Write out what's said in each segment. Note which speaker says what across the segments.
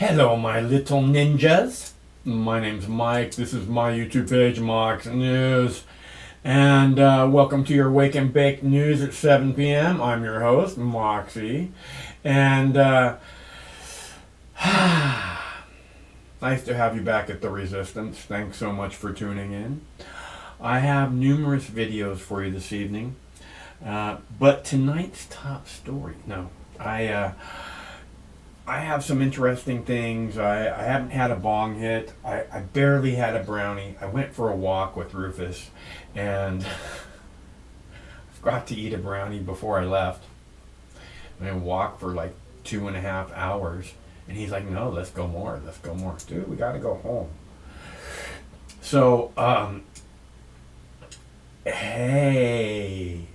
Speaker 1: Hello, my little ninjas. My name's Mike. This is my YouTube page, Mox News. And welcome to your Wake and Bake News at 7 p.m. I'm your host, Moxie. And nice to have you back at the Resistance. Thanks so much for tuning in. I have numerous videos for you this evening. But tonight's top story, I have some interesting things. I haven't had a bong hit. I barely had a brownie. I went for a walk with Rufus and I forgot to eat a brownie before I left. I walked for like 2.5 hours and he's like, no, let's go more. Dude, we gotta go home. So, hey,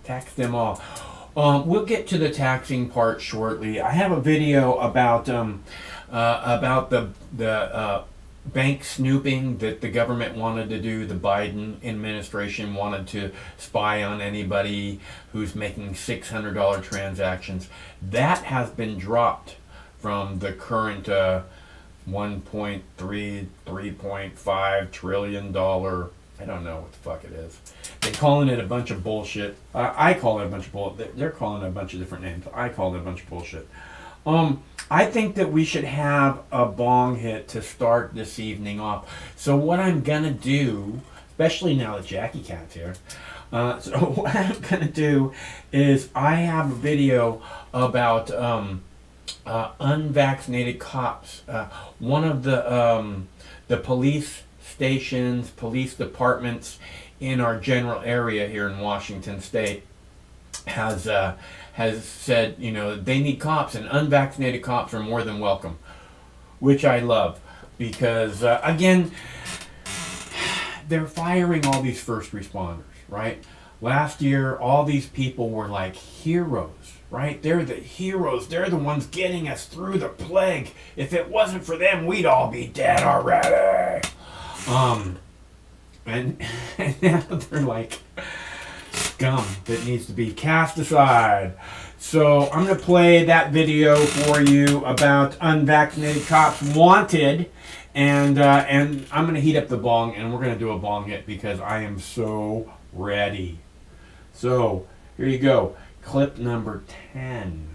Speaker 1: tax them all. We'll get to the taxing part shortly. I have a video about the bank snooping that the government wanted to do. The Biden administration wanted to spy on anybody who's making $600 transactions. That has been dropped from the current $3.5 trillion. I don't know what the fuck it is. They're calling it a bunch of bullshit. I call it a bunch of bullshit. They're calling it a bunch of different names. I call it a bunch of bullshit. I think that we should have a bong hit to start this evening off. So what I'm gonna do, especially now that Jackie Cat's here, so what I'm gonna do is I have a video about unvaccinated cops. One of the police stations, police departments in our general area here in Washington State has said, you know, they need cops, and unvaccinated cops are more than welcome, which I love because again, they're firing all these first responders, right? Last year, all these people were like heroes, right? They're the heroes. They're the ones getting us through the plague. If it wasn't for them, we'd all be dead already. And now they're like scum that needs to be cast aside. So I'm going to play that video for you about unvaccinated cops wanted, and I'm going to heat up the bong, and we're going to do a bong hit because I am so ready. So here you go, clip number 10.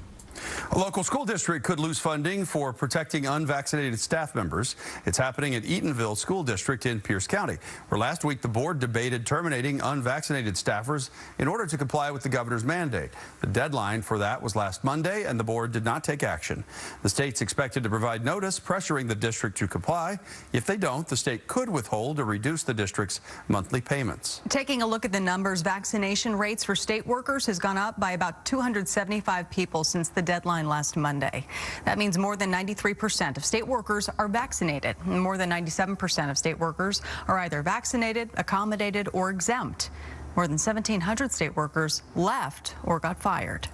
Speaker 2: A local school district could lose funding for protecting unvaccinated staff members. It's happening at Eatonville School District in Pierce County, where last week the board debated terminating unvaccinated staffers in order to comply with the governor's mandate. The deadline for that was last Monday, and the board did not take action. The state's expected to provide notice pressuring the district to comply. If they don't, the state could withhold or reduce the district's monthly payments.
Speaker 3: Taking a look at the numbers, vaccination rates for state workers has gone up by about 275 people since the deadline last Monday. That means more than 93% of state workers are vaccinated. More than 97% of state workers are either vaccinated, accommodated, or exempt. More than 1,700 state workers left or got fired.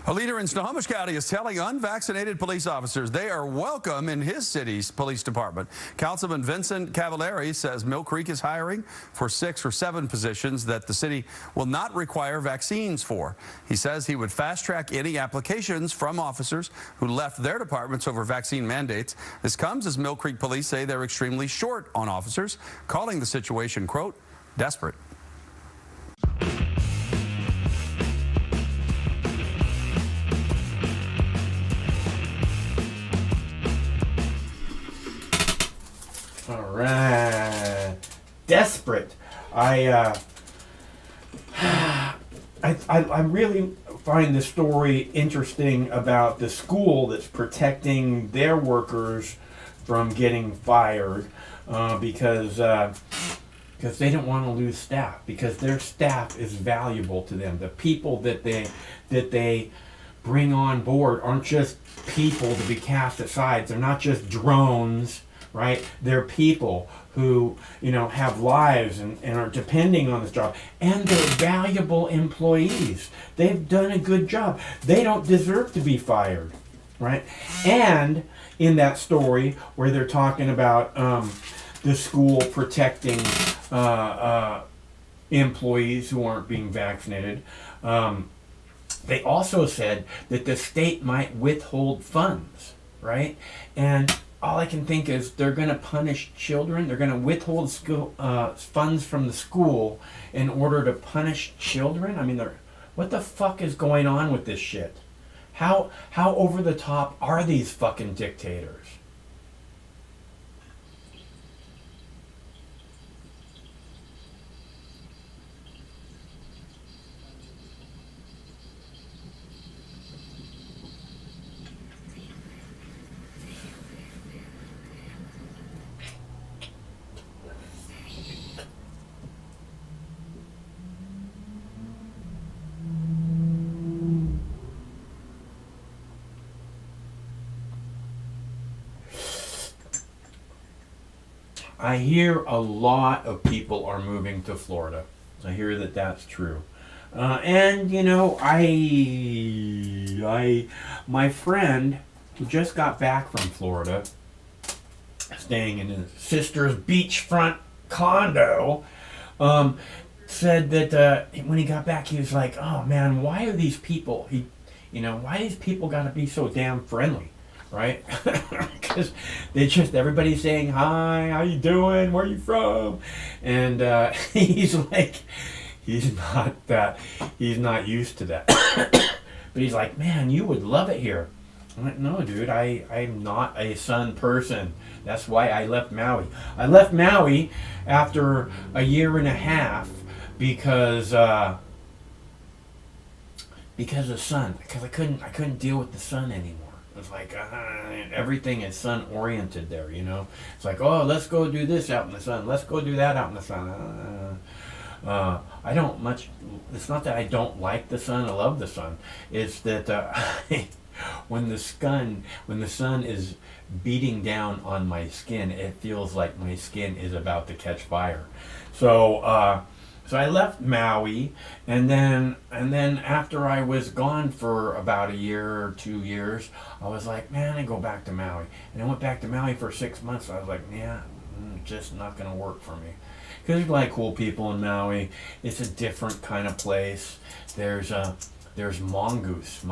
Speaker 2: A leader in Snohomish County is telling unvaccinated police officers they are welcome in his city's police department. Councilman Vincent Cavallari says Mill Creek is hiring for 6 or 7 positions that the city will not require vaccines for. He says he would fast-track any applications from officers who left their departments over vaccine mandates. This comes as Mill Creek police say they're extremely short on officers, calling the situation, quote, desperate.
Speaker 1: All right, desperate. I really find the story interesting about the school that's protecting their workers from getting fired because they don't want to lose staff, because their staff is valuable to them. The people that they bring on board aren't just people to be cast aside. They're not just drones. Right? They're people who, you know, have lives and are depending on this job. And they're valuable employees. They've done a good job. They don't deserve to be fired. Right? And in that story where they're talking about the school protecting employees who aren't being vaccinated, they also said that the state might withhold funds. right? And all I can think is they're going to punish children. They're going to withhold funds from the school in order to punish children. I mean, what the fuck is going on with this shit? How over the top are these fucking dictators? I hear a lot of people are moving to Florida. I hear that that's true. And you know, my friend who just got back from Florida, staying in his sister's beachfront condo, said that when he got back, he was like, "Oh man, why are these people? Why these people got to be so damn friendly?" Right? Because everybody's saying hi, how you doing, where you from? And he's like, he's not used to that. But he's like, man, you would love it here. I'm like, no, dude, I'm not a sun person. That's why I left Maui. I left Maui after a year and a half because of sun. Because I couldn't deal with the sun anymore. It's like everything is sun oriented there, you know. It's like, oh, let's go do this out in the sun. Let's go do that out in the sun. I don't much. It's not that I don't like the sun. I love the sun. It's that when the sun is beating down on my skin, it feels like my skin is about to catch fire. So I left Maui, and then after I was gone for about a year or 2 years, I was like, man, I go back to Maui. And I went back to Maui for 6 months. I was like, yeah, just not going to work for me. Because there's like cool people in Maui. It's a different kind of place. There's mongooses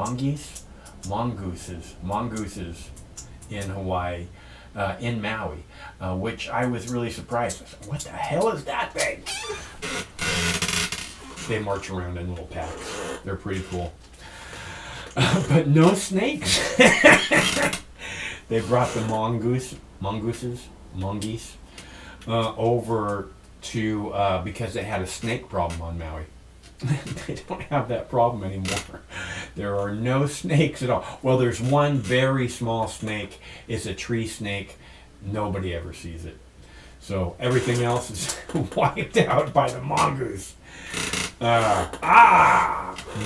Speaker 1: in Hawaii, in Maui, which I was really surprised. I said, what the hell is that thing? They march around in little packs. They're pretty cool. But no snakes. They brought the mongoose over to, because they had a snake problem on Maui. They don't have that problem anymore. There are no snakes at all. Well, there's one very small snake. It's a tree snake. Nobody ever sees it. So everything else is wiped out by the mongoose.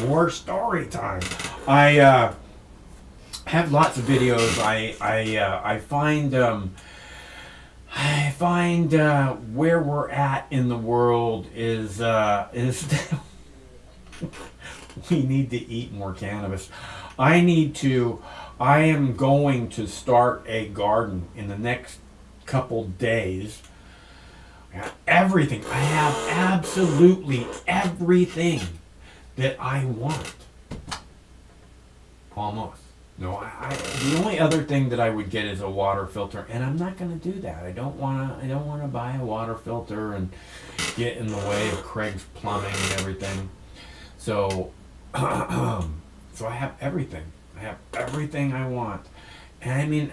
Speaker 1: More story time. I have lots of videos. I find where we're at in the world is we need to eat more cannabis. I am going to start a garden in the next couple days. I got everything. I have absolutely everything that I want. Almost. No, the only other thing that I would get is a water filter, and I'm not going to do that. I don't want to buy a water filter and get in the way of Craig's plumbing and everything. So so I have everything. I have everything I want. And I mean,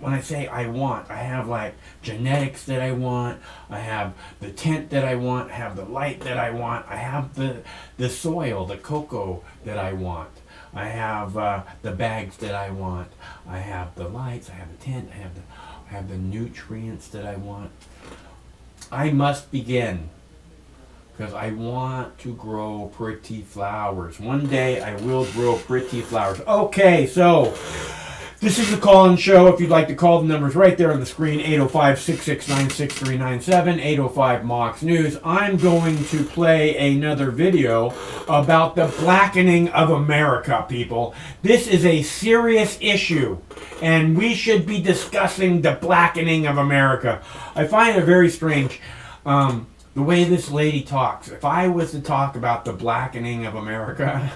Speaker 1: when I say I want, I have like genetics that I want, I have the tent that I want, I have the light that I want, I have the soil, the cocoa that I want, I have the bags that I want, I have the lights, I have the tent, I have the nutrients that I want. I must begin, because I want to grow pretty flowers. One day I will grow pretty flowers. Okay, so this is the call-in show. If you'd like to call, the number's right there on the screen, 805-669-6397, 805 Mox News. I'm going to play another video about the blackening of America, people. This is a serious issue, and we should be discussing the blackening of America. I find it very strange, the way this lady talks. If I was to talk about the blackening of America,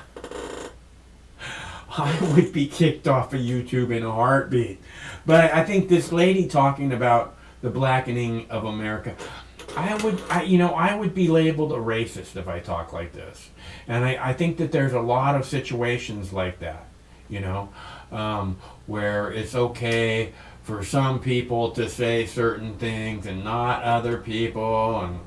Speaker 1: I would be kicked off of YouTube in a heartbeat. But I think this lady talking about the blackening of America, I would be labeled a racist if I talk like this. And I think that there's a lot of situations like that, where it's okay for some people to say certain things and not other people, and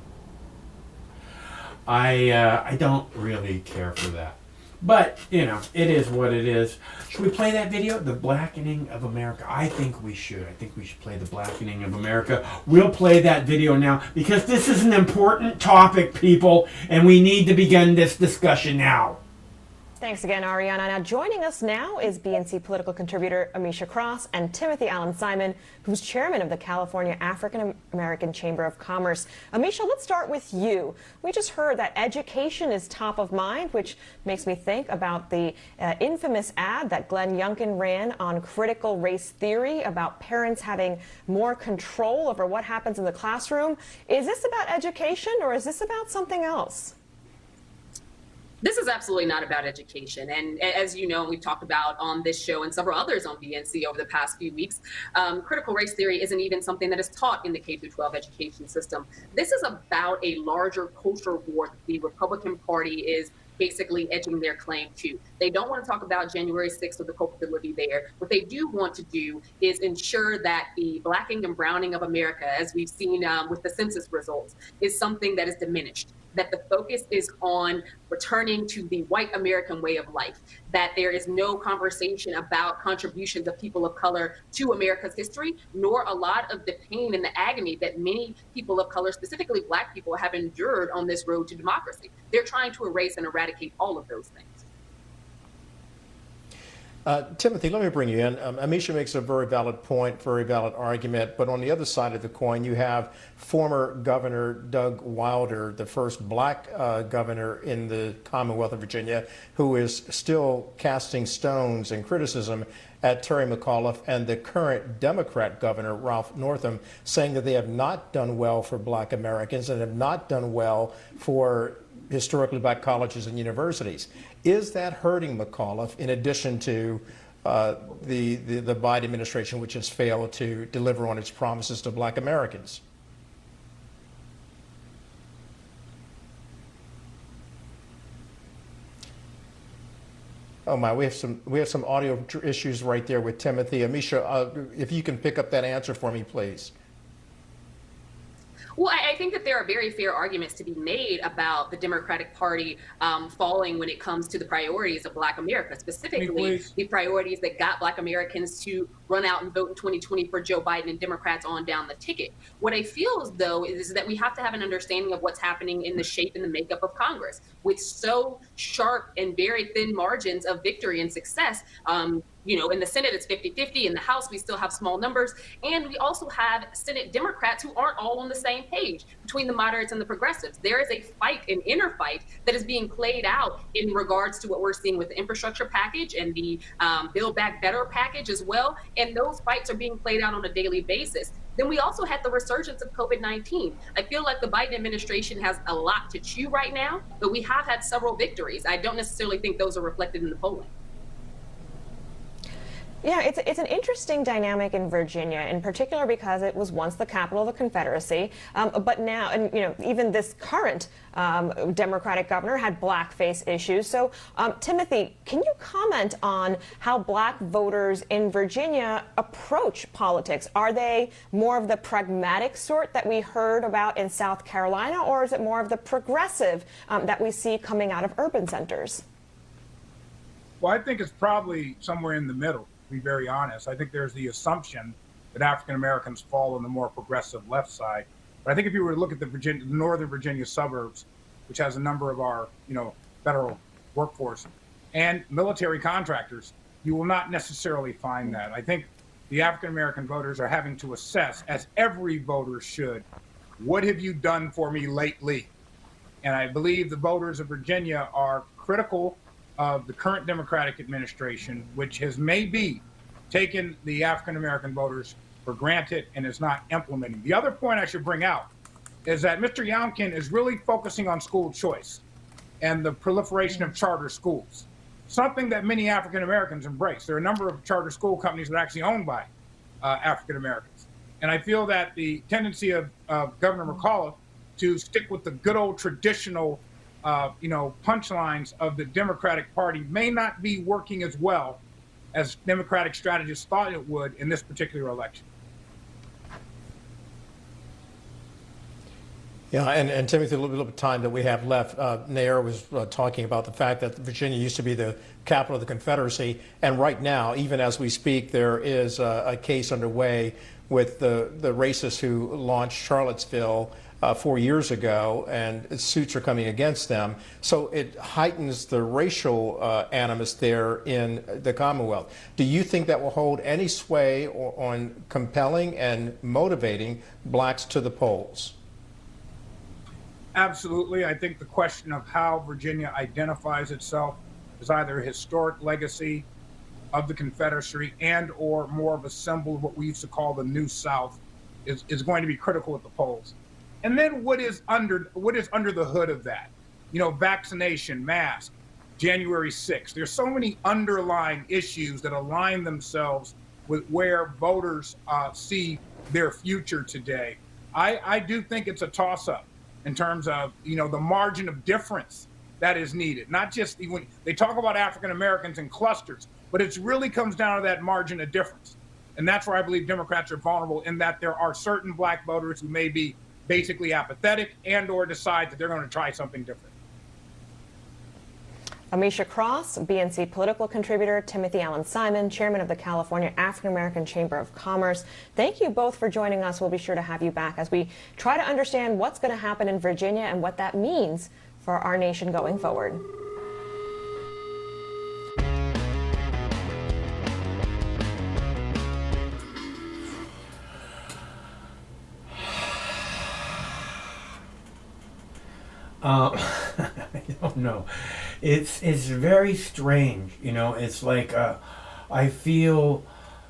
Speaker 1: I don't really care for that. But, it is what it is. Should we play that video? The Blackening of America. I think we should. I think we should play The Blackening of America. We'll play that video now because this is an important topic, people, and we need to begin this discussion now.
Speaker 4: Thanks again, Ariana. Now, joining us now is BNC political contributor Amisha Cross and Timothy Allen Simon, who's chairman of the California African American Chamber of Commerce. Amisha, let's start with you. We just heard that education is top of mind, which makes me think about the infamous ad that Glenn Youngkin ran on critical race theory about parents having more control over what happens in the classroom. Is this about education or is this about something else?
Speaker 5: This is absolutely not about education. And as you know, we've talked about on this show and several others on BNC over the past few weeks, critical race theory isn't even something that is taught in the K-12 education system. This is about a larger culture war that the Republican Party is basically edging their claim to. They don't want to talk about January 6th or the culpability there. What they do want to do is ensure that the blacking and browning of America, as we've seen with the census results, is something that is diminished, that the focus is on returning to the white American way of life, that there is no conversation about contributions of people of color to America's history, nor a lot of the pain and the agony that many people of color, specifically Black people, have endured on this road to democracy. They're trying to erase and eradicate all of those things.
Speaker 6: Timothy, let me bring you in. Amisha makes a very valid point, very valid argument, but on the other side of the coin, you have former Governor Doug Wilder, the first Black governor in the Commonwealth of Virginia, who is still casting stones and criticism at Terry McAuliffe, and the current Democrat governor, Ralph Northam, saying that they have not done well for Black Americans and have not done well for historically Black colleges and universities. Is that hurting McAuliffe in addition to the Biden administration, which has failed to deliver on its promises to Black Americans? Oh my, we have some audio issues right there with Timothy. Amisha, if you can pick up that answer for me, please.
Speaker 5: Well, I think that there are very fair arguments to be made about the Democratic Party falling when it comes to the priorities of Black America, specifically the priorities that got Black Americans to run out and vote in 2020 for Joe Biden and Democrats on down the ticket. What I feel, though, is that we have to have an understanding of what's happening in the shape and the makeup of Congress. With so sharp and very thin margins of victory and success, in the Senate, it's 50-50. In the House, we still have small numbers. And we also have Senate Democrats who aren't all on the same page between the moderates and the progressives. There is a fight, an inner fight, that is being played out in regards to what we're seeing with the infrastructure package and the Build Back Better package as well. And those fights are being played out on a daily basis. Then we also had the resurgence of COVID-19. I feel like the Biden administration has a lot to chew right now, but we have had several victories. I don't necessarily think those are reflected in the polling.
Speaker 4: Yeah, it's an interesting dynamic in Virginia, in particular because it was once the capital of the Confederacy, but now, and even this current Democratic governor had blackface issues. So, Timothy, can you comment on how Black voters in Virginia approach politics? Are they more of the pragmatic sort that we heard about in South Carolina, or is it more of the progressive that we see coming out of urban centers?
Speaker 7: Well, I think it's probably somewhere in the middle. To be very honest, I think there's the assumption that African Americans fall on the more progressive left side. But I think if you were to look at the northern Virginia suburbs, which has a number of our, federal workforce and military contractors, you will not necessarily find that. I think the African American voters are having to assess, as every voter should, what have you done for me lately? And I believe the voters of Virginia are critical of the current Democratic administration, which has maybe taken the African-American voters for granted and is not implementing. The other point I should bring out is that Mr. Youngkin is really focusing on school choice and the proliferation of charter schools. something that many African Americans embrace. There are a number of charter school companies that are actually owned by African Americans. And I feel that the tendency of Governor McAuliffe to stick with the good old traditional punchlines of the Democratic Party may not be working as well as Democratic strategists thought it would in this particular election.
Speaker 6: Yeah, and Timothy, a little bit of time that we have left. Nair was talking about the fact that Virginia used to be the capital of the Confederacy, and right now, even as we speak, there is a case underway with the racists who launched Charlottesville 4 years ago, and suits are coming against them. So it heightens the racial animus there in the Commonwealth. Do you think that will hold any sway on compelling and motivating blacks to the polls?
Speaker 7: Absolutely. I think the question of how Virginia identifies itself as either a historic legacy of the Confederacy and or more of a symbol of what we used to call the New South is going to be critical at the polls. And then what is under the hood of that? Vaccination, mask, January 6th. There's so many underlying issues that align themselves with where voters see their future today. I do think it's a toss-up in terms of, the margin of difference that is needed. Not just when they talk about African Americans in clusters, but it really comes down to that margin of difference. And that's where I believe Democrats are vulnerable, in that there are certain black voters who may be basically apathetic and or decide that they're going to try something different.
Speaker 4: Amisha Cross, BNC political contributor, Timothy Allen Simon, chairman of the California African American Chamber of Commerce. Thank you both for joining us. We'll be sure to have you back as we try to understand what's going to happen in Virginia and what that means for our nation going forward.
Speaker 1: I don't know. It's very strange, It's like I feel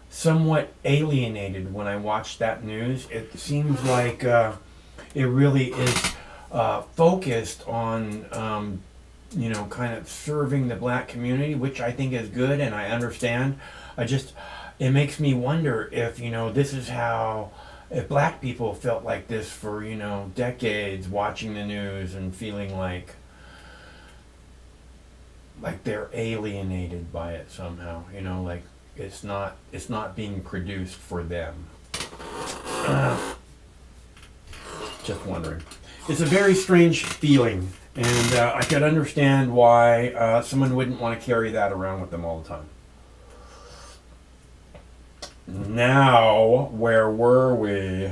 Speaker 1: somewhat alienated when I watch that news. It seems like it really is focused on kind of serving the black community, which I think is good and I understand. It makes me wonder if this is how. If black people felt like this for, decades, watching the news and feeling like they're alienated by it somehow, like it's not being produced for them. Just wondering. It's a very strange feeling, and I could understand why someone wouldn't want to carry that around with them all the time. Now, where were we?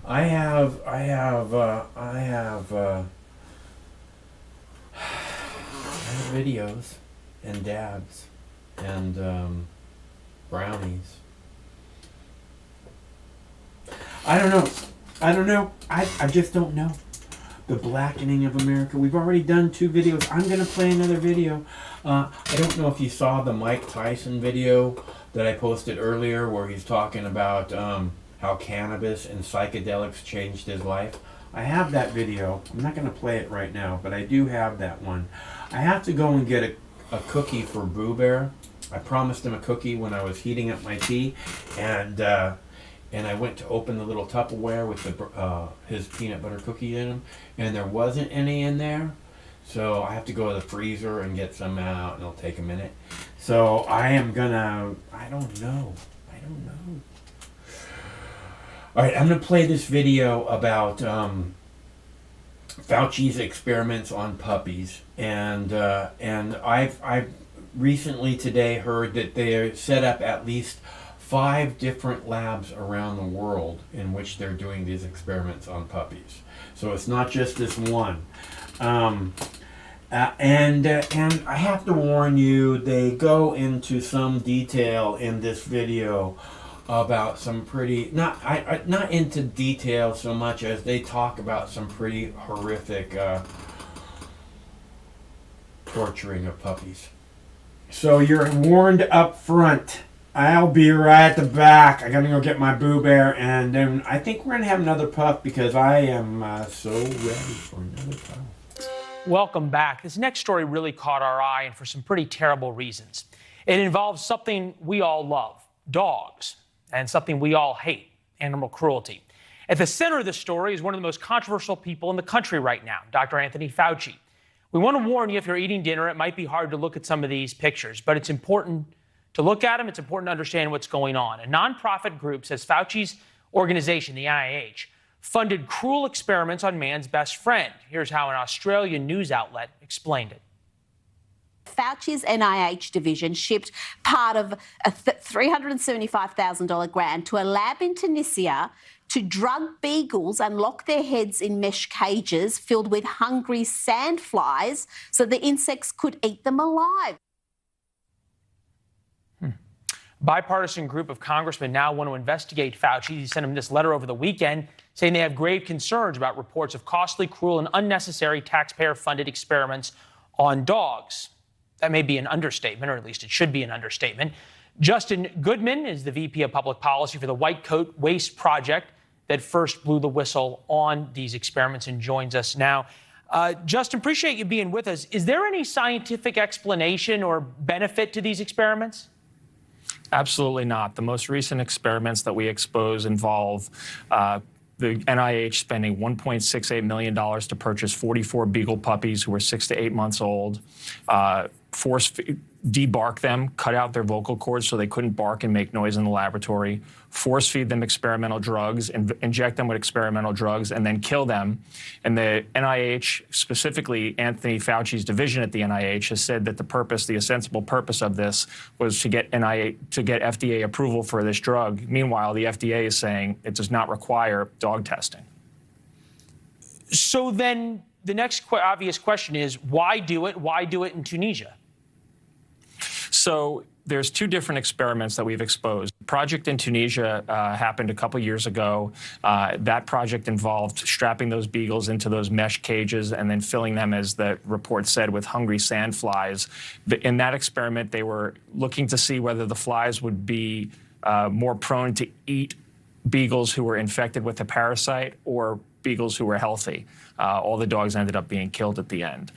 Speaker 1: I have videos and dabs and brownies. I don't know. I just don't know. The blackening of America. We've already done 2 videos. I'm going to play another video. I don't know if you saw the Mike Tyson video that I posted earlier where he's talking about how cannabis and psychedelics changed his life. I have that video. I'm not going to play it right now, but I do have that one. I have to go and get a cookie for Boo Bear. I promised him a cookie when I was heating up my tea, and I went to open the little Tupperware with his peanut butter cookie in them, and there wasn't any in there. So I have to go to the freezer and get some out, and it'll take a minute. So I don't know. All right, I'm going to play this video about Fauci's experiments on puppies, and I've recently today heard that they set up at least 5 different labs around the world in which they're doing these experiments on puppies. So it's not just this one. And I have to warn you, they go into some detail in this video about some pretty, not into detail so much as they talk about some pretty horrific torturing of puppies. So you're warned up front. I'll be right at the back. I gotta go get my Boo Bear, and then I think we're gonna have another puff because I am so ready for another puff.
Speaker 8: Welcome back. This next story really caught our eye, and for some pretty terrible reasons. It involves something we all love, dogs, and something we all hate, animal cruelty. At the center of this story is one of the most controversial people in the country right now, Dr. Anthony Fauci. We want to warn you, if you're eating dinner, it might be hard to look at some of these pictures, but it's important to look at them. It's important to understand what's going on. A nonprofit group says Fauci's organization, the NIH, funded cruel experiments on man's best friend. Here's how an Australian news outlet explained it.
Speaker 9: Fauci's NIH division shipped part of a $375,000 grant to a lab in Tunisia to drug beagles and lock their heads in mesh cages filled with hungry sandflies so the insects could eat them alive.
Speaker 8: Bipartisan group of congressmen now want to investigate Fauci. He sent him this letter over the weekend saying they have grave concerns about reports of costly, cruel, and unnecessary taxpayer-funded experiments on dogs. That may be an understatement, or at least it should be an understatement. Justin Goodman is the VP of Public Policy for the White Coat Waste Project that first blew the whistle on these experiments and joins us now. Justin, appreciate you being with us. Is there any scientific explanation or benefit to these experiments?
Speaker 10: Absolutely not. The most recent experiments that we expose involve the NIH spending $1.68 million to purchase 44 beagle puppies who were 6 to 8 months old, debark them, cut out their vocal cords so they couldn't bark and make noise in the laboratory, force feed them experimental drugs, inject them with experimental drugs, and then kill them. And the NIH, specifically Anthony Fauci's division at the NIH, has said that the ostensible purpose of this was to get FDA approval for this drug. Meanwhile, the FDA is saying it does not require dog testing.
Speaker 8: So then the next obvious question is, why do it? Why do it in Tunisia?
Speaker 10: So there's two different experiments that we've exposed. Project in Tunisia happened a couple years ago. That project involved strapping those beagles into those mesh cages and then filling them, as the report said, with hungry sandflies. In that experiment, they were looking to see whether the flies would be more prone to eat beagles who were infected with the parasite or beagles who were healthy. All the dogs ended up being killed at the end.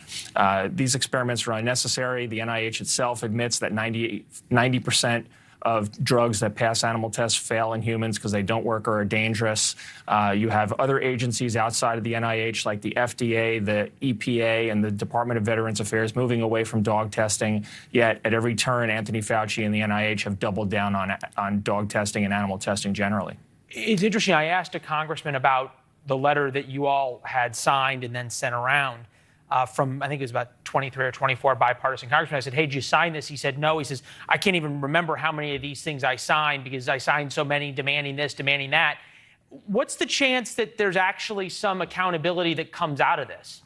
Speaker 10: These experiments are unnecessary. The NIH itself admits that 90% of drugs that pass animal tests fail in humans because they don't work or are dangerous. You have other agencies outside of the NIH like the FDA, the EPA, and the Department of Veterans Affairs moving away from dog testing. Yet at every turn, Anthony Fauci and the NIH have doubled down on dog testing and animal testing generally.
Speaker 8: It's interesting. I asked a congressman about the letter that you all had signed and then sent around from, I think it was about 23 or 24 bipartisan congressmen. I said, hey, did you sign this? He said, no. He says, I can't even remember how many of these things I signed because I signed so many demanding this, demanding that. What's the chance that there's actually some accountability that comes out of this?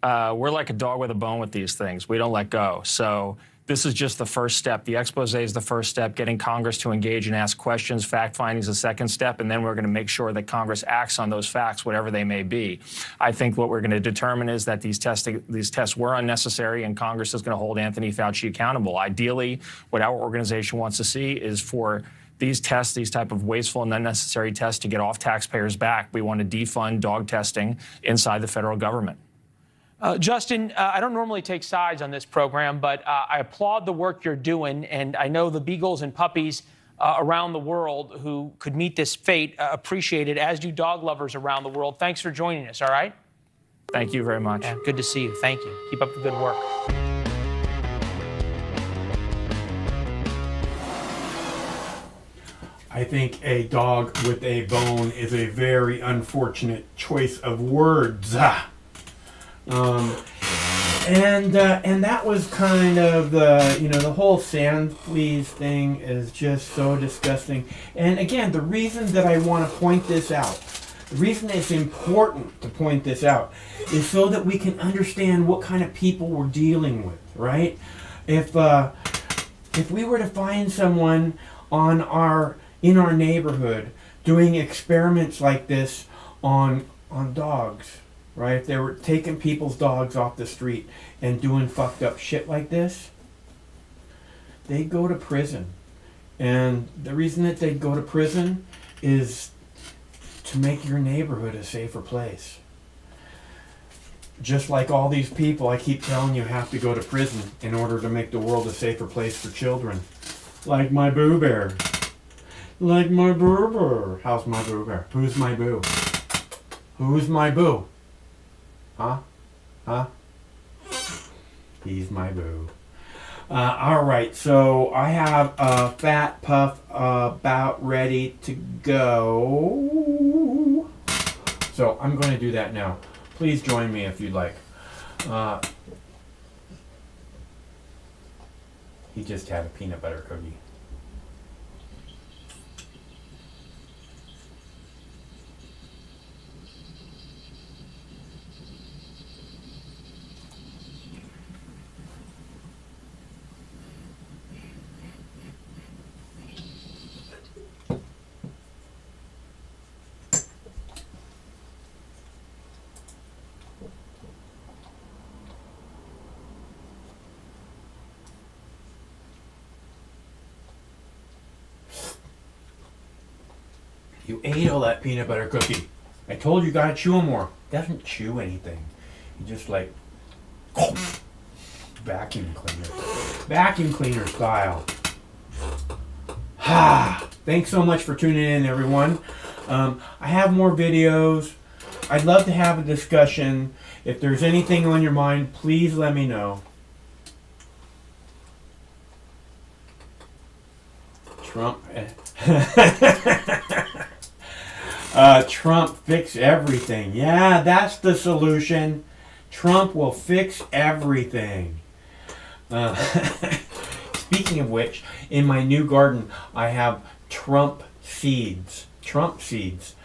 Speaker 10: We're like a dog with a bone with these things. We don't let go. So this is just the first step. The expose is the first step. Getting Congress to engage and ask questions, fact-finding is the second step, and then we're going to make sure that Congress acts on those facts, whatever they may be. I think what we're going to determine is that these tests were unnecessary, and Congress is going to hold Anthony Fauci accountable. Ideally, what our organization wants to see is for these tests, these type of wasteful and unnecessary tests, to get off taxpayers' back. We want to defund dog testing inside the federal government.
Speaker 8: Justin, I don't normally take sides on this program, but I applaud the work you're doing, and I know the beagles and puppies around the world who could meet this fate appreciate it, as do dog lovers around the world. Thanks for joining us, all right?
Speaker 10: Thank you very much.
Speaker 8: Yeah, good to see you. Thank you. Keep up the good work.
Speaker 1: I think a dog with a bone is a very unfortunate choice of words. And that was kind of the whole sand fleas thing is just so disgusting. And again, the reason that I want to point this out, the reason it's important to point this out, is so that we can understand what kind of people we're dealing with, right? If we were to find someone in our neighborhood doing experiments like this on dogs, right? If they were taking people's dogs off the street and doing fucked up shit like this, they'd go to prison. And the reason that they go to prison is to make your neighborhood a safer place. Just like all these people I keep telling you have to go to prison in order to make the world a safer place for children. Like my Boo Bear. Like my Boo Bear. How's my Boo Bear? Who's my Boo? Who's my Boo? Huh? Huh? He's my Boo. Alright, so I have a Fat Puff about ready to go. So I'm going to do that now. Please join me if you'd like. He just had a peanut butter cookie. You ate all that peanut butter cookie. I told you gotta chew more. Doesn't chew anything. You just like vacuum cleaner. Vacuum cleaner style. Thanks so much for tuning in, everyone. I have more videos. I'd love to have a discussion. If there's anything on your mind, please let me know. Trump. Trump fix everything. Yeah, that's the solution. Trump will fix everything. Speaking of which, in my new garden, I have Trump seeds. Trump seeds.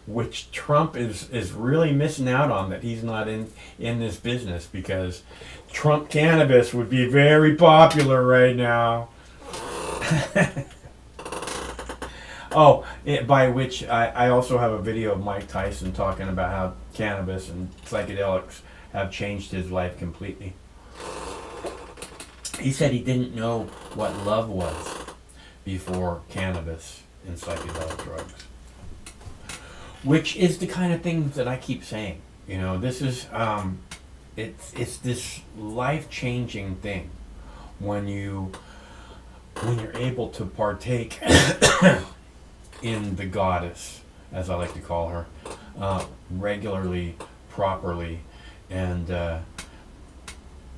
Speaker 1: Which Trump is really missing out on, that he's not in this business, because Trump cannabis would be very popular right now. Oh, by which I also have a video of Mike Tyson talking about how cannabis and psychedelics have changed his life completely. He said he didn't know what love was before cannabis and psychedelic drugs. Which is the kind of things that I keep saying. You know, this is, it's this life-changing thing when you're able to partake in the goddess, as I like to call her, regularly, properly, and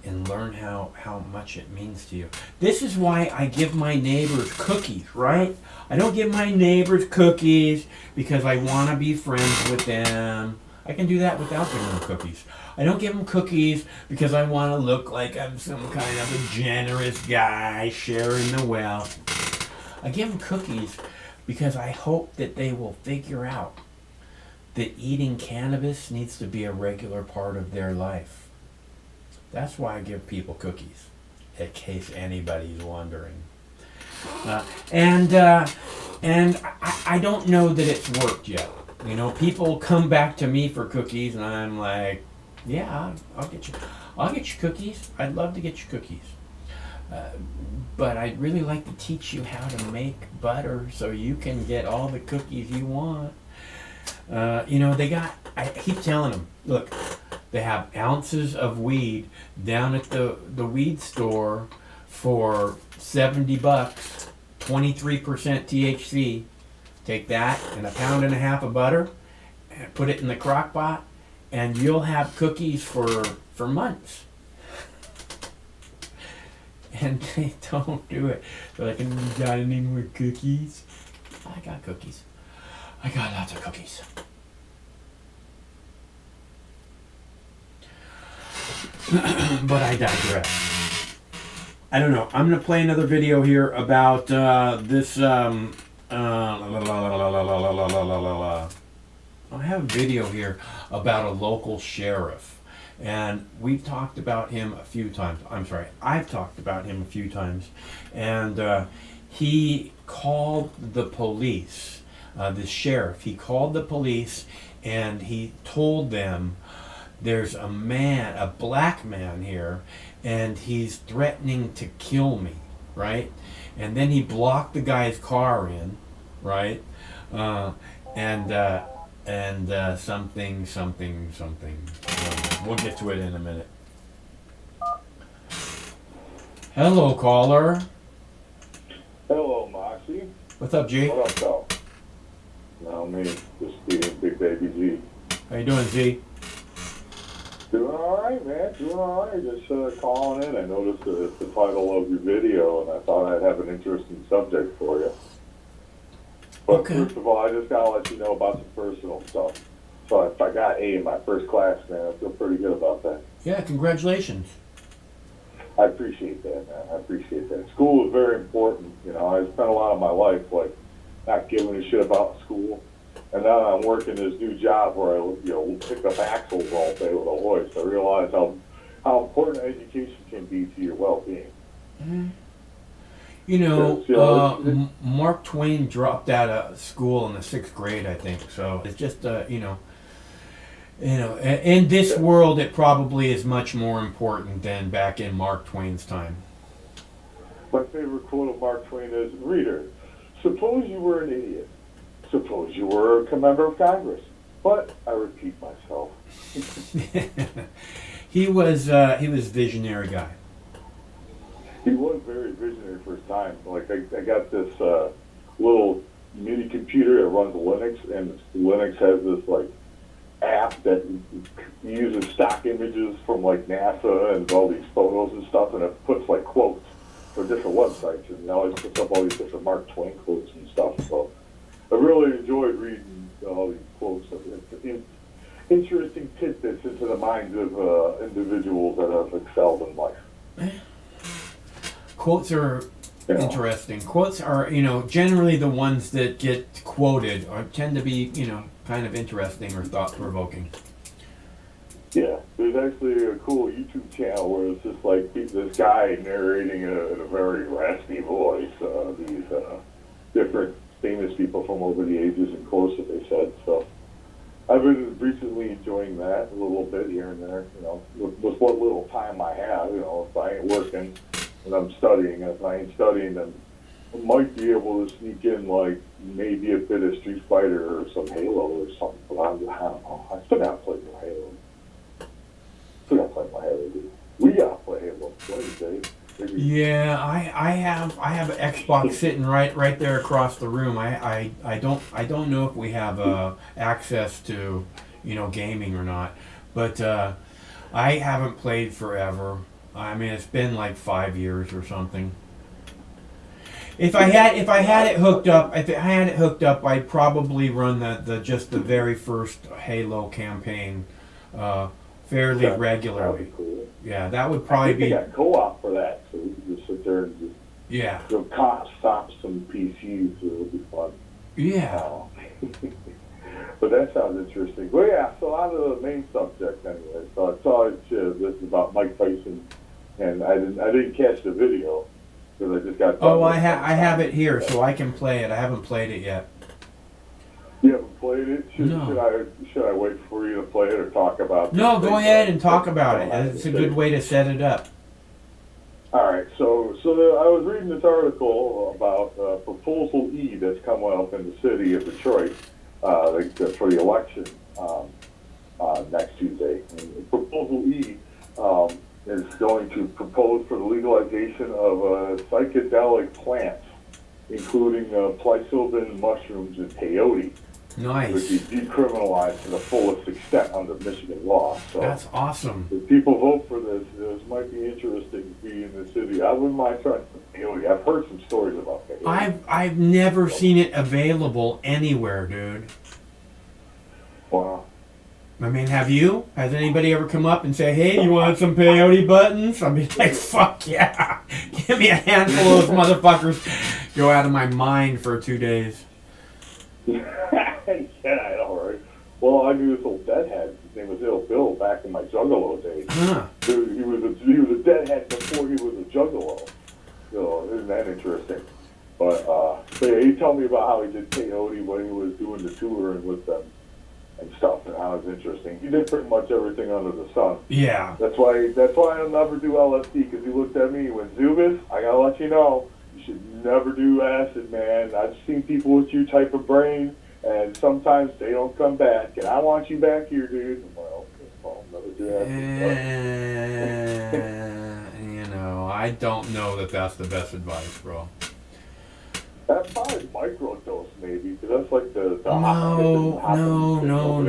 Speaker 1: learn how much it means to you. This is why I give my neighbors cookies, right? I don't give my neighbors cookies because I want to be friends with them. I can do that without giving them cookies. I don't give them cookies because I want to look like I'm some kind of a generous guy sharing the wealth. I give them cookies because I hope that they will figure out that eating cannabis needs to be a regular part of their life. That's why I give people cookies, in case anybody's wondering. And I don't know that it's worked yet. You know, people come back to me for cookies, and I'm like, yeah, I'll get you cookies. I'd love to get you cookies. But I'd really like to teach you how to make butter so you can get all the cookies you want. You know, I keep telling them, look, they have ounces of weed down at the weed store for $70, 23% THC. Take that and a pound and a half of butter and put it in the crock pot, and you'll have cookies for months. And they don't do it. They're like, you got any more cookies? I got cookies. I got lots of cookies. But I digress. I don't know. I'm going to play another video here about this. I have a video here about a local sheriff. And we've talked about him a few times. I've talked about him a few times. And he called the police, the sheriff. He called the police and he told them there's a black man here, and he's threatening to kill me, right? And then he blocked the guy's car in, right? And something. We'll get to it in a minute. Hello, caller.
Speaker 11: Hello, Moxie.
Speaker 1: What's up, G?
Speaker 11: What up, though? No, me, just being Big Baby G.
Speaker 1: How you doing, Z?
Speaker 11: Doing all right, man. Doing all right. Just calling in. I noticed the title of your video, and I thought I'd have an interesting subject for you. But
Speaker 1: Okay.
Speaker 11: First of all, I just gotta let you know about some personal stuff. So if I got A in my first class, man, I feel pretty good about that.
Speaker 1: Yeah, congratulations.
Speaker 11: I appreciate that, man. I appreciate that. School is very important. You know, I spent a lot of my life, like, not giving a shit about school. And now I'm working this new job where I, pick up axles all day with a hoist. I realize how important education can be to your well-being.
Speaker 1: Mm-hmm. You know, Mark Twain dropped out of school in the 6th grade, I think. So it's just, in this world, it probably is much more important than back in Mark Twain's time.
Speaker 11: My favorite quote of Mark Twain is, "Reader, suppose you were an idiot. Suppose you were a member of Congress. But I repeat myself."
Speaker 1: He was a visionary guy.
Speaker 11: He was very visionary for his time. Like, I got this little mini computer that runs Linux, and Linux has this, like, app that uses stock images from, like, NASA and all these photos and stuff, and it puts, like, quotes for different websites, and it always puts up all these different Mark Twain quotes and stuff. So I really enjoyed reading all these quotes. Interesting tidbits into the minds of individuals that have excelled in life.
Speaker 1: Quotes are interesting. Quotes are, generally the ones that get quoted tend to be, kind of interesting or thought-provoking.
Speaker 11: Yeah, there's actually a cool YouTube channel where it's just like this guy narrating in a very raspy voice these different famous people from over the ages and course that they said. So I've been recently enjoying that a little bit here and there, with what little time I have. If I ain't working and I'm studying, if I ain't studying, then I might be able to sneak in, like, maybe a bit of Street Fighter or some Halo or something. But I don't know. I still gotta play more Halo. Dude. We gotta play Halo. What do you say? Maybe.
Speaker 1: Yeah, I have an Xbox sitting right there across the room. I don't know if we have access to gaming or not, but I haven't played forever. I mean, it's been like 5 years or something. If I had it hooked up, I'd probably run the very first Halo campaign fairly regularly.
Speaker 11: That'd be cool.
Speaker 1: Yeah, that would probably be.
Speaker 11: They got co-op for that, so we can just sit there and just stop some PCs. So it'll be fun.
Speaker 1: Yeah.
Speaker 11: But that sounds interesting. Well, yeah. So on to the main subject, anyway. So I saw this is about Mike Tyson, and I didn't catch the video because I just got.
Speaker 1: Oh, I have it here, so I can play it. I haven't played it yet.
Speaker 11: You haven't played it?
Speaker 1: No.
Speaker 11: Should I wait for you to play it or talk about it?
Speaker 1: No, go ahead and talk about it. It's a good way to set it up.
Speaker 11: All right. So I was reading this article about Proposal E that's coming up in the city of Detroit for the election next Tuesday. And Proposal E is going to propose for the legalization of psychedelic plants, including psilocybin mushrooms and peyote.
Speaker 1: Nice.
Speaker 11: Would be decriminalized to the fullest extent under Michigan law. So
Speaker 1: that's awesome.
Speaker 11: If people vote for this might be interesting to be in the city. I wouldn't mind trying peyote. I've heard some stories about peyote.
Speaker 1: I've never seen it available anywhere, dude.
Speaker 11: Wow.
Speaker 1: I mean, have you? Has anybody ever come up and say, "Hey, you want some peyote buttons?" I'd be like, "Fuck yeah! Give me a handful of those motherfuckers." Go out of my mind for 2 days.
Speaker 11: Yeah, I know, right? Well, I knew this old deadhead. His name was Ill Bill back in my Juggalo days.
Speaker 1: Huh.
Speaker 11: Dude, he was a deadhead before he was a Juggalo. Isn't that interesting? But yeah, he told me about how he did peyote when he was doing the touring with them. and stuff, and how it's interesting. He did pretty much everything under the sun.
Speaker 1: Yeah.
Speaker 11: That's why I'll never do LSD, because he looked at me and went, Zubis, I gotta let you know, you should never do acid, man. I've seen people with your type of brain, and sometimes they don't come back, and I want you back here, dude. Well, I'll never do acid.
Speaker 1: You know, I don't know that that's the best advice, bro.
Speaker 11: That's probably microdose, maybe, because that's like the
Speaker 1: No.
Speaker 11: You know,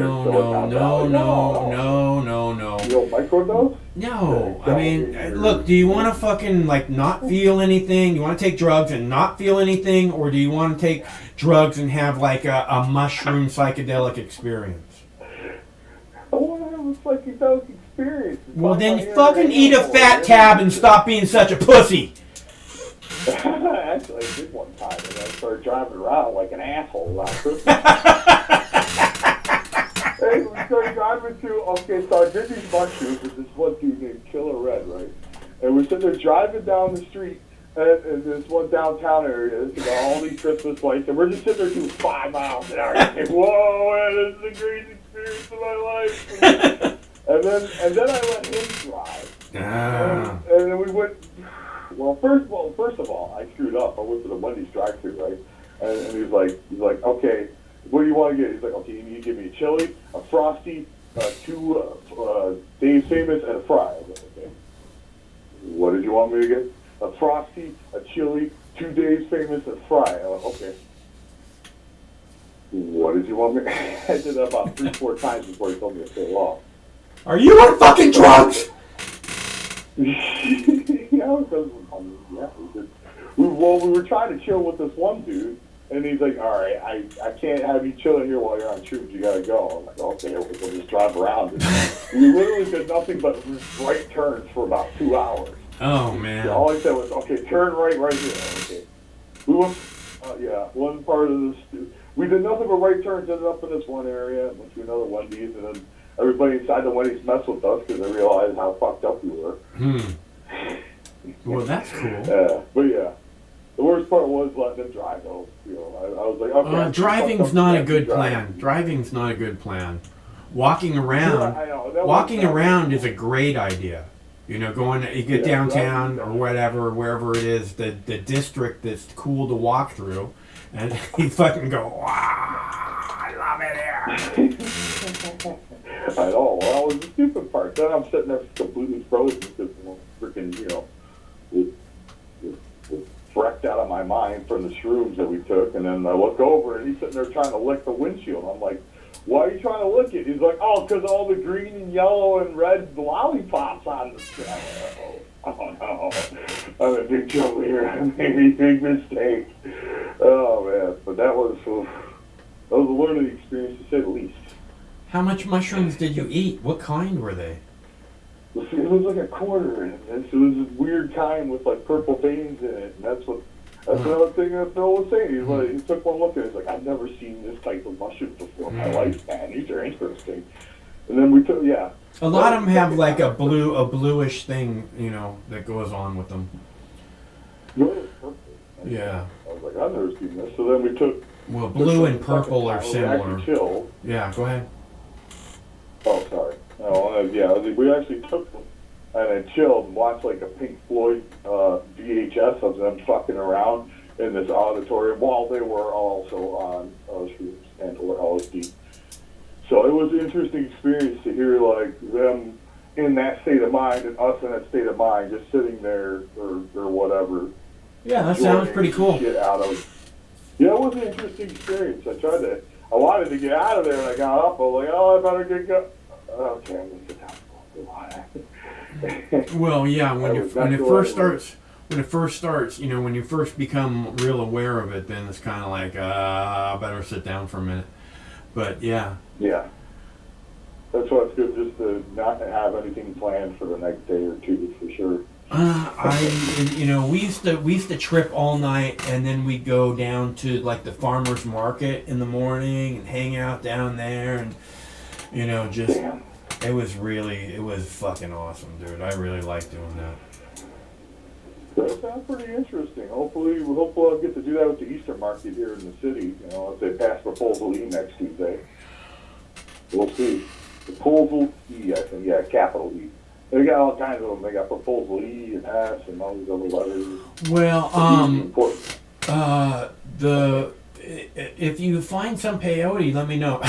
Speaker 11: microdose?
Speaker 1: No. I mean, look, do you want to fucking, like, not feel anything? You want to take drugs and not feel anything? Or do you want to take drugs and have, like, a mushroom psychedelic experience?
Speaker 11: I want to have a psychedelic experience.
Speaker 1: Well, then fucking eat a fat tab and stop being such a pussy.
Speaker 11: Actually, I did one time, and I started driving around like an asshole around Christmas. Hey, we started driving to, so I did these mushrooms with this one dude named Killer Red, right? And we're sitting there driving down the street, and this one downtown area, it's got all these Christmas lights, and we're just sitting there doing 5 miles an hour. Like, whoa, man, this is the greatest experience of my life. and then I let him drive. And then we went. Well, first of all, I screwed up. I went to the Wendy's drive-thru, right? And he's like, okay, what do you want to get? He's like, okay, you need to give me a chili, a Frosty, 2 Dave's Famous, and a fry. I was like, okay. What did you want me to get? A Frosty, a chili, 2 Dave's Famous, and a fry. I was like, okay. What did you want me? I did that about 3-4 times before he told me to stay long.
Speaker 1: Are you on fucking drugs?
Speaker 11: We were trying to chill with this one dude, and he's like, all right, I can't have you chilling here while you're on shrooms, you gotta go. I'm like, okay, we'll just drive around. We literally did nothing but right turns for about 2 hours.
Speaker 1: Oh, man.
Speaker 11: So all I said was, okay, turn right here. Okay. We went, one part of this, we did nothing but right turns, ended up in this one area, went to another Wendy's, and then everybody inside the Wendy's messed with us because they realized how fucked up we were.
Speaker 1: Well, that's cool.
Speaker 11: But yeah, the worst part was letting them drive though. You know, I was like, okay.
Speaker 1: Driving's not a good plan. Driving's not a good plan. Walking around, around is a great idea. You know, you get downtown or whatever, wherever it is, the district that's cool to walk through, and you fucking go, wow, I love it here.
Speaker 11: I know. Well, that was the stupid part. Then I'm sitting there completely frozen because freaking, wrecked out of my mind from the shrooms that we took. And then I look over and he's sitting there trying to lick the windshield. I'm like, why are you trying to lick it? He's like, oh, because all the green and yellow and red lollipops on the sky. Oh no, I'm in big trouble here. I made a big mistake. Oh man, but that was a learning experience to say the least.
Speaker 1: How much mushrooms did you eat? What kind were they?
Speaker 11: It was like a quarter, and it was this weird kind with like purple veins in it, and that's another thing that Bill was saying. He's like, he took one look at it, he's like, I've never seen this type of mushroom before in my life, man. These are interesting. And then we took,
Speaker 1: a lot of them have like a bluish thing, that goes on with them. Yeah.
Speaker 11: I was like, I've never seen this. So then we took.
Speaker 1: Well, blue and purple are similar.
Speaker 11: Chill.
Speaker 1: Yeah, go ahead.
Speaker 11: Oh, sorry. No, we actually took them and then chilled and watched like a Pink Floyd VHS of them fucking around in this auditorium while they were also on shrooms and or LSD. So it was an interesting experience to hear like them in that state of mind and us in that state of mind, just sitting there or whatever.
Speaker 1: Yeah, that sounds pretty cool.
Speaker 11: It was an interesting experience. I wanted to get out of there, and I got up. I was like, oh, I better get go. Okay, I'm gonna sit down.
Speaker 1: Well, yeah, when it first starts, when you first become real aware of it, then it's kind of like, I better sit down for a minute. But yeah.
Speaker 11: Yeah. That's why it's good just to not have anything planned for the next day or two, for sure.
Speaker 1: We used to trip all night, and then we'd go down to like the farmer's market in the morning and hang out down there, and it was fucking awesome, dude. I really like doing that.
Speaker 11: That sounds pretty interesting. Hopefully I'll get to do that with the Easter market here in the city. If they pass Proposal E next Tuesday. We'll see. Proposal E, I think. Yeah, capital E. They got all kinds of them. They got Proposal E and S and all these other letters.
Speaker 1: Well,
Speaker 11: Important.
Speaker 1: if you find some peyote, let me know.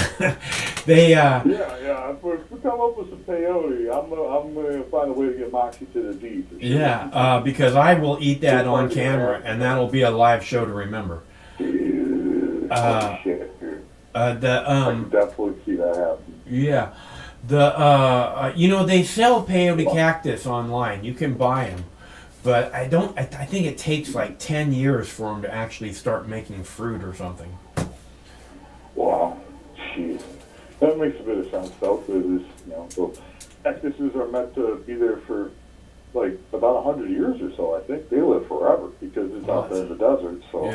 Speaker 1: They
Speaker 11: Yeah. If we come up with some peyote, I'm gonna find a way to get Moxie to the D. For sure.
Speaker 1: Yeah, because I will eat that on camera, and that'll be a live show to remember.
Speaker 11: Dude, shit, dude. I can definitely see that happen.
Speaker 1: Yeah, they sell peyote cactus online. You can buy them, but I think it takes like 10 years for them to actually start making fruit or something.
Speaker 11: Wow, jeez. That makes a bit of sense, though, because so cactuses are meant to be there for like about 100 years or so. I think they live forever because it's out there in the desert. So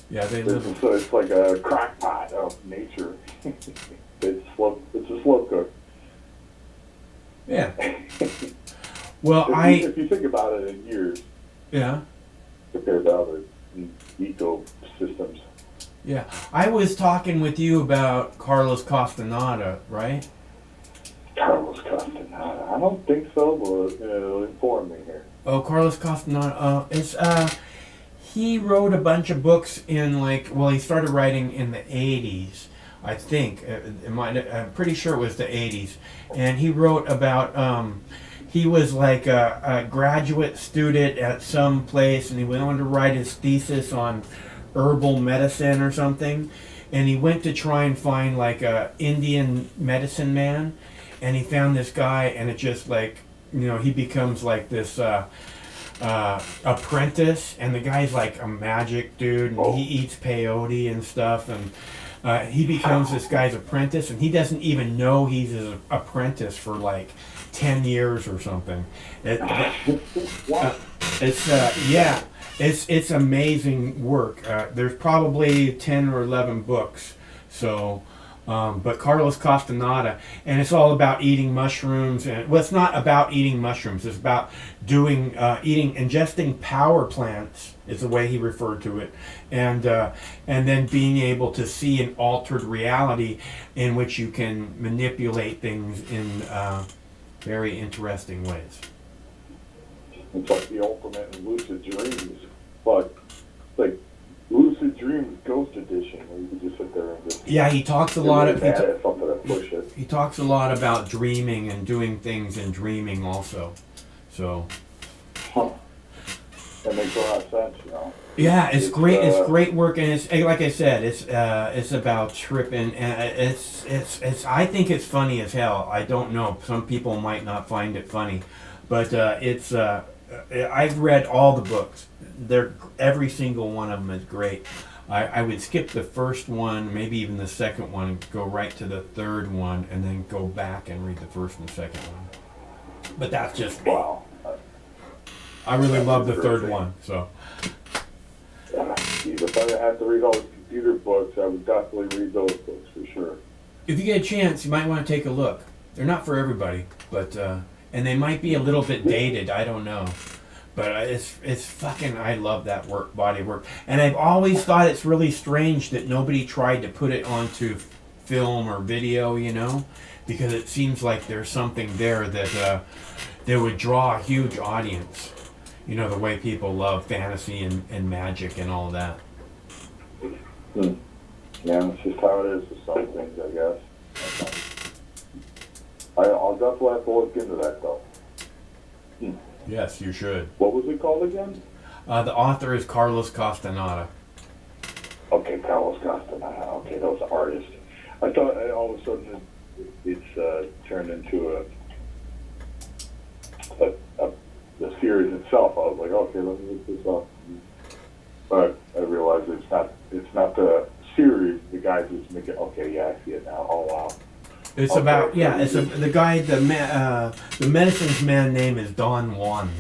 Speaker 1: yeah, they live.
Speaker 11: So it's like a crock pot of nature. It's a slow cook.
Speaker 1: Yeah. Well,
Speaker 11: if you think about it in years, compared to other ecosystems.
Speaker 1: Yeah, I was talking with you about Carlos Castaneda, right?
Speaker 11: Carlos Castaneda. I don't think so, but inform me here.
Speaker 1: Oh, Carlos Castaneda. He wrote a bunch of books in he started writing in the 80s, I think. I'm pretty sure it was the 80s, and he wrote about. He was like a graduate student at some place, and he went on to write his thesis on herbal medicine or something, and he went to try and find like a Indian medicine man, and he found this guy, and it just he becomes like this apprentice, and the guy's like a magic dude, and he eats peyote and stuff, and he becomes this guy's apprentice, and he doesn't even know he's his apprentice for like 10 years or something. It's amazing work. There's probably 10 or 11 books. So, but Carlos Castaneda, and it's all about eating mushrooms. And well, it's not about eating mushrooms. It's about ingesting power plants is the way he referred to it, and then being able to see an altered reality in which you can manipulate things in very interesting ways.
Speaker 11: It's like the ultimate in lucid dreams, but like lucid dreams ghost edition, where you can just sit there and just
Speaker 1: he talks a lot of
Speaker 11: he
Speaker 1: talks a lot about dreaming and doing things in dreaming also. So
Speaker 11: that makes a lot of sense,
Speaker 1: Yeah, it's great. It's great work, and it's like I said, it's about tripping, and it's I think it's funny as hell. I don't know. Some people might not find it funny, but it's. I've read all the books. Every single one of them is great. I would skip the first one, maybe even the second one, and go right to the third one, and then go back and read the first and second one. But that's just me.
Speaker 11: Wow.
Speaker 1: I really love the third one, so.
Speaker 11: If I had to read all the computer books, I would definitely read those books for sure.
Speaker 1: If you get a chance, you might want to take a look. They're not for everybody, but and they might be a little bit dated. I don't know, but it's fucking. I love that body of work, and I've always thought it's really strange that nobody tried to put it onto film or video. Because it seems like there's something there that would draw a huge audience. The way people love fantasy and magic and all that.
Speaker 11: Yeah, it's just how it is with some things, I guess. I'll definitely have to look into that, though.
Speaker 1: Yes, you should.
Speaker 11: What was it called again?
Speaker 1: The author is Carlos Castaneda.
Speaker 11: Okay, Carlos Castaneda. Okay, those artists. I thought all of a sudden it's turned into the series itself. I was like, okay, let me look this up. But I realized it's not the series. The guy who's making. Okay, yeah, I see it now. Oh wow.
Speaker 1: It's about the guy the medicines man name is Don Juan.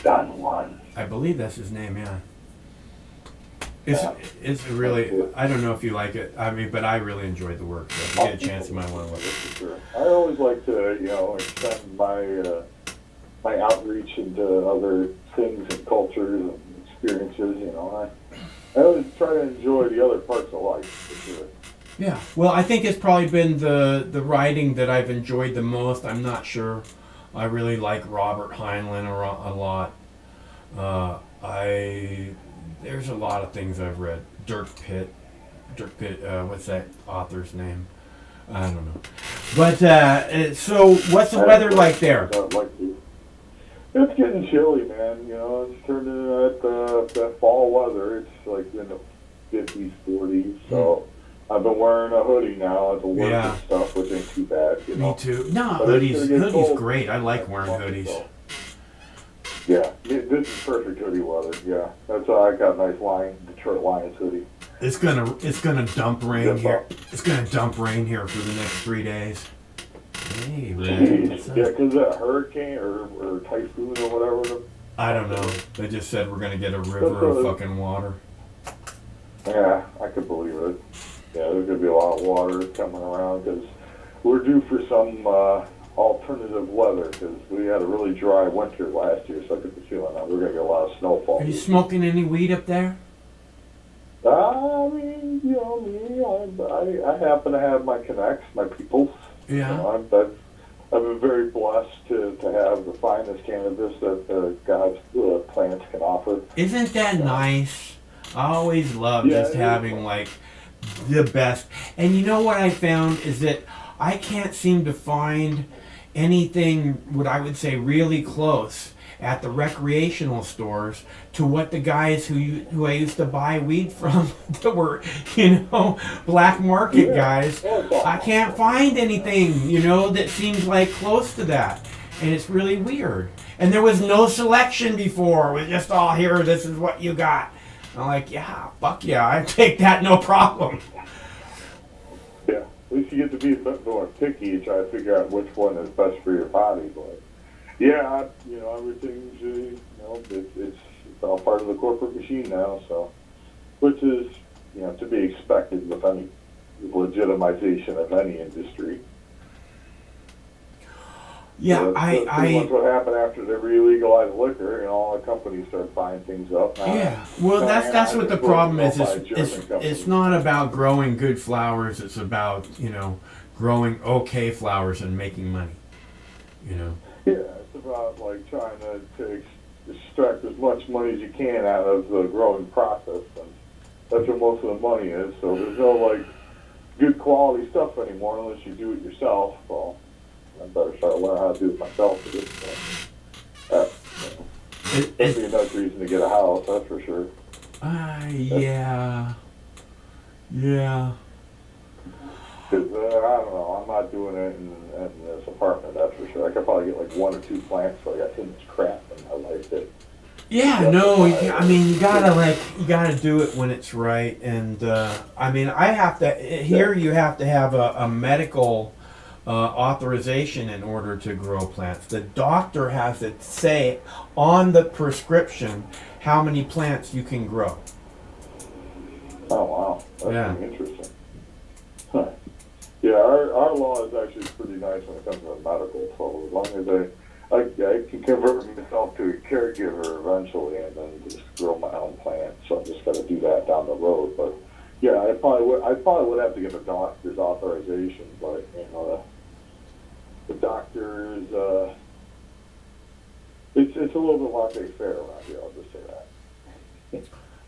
Speaker 11: Don Juan.
Speaker 1: I believe that's his name. Yeah. It's really. I don't know if you like it. I mean, but I really enjoyed the work. So if you get a chance, you might want to look.
Speaker 11: For sure. I always like to extend my my outreach into other things and cultures and experiences. I always try to enjoy the other parts of life, for sure.
Speaker 1: Yeah. Well, I think it's probably been the writing that I've enjoyed the most. I'm not sure. I really like Robert Heinlein a lot. There's a lot of things I've read. Dirk Pitt. What's that author's name? I don't know. But so, what's the weather like there?
Speaker 11: It's getting chilly, man. You know, it's turning into that fall weather. It's like in the 50s, 40s. So I've been wearing a hoodie now as a work and stuff, which ain't too bad. You know?
Speaker 1: Me too. No, hoodies great. I like wearing hoodies.
Speaker 11: So. Yeah, this is perfect hoodie weather. Yeah, that's why I got a nice Detroit Lions hoodie.
Speaker 1: It's gonna dump rain here. It's gonna dump rain here for the next 3 days. Hey, Ray.
Speaker 11: Yeah, because that hurricane or typhoon or whatever.
Speaker 1: I don't know. They just said we're gonna get a river of fucking water.
Speaker 11: Yeah, I could believe it. Yeah, there's gonna be a lot of water coming around because we're due for some alternative weather because we had a really dry winter last year, so I get the feeling that we're gonna get a lot of snowfall.
Speaker 1: Are you smoking any weed up there?
Speaker 11: I mean, you know me. I happen to have my connects, my peoples.
Speaker 1: Yeah.
Speaker 11: You know, I've been very blessed to have the finest cannabis that God's plants can offer.
Speaker 1: Isn't that nice? I always love just having like the best. And you know what I found is that I can't seem to find anything what I would say really close at the recreational stores to what the guys who I used to buy weed from that were, black market guys. I can't find anything, that seems like close to that. And it's really weird. And there was no selection before. It was just all here, this is what you got. And I'm like, yeah, fuck yeah, I take that, no problem.
Speaker 11: Yeah, at least you get to be a bit more picky and try to figure out which one is best for your body. But yeah, everything's, it's all part of the corporate machine now, so, which is, to be expected with any legitimization of any industry.
Speaker 1: Yeah,
Speaker 11: that's what happened after they re-legalized liquor, all the companies started buying things up.
Speaker 1: Well, that's what the problem is. It's not about growing good flowers. It's about, growing okay flowers and making money,
Speaker 11: Yeah, it's about, trying to extract as much money as you can out of the growing process, and that's where most of the money is. So there's no, good quality stuff anymore unless you do it yourself. Well, I better start learning how to do it myself at this point. That'd be another reason to get a house, that's for sure.
Speaker 1: Yeah.
Speaker 11: Because, I don't know, I'm not doing it in this apartment, that's for sure. I could probably get, 1 or 2 plants, so I got too much crap in my life that...
Speaker 1: Yeah, no, you gotta do it when it's right. And, I have to, here you have to have a medical authorization in order to grow plants. The doctor has to say on the prescription how many plants you can grow.
Speaker 11: Oh, wow. That's pretty interesting. Huh. Yeah, our law is actually pretty nice when it comes to medical, so as long as I can convert myself to a caregiver eventually and then just grow my own plants, so I'm just got to do that down the road. But yeah, I probably would have to get a doctor's authorization, but the doctor is it's a little bit laissez-faire around here. I'll just say that.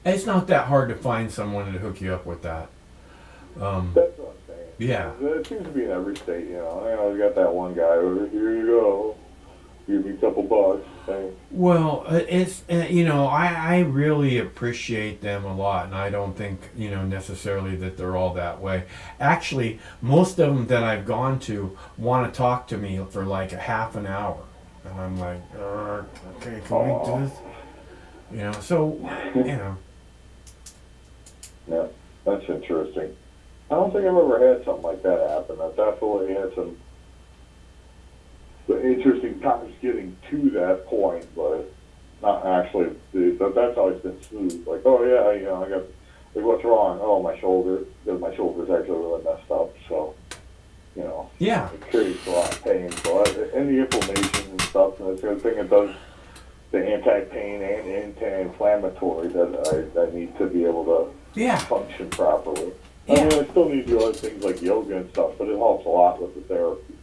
Speaker 1: It's not that hard to find someone to hook you up with that.
Speaker 11: That's what I'm saying.
Speaker 1: Yeah.
Speaker 11: It seems to be in every state, you got that one guy over here you go. Give me a couple bucks. Thanks.
Speaker 1: Well, it's, I really appreciate them a lot, and I don't think, necessarily that they're all that way. Actually, most of them that I've gone to want to talk to me for a half an hour. And I'm like, okay, can we do this?
Speaker 11: Yeah, that's interesting. I don't think I've ever had something like that happen. I've definitely had some interesting times getting to that point, but not actually. That's always been smooth. I got, what's wrong? Oh, my shoulder. Because my shoulder's actually really messed up, so,
Speaker 1: Yeah.
Speaker 11: It creates a lot of pain. So, and the inflammation and stuff, and that's the other thing it does, the anti-pain and anti-inflammatory that I need to be able to function properly. I mean, I still need to do other things like yoga and stuff, but it helps a lot with the therapy.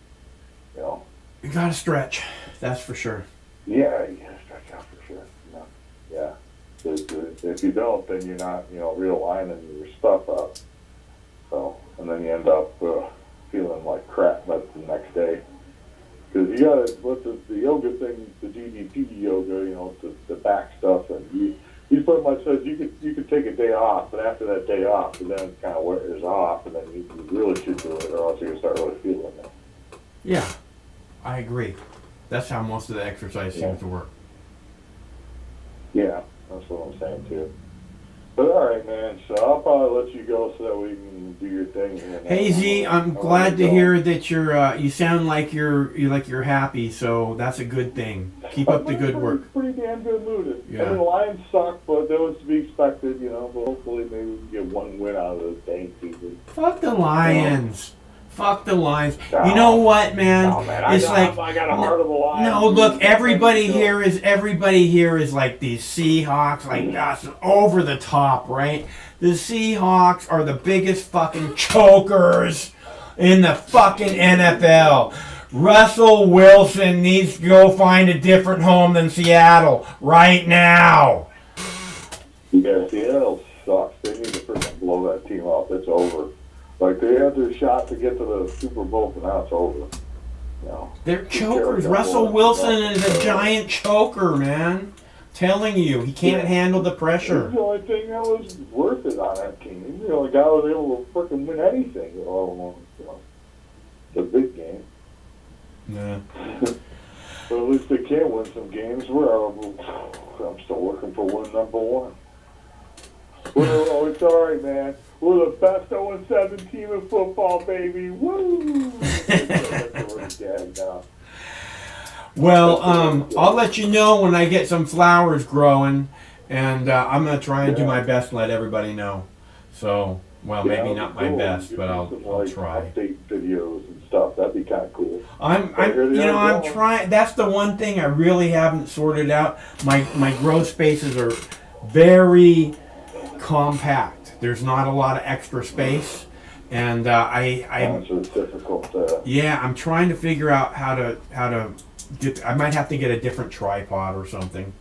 Speaker 11: You know.
Speaker 1: You gotta stretch, that's for sure.
Speaker 11: Yeah, you gotta stretch out for sure. Yeah. If you don't, then you're not, realigning your stuff up. So, and then you end up feeling like crap the next day. Because you gotta, the yoga thing, the DDP yoga, the back stuff, and you pretty much says you could take a day off, but after that day off, then it kind of wears off, and then you really should do it, or else you're gonna start really feeling it.
Speaker 1: Yeah, I agree. That's how most of the exercise seems to work.
Speaker 11: Yeah, that's what I'm saying too. But all right, man. So I'll probably let you go so that we can do your thing here.
Speaker 1: Hey Z, I'm glad to hear that you sound like you're happy. So that's a good thing. Keep up the good work.
Speaker 11: Pretty damn good mood.
Speaker 1: Yeah.
Speaker 11: I mean, the Lions suck, but that was to be expected, But hopefully, maybe we can get one win out of this dang season.
Speaker 1: Fuck the Lions. Fuck the Lions. You know what, man?
Speaker 11: Oh, man,
Speaker 1: It's
Speaker 11: I got a heart of a lion.
Speaker 1: No, look, everybody here is like these Seahawks, like that's over the top, right? The Seahawks are the biggest fucking chokers in the fucking NFL. Russell Wilson needs to go find a different home than Seattle right now.
Speaker 11: Yeah, Seattle sucks. They need to freaking blow that team off. It's over. Like, they had their shot to get to the Super Bowl, and now it's over.
Speaker 1: They're chokers. Russell Wilson is a giant choker, man. Telling you, he can't handle the pressure.
Speaker 11: He's the only thing that was worth it on that team. He's the only guy who was able to freaking win anything. The big game.
Speaker 1: Yeah.
Speaker 11: But at least they can win some games. I'm still looking for win number one. It's all right, man. We're the best 0-7 team in football, baby. Woo!
Speaker 1: Well, I'll let you know when I get some flowers growing, and I'm going to try and do my best and let everybody know. So, maybe not my best, but I'll try.
Speaker 11: Update videos and stuff. That'd be kind of cool.
Speaker 1: I'm trying. That's the one thing I really haven't sorted out. My grow spaces are very compact. There's not a lot of extra space, and
Speaker 11: it's difficult.
Speaker 1: I'm trying to figure out how to get. I might have to get a different tripod or something,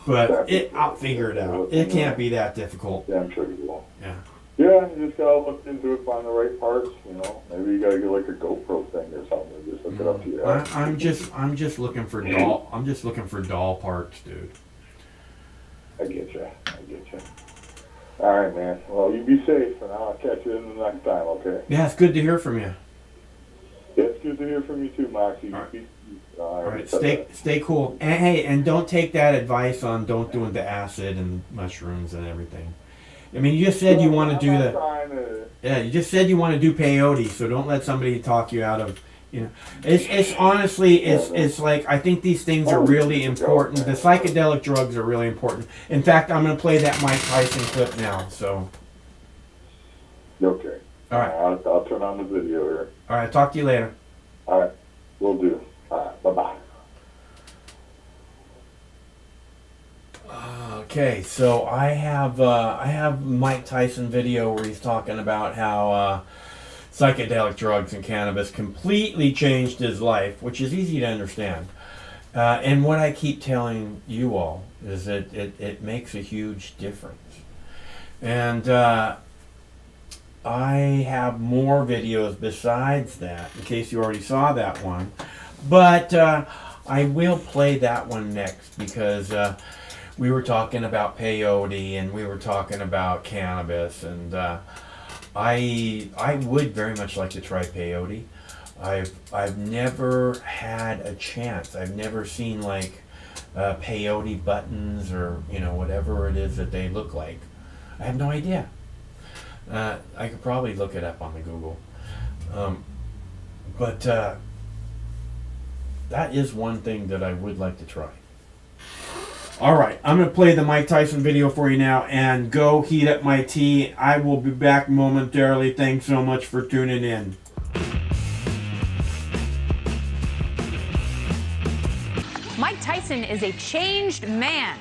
Speaker 1: but I'll figure it out. It can't be that difficult.
Speaker 11: Yeah, I'm sure you will.
Speaker 1: Yeah.
Speaker 11: Yeah, you just gotta look into it, find the right parts. Maybe you gotta get like a GoPro thing or something. Just hook it up to your house.
Speaker 1: I'm just looking for doll. I'm just looking for doll parts, dude.
Speaker 11: I get you. All right, man. Well, you be safe, and I'll catch you in the next time, okay?
Speaker 1: Yeah, it's good to hear from you.
Speaker 11: Yeah, it's good to hear from you too, Moxie.
Speaker 1: All right, stay cool. And hey, and don't take that advice on don't do the acid and mushrooms and everything. I mean, you just said you want to do the. Yeah, you just said you want to do peyote, so don't let somebody talk you out of. It's honestly, it's like, I think these things are really important. The psychedelic drugs are really important. In fact, I'm going to play that Mike Tyson clip now, so.
Speaker 11: Okay.
Speaker 1: All right.
Speaker 11: I'll turn on the video here.
Speaker 1: All right, talk to you later.
Speaker 11: All right, will do. All right, bye-bye.
Speaker 1: Okay, so I have Mike Tyson video where he's talking about how psychedelic drugs and cannabis completely changed his life, which is easy to understand. And what I keep telling you all is that it makes a huge difference. And I have more videos besides that, in case you already saw that one. But I will play that one next because we were talking about peyote and we were talking about cannabis, and I would very much like to try peyote. I've never had a chance. I've never seen like peyote buttons or whatever it is that they look like. I have no idea. I could probably look it up on the Google, but that is one thing that I would like to try. All right, I'm going to play the Mike Tyson video for you now and go heat up my tea. I will be back momentarily. Thanks so much for tuning in.
Speaker 12: Mike Tyson is a changed man.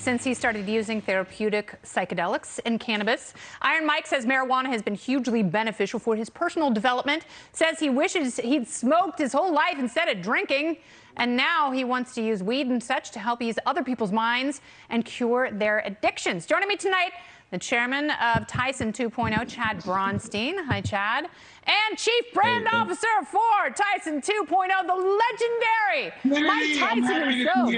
Speaker 12: since he started using therapeutic psychedelics and cannabis. Iron Mike says marijuana has been hugely beneficial for his personal development, says he wishes he'd smoked his whole life instead of drinking, and now he wants to use weed and such to help ease other people's minds and cure their addictions. Joining me tonight, the chairman of Tyson 2.0, Chad Bronstein. Hi, Chad. And Chief Brand Officer for Tyson 2.0, the legendary Mike Tyson himself.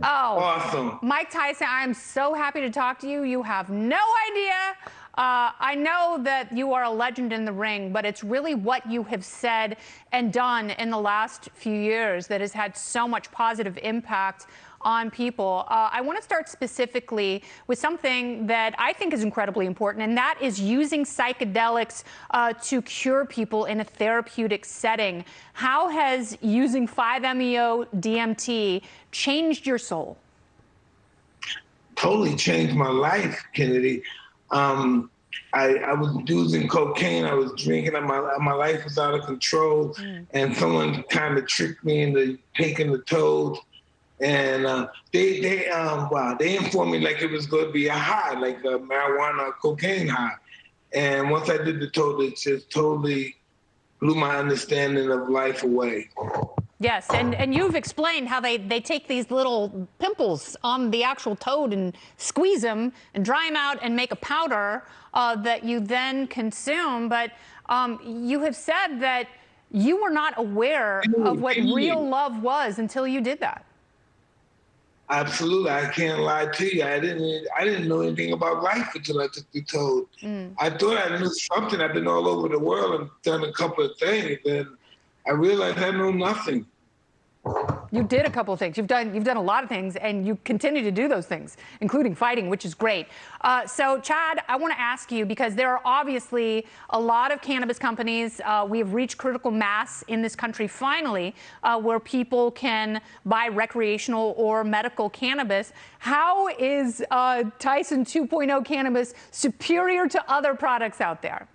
Speaker 12: Oh, awesome. Mike Tyson, I am so happy to talk to you. You have no idea. I know that you are a legend in the ring, but it's really what you have said and done in the last few years that has had so much positive impact on people. I want to start specifically with something that I think is incredibly important, and that is using psychedelics to cure people in a therapeutic setting. How has using 5-MeO DMT changed your soul?
Speaker 13: Totally changed my life, Kennedy. I was using cocaine, I was drinking, and my life was out of control, and someone kind of tricked me into taking the toad. And they informed me like it was going to be a high, like a marijuana cocaine high. And once I did the toad, it just totally blew my understanding of life away.
Speaker 12: Yes, and you've explained how they take these little pimples on the actual toad and squeeze them and dry them out and make a powder that you then consume. But you have said that you were not aware of what real love was until you did that.
Speaker 13: Absolutely, I can't lie to you. I didn't know anything about life until I took the toad. I thought I knew something. I've been all over the world and done a couple of things, and I realized I know nothing.
Speaker 12: You did a couple of things. You've done a lot of things, and you continue to do those things, including fighting, which is great. So, Chad, I want to ask you, because there are obviously a lot of cannabis companies. We have reached critical mass in this country finally, where people can buy recreational or medical cannabis. How is Tyson 2.0 cannabis superior to other products out there?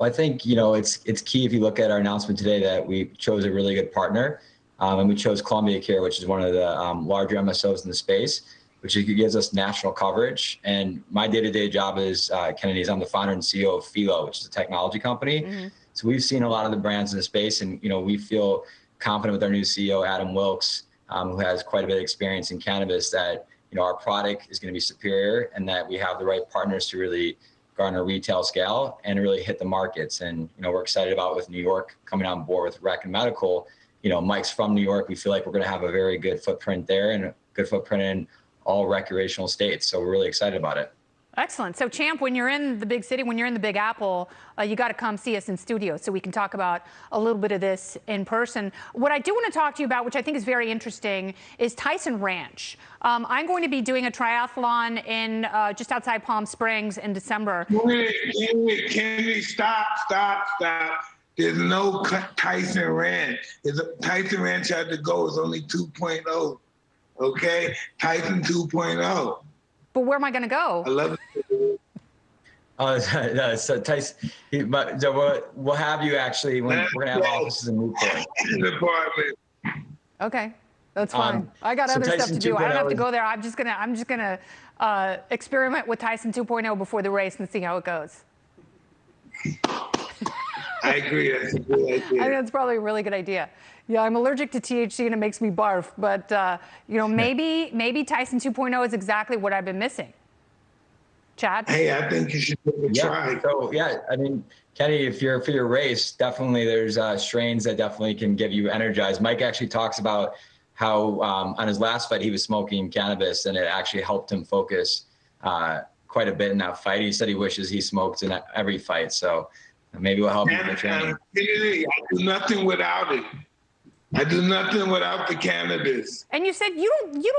Speaker 14: Well, I think, it's key if you look at our announcement today that we chose a really good partner, and we chose Columbia Care, which is one of the larger MSOs in the space, which gives us national coverage. And my day-to-day job is, Kennedy, I'm the founder and CEO of Philo, which is a technology company. So we've seen a lot of the brands in the space, and, we feel confident with our new CEO, Adam Wilkes, who has quite a bit of experience in cannabis, that, our product is going to be superior and that we have the right partners to really garner retail scale and really hit the markets. And, we're excited about with New York coming on board with rec and medical. Mike's from New York. We feel like we're going to have a very good footprint there and a good footprint in all recreational states. So we're really excited about it.
Speaker 12: Excellent. So, Champ, when you're in the big city, when you're in the Big Apple, you got to come see us in studio so we can talk about a little bit of this in person. What I do want to talk to you about, which I think is very interesting, is Tyson Ranch. I'm going to be doing a triathlon in just outside Palm Springs in December.
Speaker 13: Kennedy, stop. There's no Tyson Ranch. Tyson Ranch had to go. It's only 2.0. Okay? Tyson 2.0.
Speaker 12: But where am I going to go?
Speaker 13: I love it.
Speaker 14: So Tyson, we'll have you actually when we're going to have offices in Newport.
Speaker 12: Okay, that's fine. I got other stuff to do. I don't have to go there. I'm just gonna experiment with Tyson 2.0 before the race and see how it goes.
Speaker 13: I agree. That's a good idea.
Speaker 12: I think that's probably a really good idea. Yeah, I'm allergic to THC and it makes me barf, but maybe Tyson 2.0 is exactly what I've been missing. Chad?
Speaker 13: Hey, I think you should give it a try.
Speaker 14: So Kenny, for your race, definitely there's strains that definitely can give you energized. Mike actually talks about how on his last fight he was smoking cannabis and it actually helped him focus quite a bit in that fight. He said he wishes he smoked in every fight, so maybe we'll help you with the training.
Speaker 13: I do nothing without it. I do nothing without the cannabis.
Speaker 12: And you said you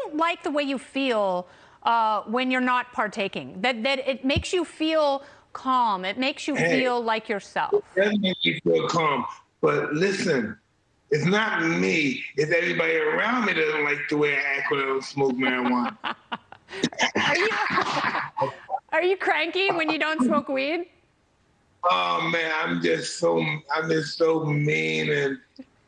Speaker 12: don't like the way you feel when you're not partaking. That it makes you feel calm. It makes you feel like yourself.
Speaker 13: It does make you feel calm. But listen, it's not me. It's everybody around me that doesn't like the way I act when I don't smoke marijuana.
Speaker 12: Are you cranky when you don't smoke weed?
Speaker 13: Oh man, I'm just so mean and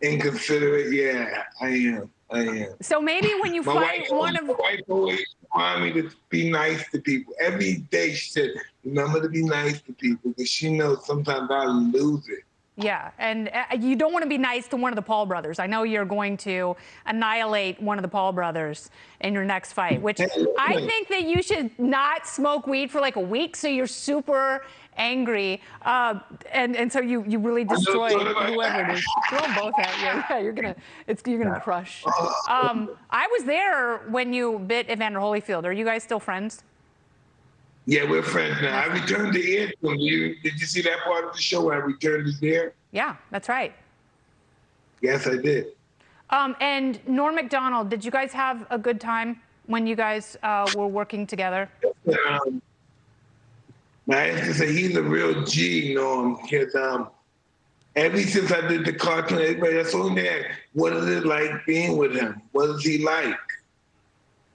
Speaker 13: inconsiderate. Yeah, I am. I am.
Speaker 12: So maybe when you fight one of...
Speaker 13: My wife always wanted me to be nice to people. Every day she said, remember to be nice to people, because she knows sometimes I'll lose it.
Speaker 12: Yeah, and you don't want to be nice to one of the Paul brothers. I know you're going to annihilate one of the Paul brothers in your next fight, which I think that you should not smoke weed for like a week, so you're super angry, and so you really destroy whoever it is. Throw them both at you. Yeah, you're gonna crush. I was there when you bit Evander Holyfield. Are you guys still friends?
Speaker 13: Yeah, we're friends now. I returned the ear to him. Did you see that part of the show where I returned his ear?
Speaker 12: Yeah, that's right.
Speaker 13: Yes, I did.
Speaker 12: And Norm Macdonald, did you guys have a good time when you guys were working together?
Speaker 13: I have to say he's a real G, Norm, because ever since I did the cartoon, everybody, that's the only thing. What is it like being with him? What is he like?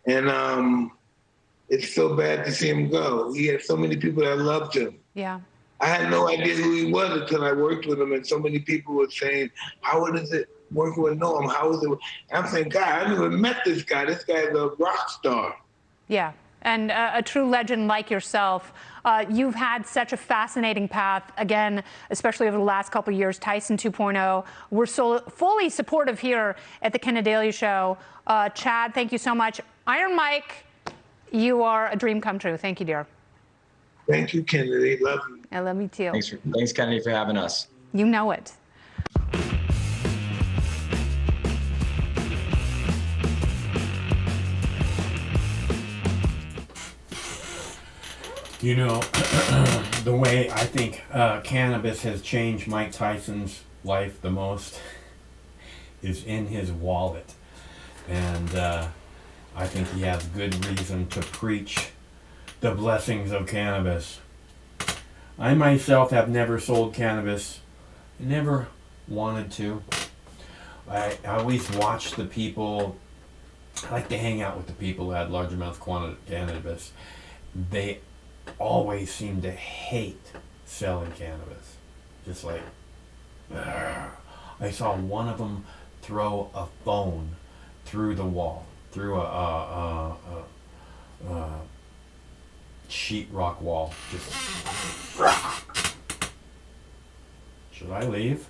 Speaker 13: And it's so bad to see him go. He had so many people that loved him.
Speaker 12: Yeah.
Speaker 13: I had no idea who he was until I worked with him, and so many people were saying, how is it working with Norm? How is it? And I'm saying, God, I never met this guy. This guy's a rock star.
Speaker 12: Yeah, and a true legend like yourself. You've had such a fascinating path, again, especially over the last couple of years, Tyson 2.0. We're so fully supportive here at the Ken Daily Show. Chad, thank you so much. Iron Mike, you are a dream come true. Thank you, dear.
Speaker 13: Thank you, Kennedy. Love you.
Speaker 12: I love you too.
Speaker 14: Thanks, Kennedy, for having us.
Speaker 12: You know it.
Speaker 1: You know, the way I think cannabis has changed Mike Tyson's life the most is in his wallet. And I think he has good reason to preach the blessings of cannabis. I myself have never sold cannabis. I never wanted to. I always watch the people. I like to hang out with the people who had large amounts of cannabis. They always seem to hate selling cannabis. Just like, I saw one of them throw a phone through the wall, through a sheetrock wall. Just, should I leave?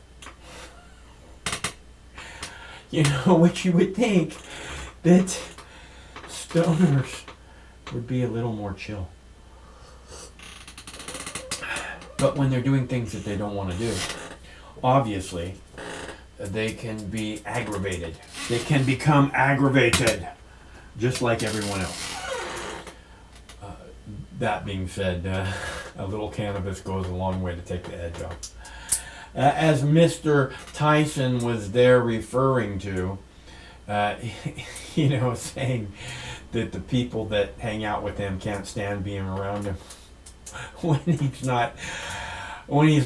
Speaker 1: You know, what you would think that stoners would be a little more chill. But when they're doing things that they don't want to do, obviously, they can be aggravated. They can become aggravated, just like everyone else. That being said, a little cannabis goes a long way to take the edge off. As Mr. Tyson was there referring to, you know, saying that the people that hang out with him can't stand being around him when he's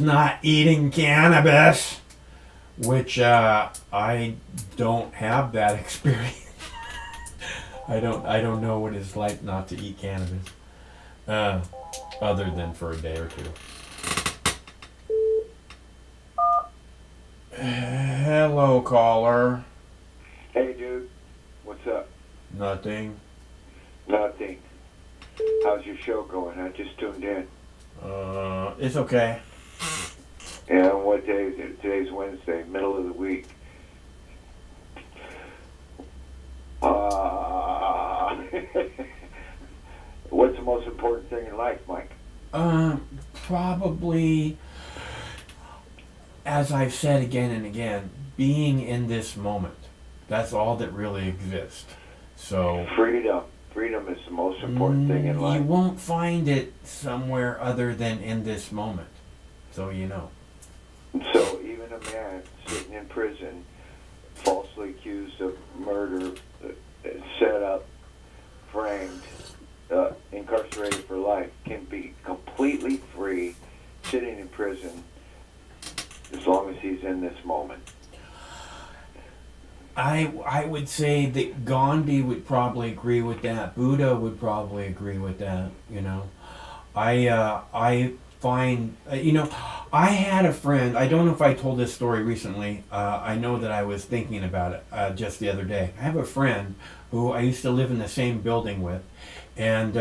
Speaker 1: not eating cannabis, which I don't have that experience. I don't know what it's like not to eat cannabis, other than for a day or two. Hello, caller.
Speaker 15: Hey, dude. What's up?
Speaker 1: Nothing.
Speaker 15: Nothing. How's your show going? I just tuned in.
Speaker 1: It's okay.
Speaker 15: Yeah, what day is it? Today's Wednesday, middle of the week. What's the most important thing in life, Mike?
Speaker 1: Probably, as I've said again and again, being in this moment. That's all that really exists. So
Speaker 15: freedom. Freedom is the most important thing in life.
Speaker 1: You won't find it somewhere other than in this moment. So you know.
Speaker 15: So even a man sitting in prison, falsely accused of murder, set up, framed, incarcerated for life, can be completely free, sitting in prison, as long as he's in this moment.
Speaker 1: I would say that Gandhi would probably agree with that. Buddha would probably agree with that. You know, I find, I had a friend, I don't know if I told this story recently, I know that I was thinking about it just the other day. I have a friend who I used to live in the same building with, and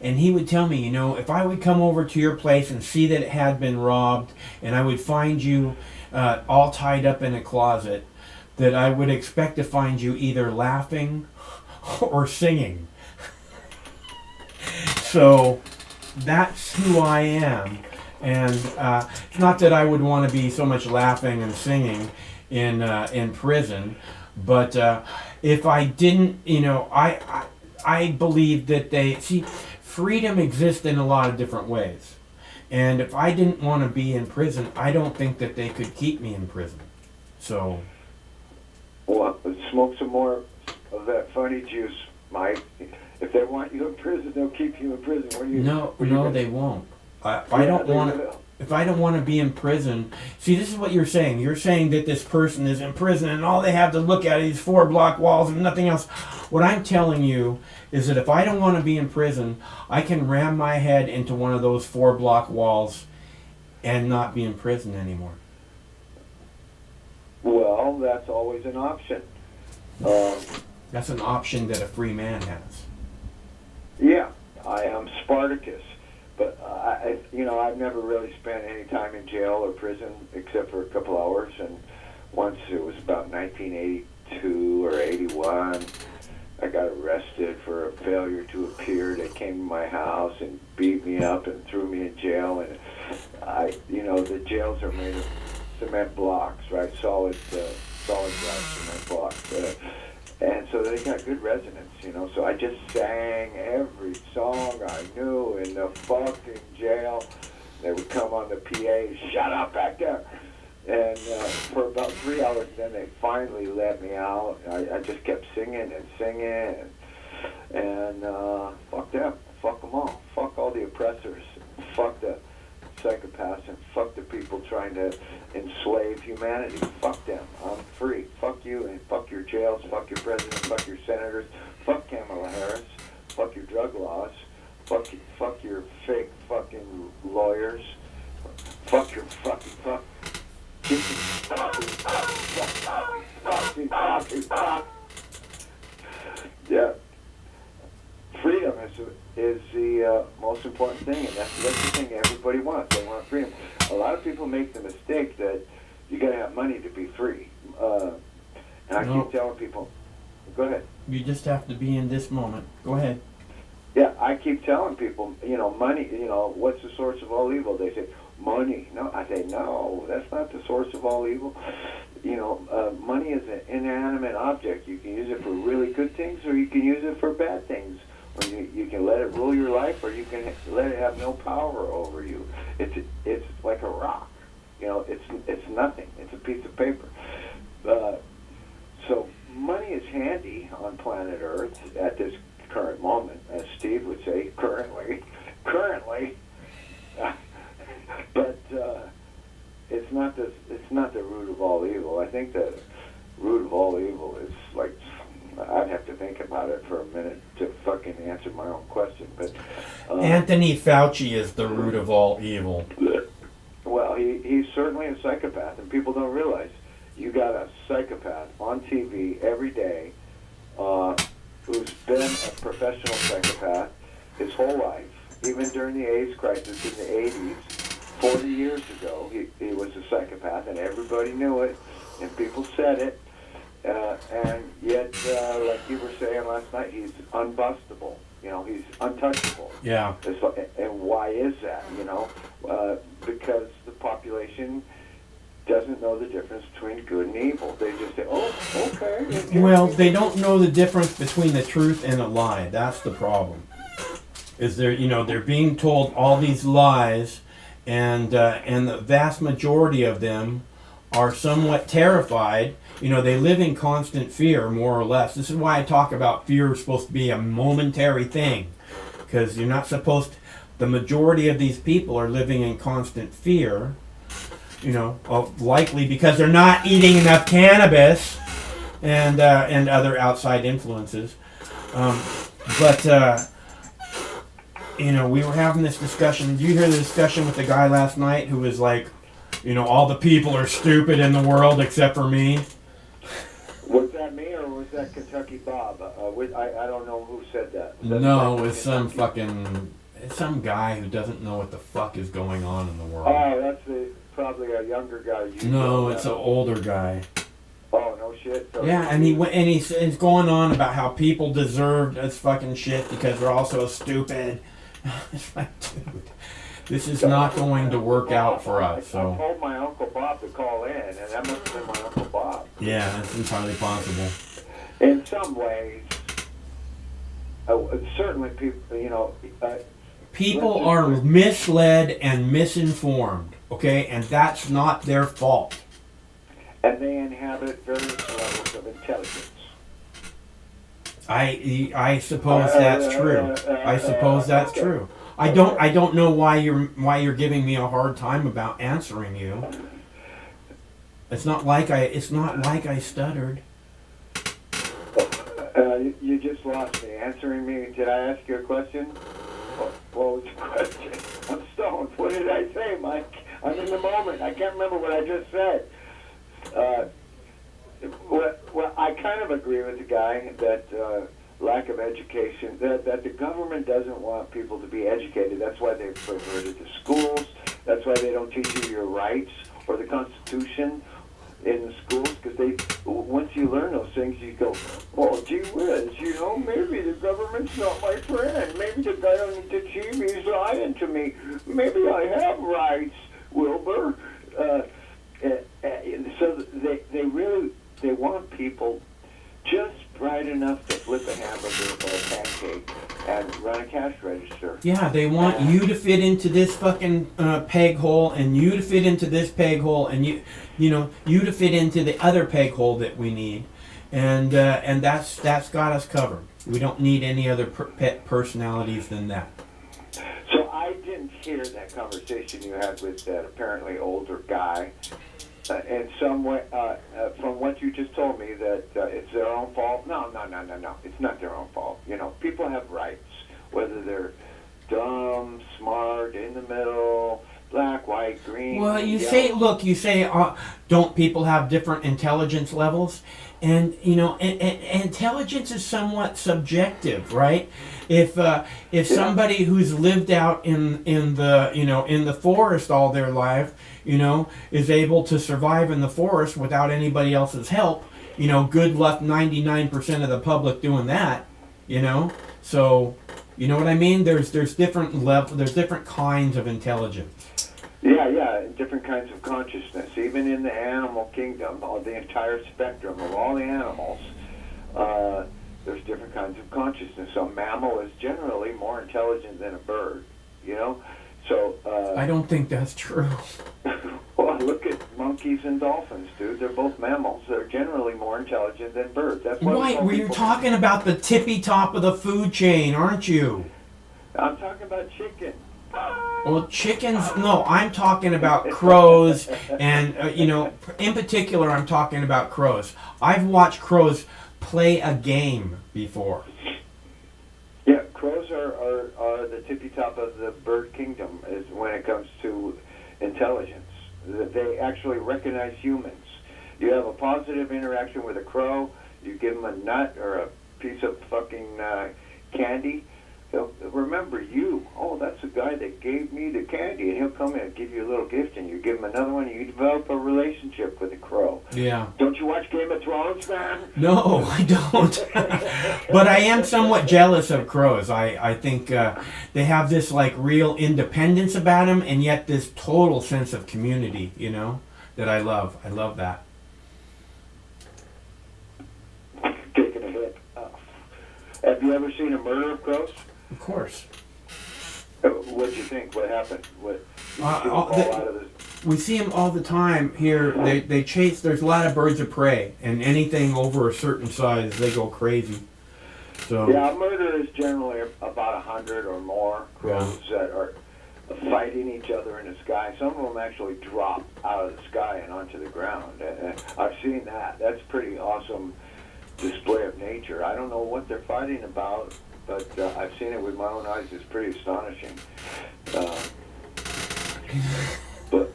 Speaker 1: he would tell me, if I would come over to your place and see that it had been robbed, and I would find you all tied up in a closet, that I would expect to find you either laughing or singing. So that's who I am. And not that I would want to be so much laughing and singing in prison, but if I didn't, I believe that freedom exists in a lot of different ways. And if I didn't want to be in prison, I don't think that they could keep me in prison. So.
Speaker 15: Well, smoke some more of that funny juice, Mike. If they want you in prison, they'll keep you in prison.
Speaker 1: No, they won't. If I don't want to be in prison, see, this is what you're saying. You're saying that this person is in prison and all they have to look at is 4 block walls and nothing else. What I'm telling you is that if I don't want to be in prison, I can ram my head into one of those 4 block walls and not be in prison anymore.
Speaker 15: Well, that's always an option.
Speaker 1: That's an option that a free man has.
Speaker 15: Yeah, I am Spartacus, but I've never really spent any time in jail or prison except for a couple hours, and once it was about 1982 or 81, I got arrested for a failure to appear. They came to my house and beat me up and threw me in jail, and the jails are made of cement blocks, right? Solid ground cement blocks. And so they got good resonance, So I just sang every song I knew in the fucking jail. They would come on the PA, shut up back there. And for about 3 hours, then they finally let me out. I just kept singing and singing. And fuck them. Fuck them all. Fuck all the oppressors. Fuck the psychopaths and fuck the people trying to enslave humanity. Fuck them. I'm free. Fuck you and fuck your jails. Fuck your president. Fuck your senators. Fuck Kamala Harris. Fuck your drug laws. Fuck your fake fucking lawyers. Fuck your fuck. Yeah. Freedom is the most important thing, and that's the thing everybody wants. They want freedom. A lot of people make the mistake that you got to have money to be free. And I keep telling people, go ahead.
Speaker 1: You just have to be in this moment. Go ahead.
Speaker 15: Yeah, I keep telling people, money, what's the source of all evil? They say, money. No, I say, no, that's not the source of all evil. Money is an inanimate object. You can use it for really good things, or you can use it for bad things. Or you can let it rule your life, or you can let it have no power over you. It's like a rock. It's nothing. It's a piece of paper. So money is handy on planet Earth at this current moment, as Steve would say, currently. But it's not the root of all evil. I think the root of all evil is like, I'd have to think about it for a minute to fucking answer my own question. But
Speaker 1: Anthony Fauci is the root of all evil.
Speaker 15: Well, he's certainly a psychopath, and people don't realize you got a psychopath on TV every day who's been a professional psychopath his whole life, even during the AIDS crisis in the 80s. 40 years ago, he was a psychopath, and everybody knew it, and people said it. And yet, like you were saying last night, he's unbustable. He's untouchable.
Speaker 1: Yeah.
Speaker 15: And why is that? Because the population doesn't know the difference between good and evil. They just say, oh, okay.
Speaker 1: Well, they don't know the difference between the truth and a lie. That's the problem. They're being told all these lies, and the vast majority of them are somewhat terrified. They live in constant fear, more or less. This is why I talk about fear is supposed to be a momentary thing, because you're not supposed to, the majority of these people are living in constant fear, likely because they're not eating enough cannabis and other outside influences. But you know, we were having this discussion. Did you hear the discussion with the guy last night who was like, you know, all the people are stupid in the world except for me?
Speaker 15: Was that me or was that Kentucky Bob? I don't know who said that.
Speaker 1: No, it's some guy who doesn't know what the fuck is going on in the world.
Speaker 15: Oh, that's probably a younger guy.
Speaker 1: No, it's an older guy.
Speaker 15: Oh, no shit. So
Speaker 1: yeah, and he's going on about how people deserve this fucking shit because they're all so stupid. It's like, dude, this is not going to work out for us. So
Speaker 15: I told my Uncle Bob to call in, and that must have been my Uncle Bob.
Speaker 1: Yeah, that's entirely possible.
Speaker 15: In some ways, certainly people, you know.
Speaker 1: People are misled and misinformed, okay? And that's not their fault.
Speaker 15: And they inhabit various levels of intelligence.
Speaker 1: I suppose that's true. I suppose that's true. I don't know why you're giving me a hard time about answering you. It's not like I stuttered.
Speaker 15: You just lost me. Answering me, did I ask you a question? What was the question? I'm stoned. What did I say, Mike? I'm in the moment. I can't remember what I just said. Well, I kind of agree with the guy that lack of education, that the government doesn't want people to be educated. That's why they've perverted the schools. That's why they don't teach you your rights or the Constitution in the schools, because once you learn those things, you go, oh, gee whiz, you know, maybe the government's not my friend. Maybe the guy on the TV's lying to me. Maybe I have rights, Wilbur. So they want people just bright enough to flip a hamburger or a pancake and run a cash register.
Speaker 1: Yeah, they want you to fit into this fucking peg hole, and you to fit into this peg hole, and you to fit into the other peg hole that we need, and that's got us covered. We don't need any other pet personalities than that.
Speaker 15: So I didn't hear that conversation you had with that apparently older guy. In some way, from what you just told me, that it's their own fault. No. It's not their own fault. You know, people have rights, whether they're dumb, smart, in the middle, black, white, green.
Speaker 1: Well, you
Speaker 15: yellow.
Speaker 1: say, don't people have different intelligence levels? And you know, intelligence is somewhat subjective, right? If somebody who's lived out in the forest all their life, you know, is able to survive in the forest without anybody else's help, you know, good luck 99% of the public doing that, you know. So, you know what I mean? There's different there's different kinds of intelligence.
Speaker 15: Yeah, different kinds of consciousness. Even in the animal kingdom, the entire spectrum of all the animals, there's different kinds of consciousness. So a mammal is generally more intelligent than a bird, you know? So
Speaker 1: I don't think that's true.
Speaker 15: Well, look at monkeys and dolphins, dude. They're both mammals. They're generally more intelligent than birds. That's why
Speaker 1: right, well, you're talking about the tippy top of the food chain, aren't you?
Speaker 15: I'm talking about chicken.
Speaker 1: Well, chickens, no, I'm talking about crows, and, in particular, I'm talking about crows. I've watched crows play a game before.
Speaker 15: Yeah, crows are the tippy top of the bird kingdom is when it comes to intelligence. They actually recognize humans. You have a positive interaction with a crow, you give him a nut or a piece of fucking candy, he'll remember you. Oh, that's the guy that gave me the candy, and he'll come in and give you a little gift, and you give him another one, and you develop a relationship with the crow.
Speaker 1: Yeah.
Speaker 15: Don't you watch Game of Thrones, man?
Speaker 1: No, I don't. But I am somewhat jealous of crows. I think they have this like real independence about them, and yet this total sense of community, you know, that I love. I love that.
Speaker 15: Taking a hit. Have you ever seen a murder of crows?
Speaker 1: Of course.
Speaker 15: What'd you think? What happened?
Speaker 1: We see them all the time here. They chase. There's a lot of birds of prey, and anything over a certain size, they go crazy. So
Speaker 15: yeah, murder is generally about 100 or more crows that are fighting each other in the sky. Some of them actually drop out of the sky and onto the ground. I've seen that. That's pretty awesome display of nature. I don't know what they're fighting about. but I've seen it with my own eyes. It's pretty astonishing. But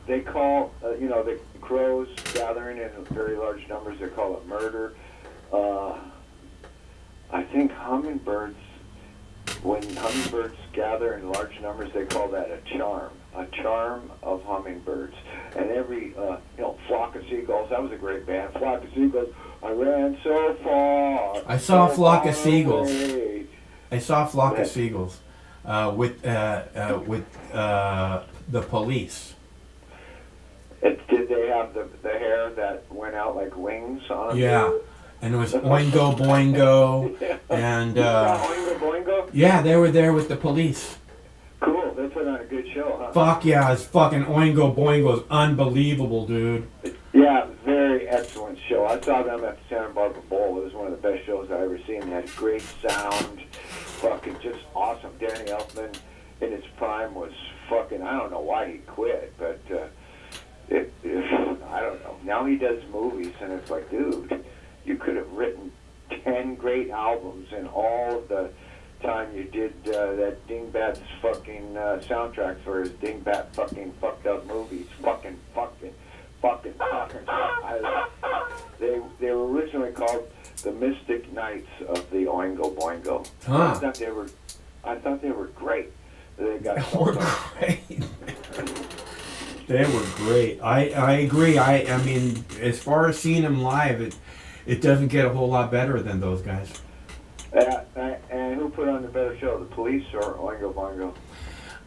Speaker 15: they call, the crows gathering in very large numbers, they call it murder. I think hummingbirds, when hummingbirds gather in large numbers, they call that a charm of hummingbirds. And every, flock of seagulls, that was a great band, flock of seagulls, I ran so far.
Speaker 1: I saw a flock of
Speaker 15: far
Speaker 1: seagulls.
Speaker 15: away.
Speaker 1: I saw a flock of seagulls with the police.
Speaker 15: Did they have the hair that went out like wings on them?
Speaker 1: Yeah, and it was Oingo Boingo, and
Speaker 15: Oingo Boingo?
Speaker 1: yeah, they were there with the police.
Speaker 15: Cool, they put on a good show, huh?
Speaker 1: Fuck yeah, it's fucking Oingo Boingo is unbelievable, dude.
Speaker 15: Yeah, very excellent show. I saw them at the Santa Barbara Bowl. It was one of the best shows I've ever seen. They had great sound, fucking just awesome. Danny Elfman in his prime was fucking, I don't know why he quit, but I don't know. Now he does movies, and it's like, dude, you could have written 10 great albums in all of the time you did that Dingbat's fucking soundtracks for his Dingbat fucking fucked up movies. Fucking. They were originally called the Mystic Knights of the Oingo Boingo.
Speaker 1: Huh.
Speaker 15: I thought they were great. They got
Speaker 1: great. They were great. I agree. I mean, as far as seeing them live, it doesn't get a whole lot better than those guys.
Speaker 15: And who put on the better show, the Police or Oingo Boingo?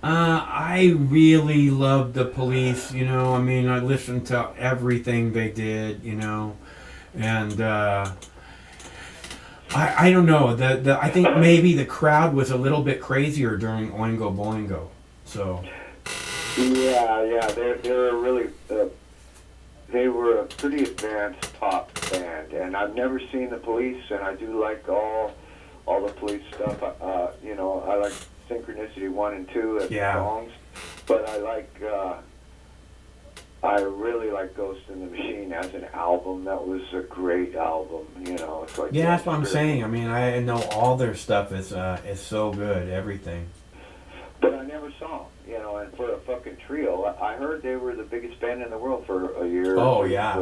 Speaker 1: I really loved the Police, I mean, I listened to everything they did, and I don't know, I think maybe the crowd was a little bit crazier during Oingo Boingo, so.
Speaker 15: Yeah, they're really, they were a pretty advanced pop band, and I've never seen the Police, and I do like all the Police stuff. I like Synchronicity 1 and 2 as songs, but I really like Ghost in the Machine as an album. That was a great album, It's like
Speaker 1: that's what I'm saying. I mean, I know all their stuff is so good, everything.
Speaker 15: But I never saw them, and for a fucking trio, I heard they were the biggest band in the world for a year.
Speaker 1: Oh yeah.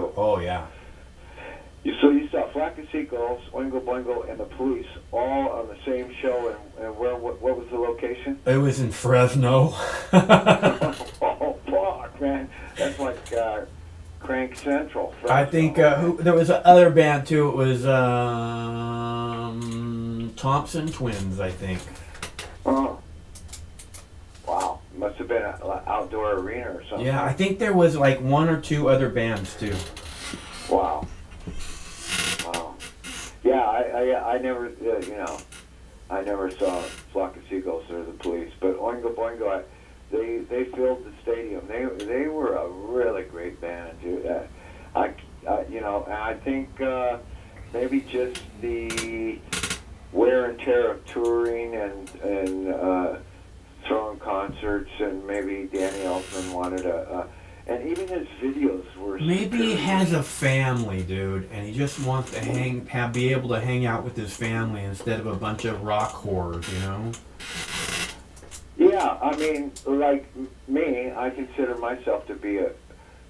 Speaker 15: So you saw Flock of Seagulls, Oingo Boingo, and the Police all on the same show, and what was the location?
Speaker 1: It was in Fresno.
Speaker 15: Oh, fuck, man. That's like Crank Central. Fresno.
Speaker 1: I think there was another band, too. It was Thompson Twins, I think.
Speaker 15: Oh. Wow. Must have been an outdoor arena or something.
Speaker 1: Yeah, I think there was like one or two other bands, too.
Speaker 15: Wow. Yeah, I never, I never saw Flock of Seagulls or the Police, but Oingo Boingo, they filled the stadium. They were a really great band, dude. And I think maybe just the wear and tear of touring and throwing concerts, and maybe Danny Elfman wanted and even his videos were.
Speaker 1: Maybe he has a family, dude, and he just wants to be able to hang out with his family instead of a bunch of rock whores,
Speaker 15: Yeah, I mean, like me, I consider myself to be a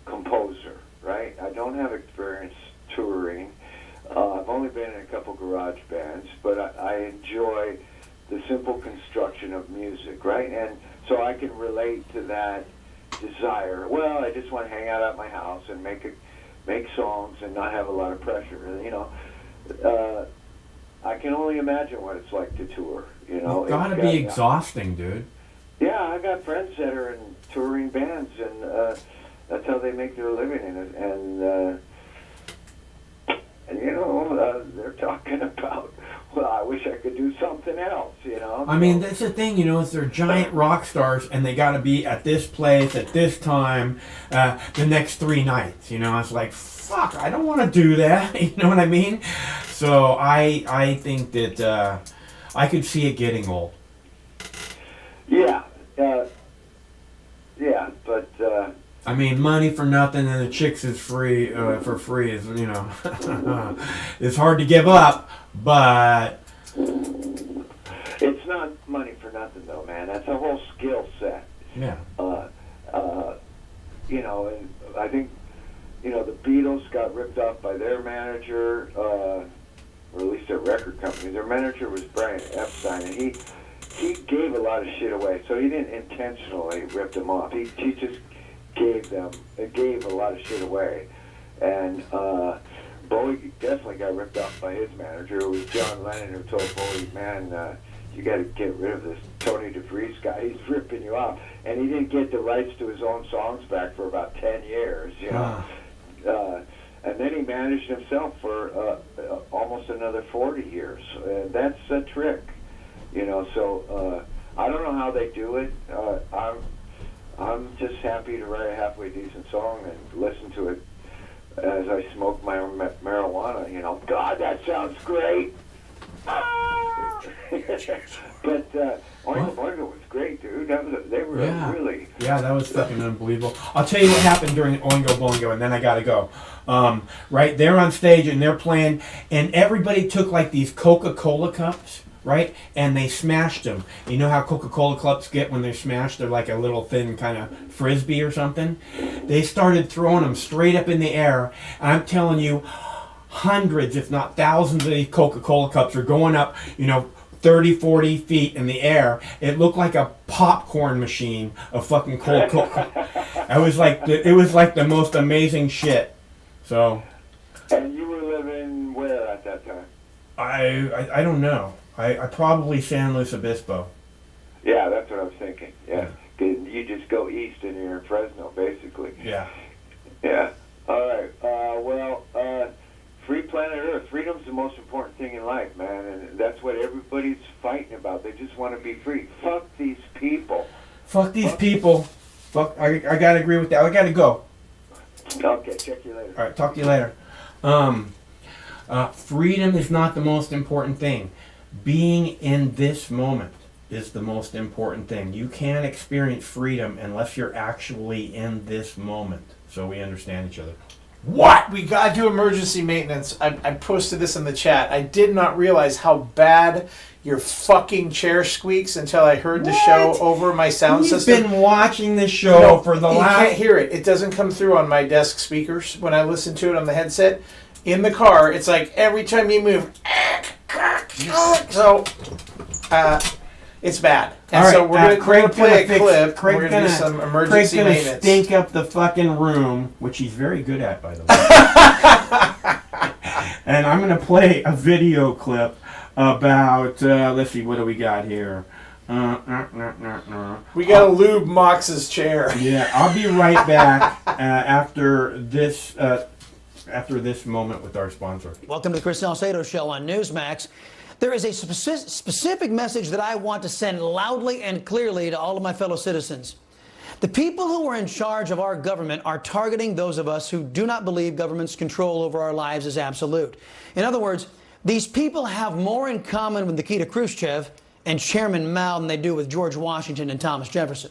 Speaker 15: composer, right? I don't have experience touring. I've only been in a couple garage bands, but I enjoy the simple construction of music, right? And so I can relate to that desire. Well, I just want to hang out at my house and make songs and not have a lot of pressure. I can only imagine what it's like to tour.
Speaker 1: It's gotta be exhausting, dude.
Speaker 15: Yeah, I got friends that are in touring bands, and that's how they make their living in it. And they're talking about, well, I wish I could do something else,
Speaker 1: I mean, that's the thing, is they're giant rock stars, and they got to be at this place at this time the next 3 nights. It's like, fuck, I don't want to do that. You know what I mean? So I think that I could see it getting old.
Speaker 15: Yeah, but.
Speaker 1: I mean, money for nothing and the chicks is free for free is it's hard to give up, but
Speaker 15: It's not money for nothing, though, man. That's a whole skill set.
Speaker 1: Yeah.
Speaker 15: You know, and I think, you know, the Beatles got ripped off by their manager, or at least their record company. Their manager was Brian Epstein, and he gave a lot of shit away. So he didn't intentionally rip them off. He just gave a lot of shit away. And Bowie definitely got ripped off by his manager. It was John Lennon who told Bowie, man, you got to get rid of this Tony DeVries guy. He's ripping you off. And he didn't get the rights to his own songs back for about 10 years, you know. And then he managed himself for almost another 40 years. That's a trick, you know. So I don't know how they do it. I'm just happy to write a halfway decent song and listen to it as I smoke my marijuana. You know, God, that sounds great. But Oingo Boingo was great, dude. They were really...
Speaker 1: Yeah, that was fucking unbelievable. I'll tell you what happened during Oingo Boingo, and then I gotta go. Right, they're on stage, and they're playing, and everybody took, like, these Coca-Cola cups, right, and they smashed them. You know how Coca-Cola cups get when they're smashed? They're like a little thin kind of Frisbee or something. They started throwing them straight up in the air, and I'm telling you, hundreds, if not thousands of these Coca-Cola cups are going up, you know, 30, 40 feet in the air. It looked like a popcorn machine of fucking Coca-Cola. It was like the most amazing shit. So.
Speaker 15: And you were living where at that time?
Speaker 1: I don't know. I probably San Luis Obispo.
Speaker 15: Yeah, that's what I was thinking. Yeah. You just go east and you're in Fresno, basically.
Speaker 1: Yeah.
Speaker 15: Yeah. All right. Free planet Earth. Freedom's the most important thing in life, man, and that's what everybody's fighting about. They just want to be free. Fuck these people.
Speaker 1: Fuck these people. Fuck. I gotta agree with that. I gotta go.
Speaker 15: Okay. Check you later.
Speaker 1: All right. Talk to you later. Freedom is not the most important thing. Being in this moment is the most important thing. You can't experience freedom unless you're actually in this moment. So we understand each other.
Speaker 16: What? We got to do emergency maintenance. I posted this in the chat. I did not realize how bad your fucking chair squeaks until I heard the show over my sound system.
Speaker 1: You've been watching this show for the last...
Speaker 16: You can't hear it. It doesn't come through on my desk speakers when I listen to it on the headset. In the car, it's like every time you move... So, it's bad. And
Speaker 1: right,
Speaker 16: so we're going to play a clip. We're going to do some emergency maintenance.
Speaker 1: Craig's going to stink up the fucking room, which he's very good at, by the way. And I'm going to play a video clip about, let's see, what do we got here?
Speaker 16: We got to lube Mox's chair.
Speaker 1: Yeah, I'll be right back after this moment with our sponsor.
Speaker 17: Welcome to the Chris Salcedo Show on Newsmax. There is a specific message that I want to send loudly and clearly to all of my fellow citizens. The people who are in charge of our government are targeting those of us who do not believe government's control over our lives is absolute. In other words, these people have more in common with Nikita Khrushchev and Chairman Mao than they do with George Washington and Thomas Jefferson.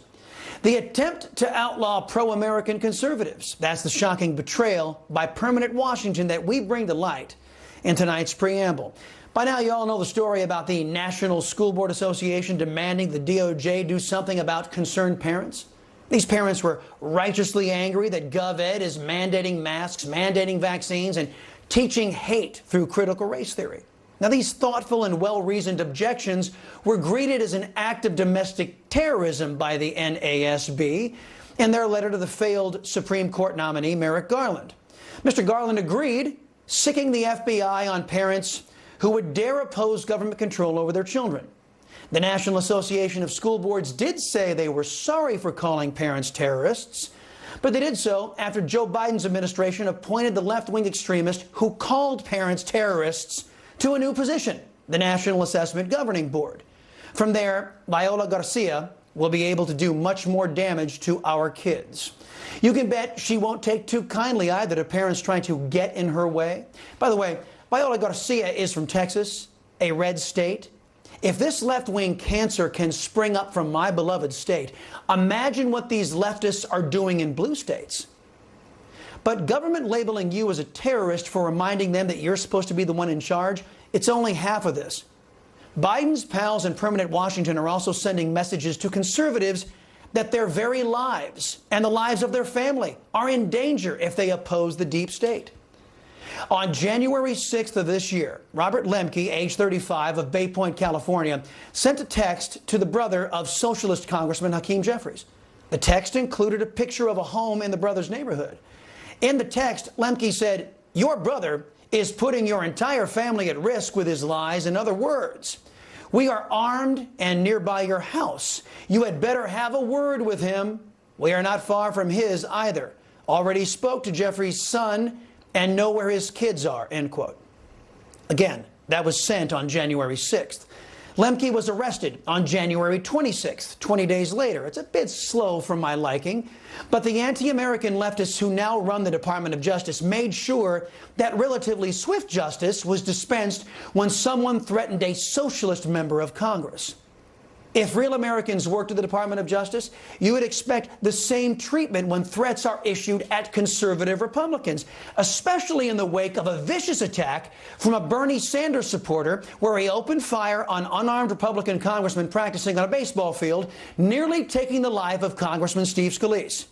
Speaker 17: The attempt to outlaw pro-American conservatives, that's the shocking betrayal by permanent Washington that we bring to light in tonight's preamble. By now, you all know the story about the National School Board Association demanding the DOJ do something about concerned parents. These parents were righteously angry that GovEd is mandating masks, mandating vaccines, and teaching hate through critical race theory. Now, these thoughtful and well-reasoned objections were greeted as an act of domestic terrorism by the NASB in their letter to the failed Supreme Court nominee, Merrick Garland. Mr. Garland agreed, sicking the FBI on parents who would dare oppose government control over their children. The National Association of School Boards did say they were sorry for calling parents terrorists, but they did so after Joe Biden's administration appointed the left-wing extremist who called parents terrorists to a new position, the National Assessment Governing Board. From there, Viola Garcia will be able to do much more damage to our kids. You can bet she won't take too kindly either to parents trying to get in her way. By the way, Viola Garcia is from Texas, a red state. If this left-wing cancer can spring up from my beloved state, imagine what these leftists are doing in blue states. But government labeling you as a terrorist for reminding them that you're supposed to be the one in charge, it's only half of this. Biden's pals in permanent Washington are also sending messages to conservatives that their very lives and the lives of their family are in danger if they oppose the deep state. On January 6th of this year, Robert Lemke, age 35, of Bay Point, California, sent a text to the brother of Socialist Congressman Hakeem Jeffries. The text included a picture of a home in the brother's neighborhood. In the text, Lemke said, "Your brother is putting your entire family at risk with his lies. In other words, we are armed and nearby your house. You had better have a word with him. We are not far from his either. Already spoke to Jeffrey's son and know where his kids are," end quote. Again, that was sent on January 6th. Lemke was arrested on January 26th, 20 days later. It's a bit slow for my liking, but the anti-American leftists who now run the Department of Justice made sure that relatively swift justice was dispensed when someone threatened a socialist member of Congress. If real Americans worked at the Department of Justice, you would expect the same treatment when threats are issued at conservative Republicans, especially in the wake of a vicious attack from a Bernie Sanders supporter where he opened fire on unarmed Republican congressmen practicing on a baseball field, nearly taking the life of Congressman Steve Scalise.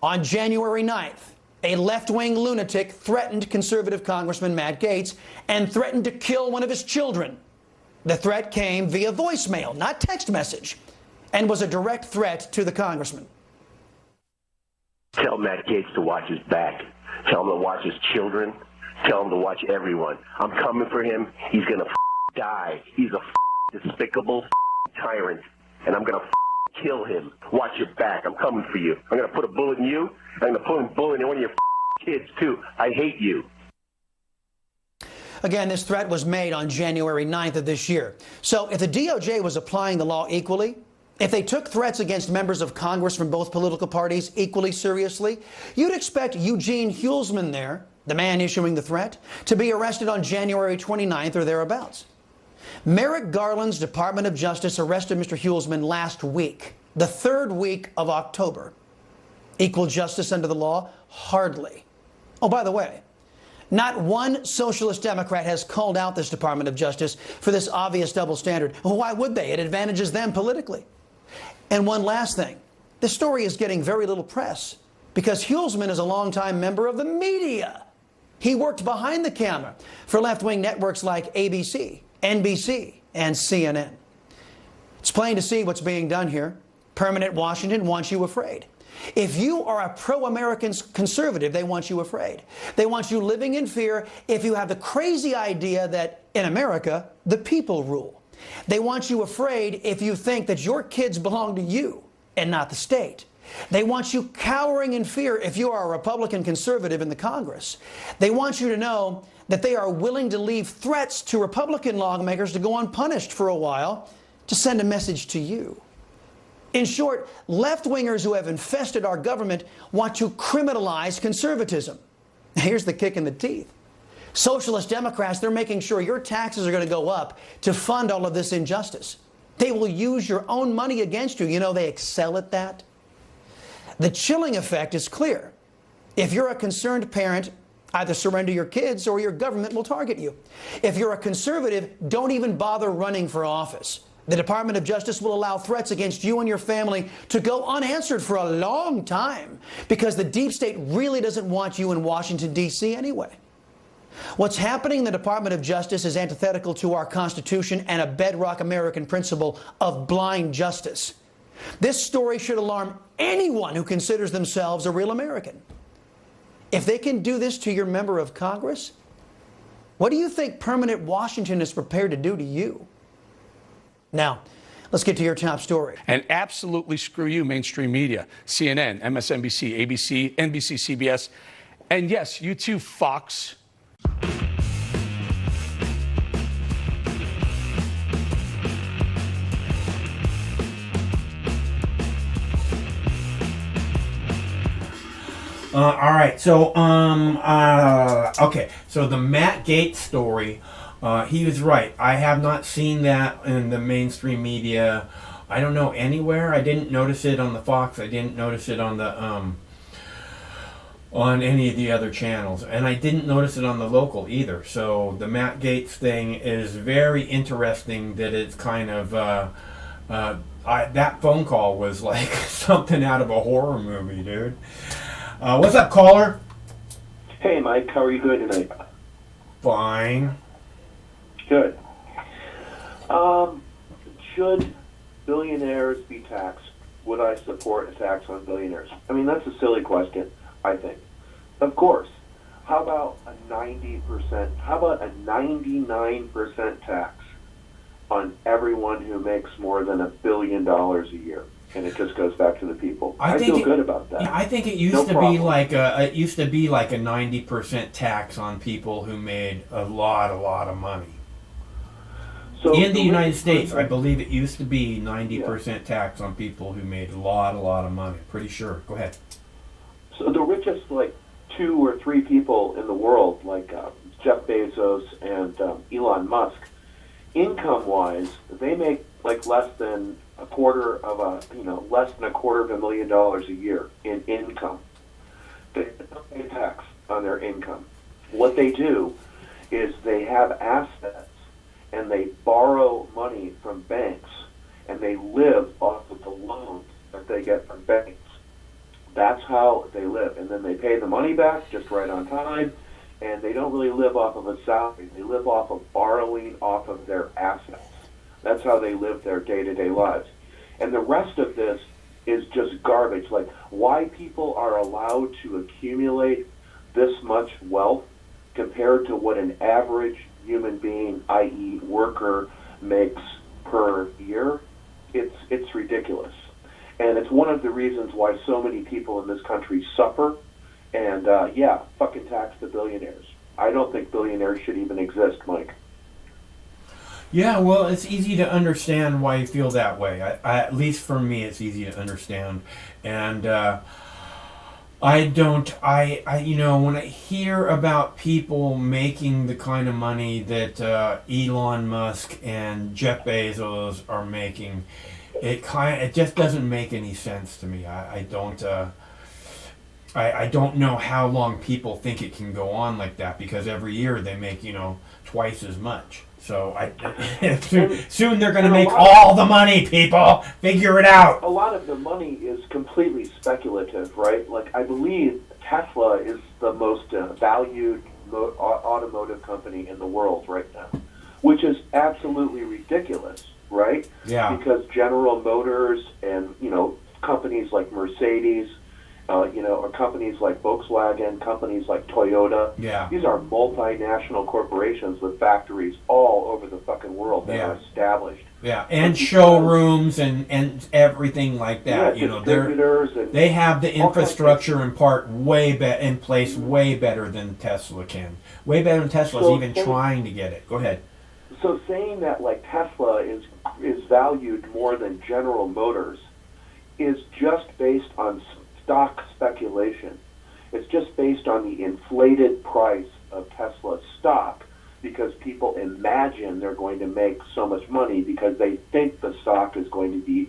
Speaker 17: On January 9th, a left-wing lunatic threatened conservative Congressman Matt Gaetz and threatened to kill one of his children. The threat came via voicemail, not text message, and was a direct threat to the congressman.
Speaker 18: Tell Matt Gaetz to watch his back. Tell him to watch his children. Tell him to watch everyone. I'm coming for him. He's going to die. He's a despicable tyrant, and I'm going to kill him. Watch your back. I'm coming for you. I'm going to put a bullet in you. I'm going to put a bullet in one of your kids, too. I hate you.
Speaker 17: Again, this threat was made on January 9th of this year. So if the DOJ was applying the law equally, if they took threats against members of Congress from both political parties equally seriously, you'd expect Eugene Hulsman there, the man issuing the threat, to be arrested on January 29th or thereabouts. Merrick Garland's Department of Justice arrested Mr. Hulsman last week, the third week of October. Equal justice under the law? Hardly. Oh, by the way, not one socialist Democrat has called out this Department of Justice for this obvious double standard. Why would they? It advantages them politically. And one last thing. This story is getting very little press because Hulsman is a longtime member of the media. He worked behind the camera for left-wing networks like ABC, NBC, and CNN. It's plain to see what's being done here. Permanent Washington wants you afraid. If you are a pro-American conservative, they want you afraid. They want you living in fear if you have the crazy idea that in America, the people rule. They want you afraid if you think that your kids belong to you and not the state. They want you cowering in fear if you are a Republican conservative in the Congress. They want you to know that they are willing to leave threats to Republican lawmakers to go unpunished for a while to send a message to you. In short, left-wingers who have infested our government want to criminalize conservatism. Here's the kick in the teeth. Socialist Democrats, they're making sure your taxes are going to go up to fund all of this injustice. They will use your own money against you. You know, they excel at that. The chilling effect is clear. If you're a concerned parent, either surrender your kids or your government will target you. If you're a conservative, don't even bother running for office. The Department of Justice will allow threats against you and your family to go unanswered for a long time because the deep state really doesn't want you in Washington, D.C. anyway. What's happening in the Department of Justice is antithetical to our Constitution and a bedrock American principle of blind justice. This story should alarm anyone who considers themselves a real American. If they can do this to your member of Congress, what do you think permanent Washington is prepared to do to you? Now, let's get to your top story.
Speaker 19: And absolutely screw you, mainstream media. CNN, MSNBC, ABC, NBC, CBS, and yes, you too, Fox.
Speaker 1: All right, so okay, so the Matt Gaetz story. He was right. I have not seen that in the mainstream media. I don't know anywhere. I didn't notice it on the Fox. I didn't notice it on the on any of the other channels, and I didn't notice it on the local either. So the Matt Gaetz thing is very interesting. That it's kind of that phone call was like something out of a horror movie, dude. What's up, caller?
Speaker 20: Hey, Mike. How are you doing tonight?
Speaker 1: Fine.
Speaker 20: Good. Should billionaires be taxed? Would I support a tax on billionaires? I mean, that's a silly question, I think. Of course. How about a 90%? How about a 99% tax on everyone who makes more than $1 billion a year? And it just goes back to the people. I feel good about that.
Speaker 1: I think it used to be like a 90% tax on people who made a lot of money.
Speaker 20: So
Speaker 1: in the United States, I believe it used to be 90% tax on people who made a lot of money. Pretty sure. Go ahead.
Speaker 20: So the richest, like, 2 or 3 people in the world, like Jeff Bezos and Elon Musk, income-wise, they make like less than $250,000 a year in income. They don't pay tax on their income. What they do is they have assets and they borrow money from banks and they live off of the loans that they get from banks. That's how they live. And then they pay the money back just right on time, and they don't really live off of a salary. They live off of borrowing off of their assets. That's how they live their day-to-day lives. And the rest of this is just garbage. Like, why people are allowed to accumulate this much wealth compared to what an average human being, i.e. worker, makes per year, it's ridiculous. And it's one of the reasons why so many people in this country suffer. And fucking tax the billionaires. I don't think billionaires should even exist, Mike.
Speaker 1: Yeah, well, it's easy to understand why you feel that way. At least for me, it's easy to understand. And when I hear about people making the kind of money that Elon Musk and Jeff Bezos are making, it just doesn't make any sense to me. I don't know how long people think it can go on like that, because every year they make, twice as much. So soon they're going to make all the money, people. Figure it out.
Speaker 20: A lot of the money is completely speculative, right? Like, I believe Tesla is the most valued automotive company in the world right now, which is absolutely ridiculous, right?
Speaker 1: Yeah.
Speaker 20: Because General Motors and, companies like Mercedes, or companies like Volkswagen, companies like Toyota.
Speaker 1: Yeah.
Speaker 20: These are multinational corporations with factories all over the fucking world that are established.
Speaker 1: Yeah, and showrooms and everything like that.
Speaker 20: Yeah, distributors
Speaker 1: they have the infrastructure in place way better than Tesla can. Way better than Tesla's even trying to get it. Go ahead.
Speaker 20: So saying that like Tesla is valued more than General Motors is just based on stock speculation. It's just based on the inflated price of Tesla stock, because people imagine they're going to make so much money because they think the stock is going to be,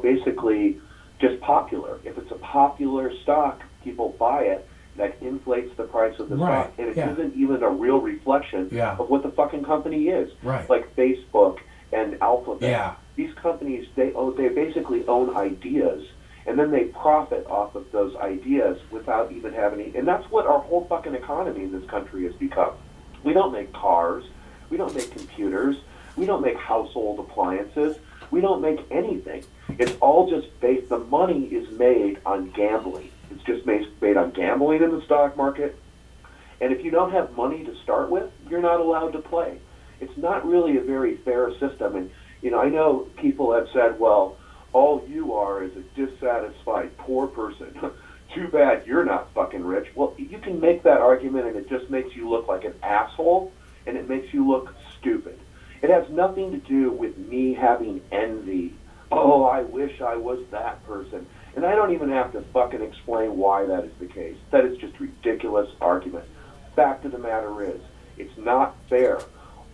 Speaker 20: basically just popular. If it's a popular stock, people buy it. That inflates the price of the stock, and it isn't even a real reflection of what the fucking company is.
Speaker 1: Right.
Speaker 20: Like Facebook and Alphabet.
Speaker 1: Yeah.
Speaker 20: These companies, they basically own ideas, and then they profit off of those ideas without even having any. And that's what our whole fucking economy in this country has become. We don't make cars. We don't make computers. We don't make household appliances. We don't make anything. It's all just based, the money is made on gambling. It's just made on gambling in the stock market. And if you don't have money to start with, you're not allowed to play. It's not really a very fair system. And, I know people have said, well, all you are is a dissatisfied poor person. Too bad you're not fucking rich. Well, you can make that argument, and it just makes you look like an asshole, and it makes you look stupid. It has nothing to do with me having envy. Oh, I wish I was that person. And I don't even have to fucking explain why that is the case. That is just a ridiculous argument. Fact of the matter is, it's not fair.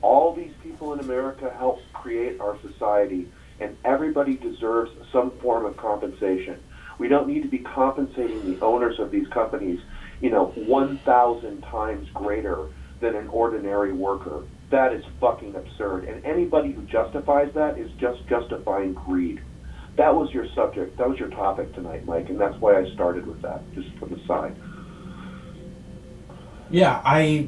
Speaker 20: All these people in America help create our society, and everybody deserves some form of compensation. We don't need to be compensating the owners of these companies 1,000 times greater than an ordinary worker. That is fucking absurd. And anybody who justifies that is just justifying greed. That was your subject. That was your topic tonight, Mike, and that's why I started with that, just from the side.
Speaker 1: Yeah, I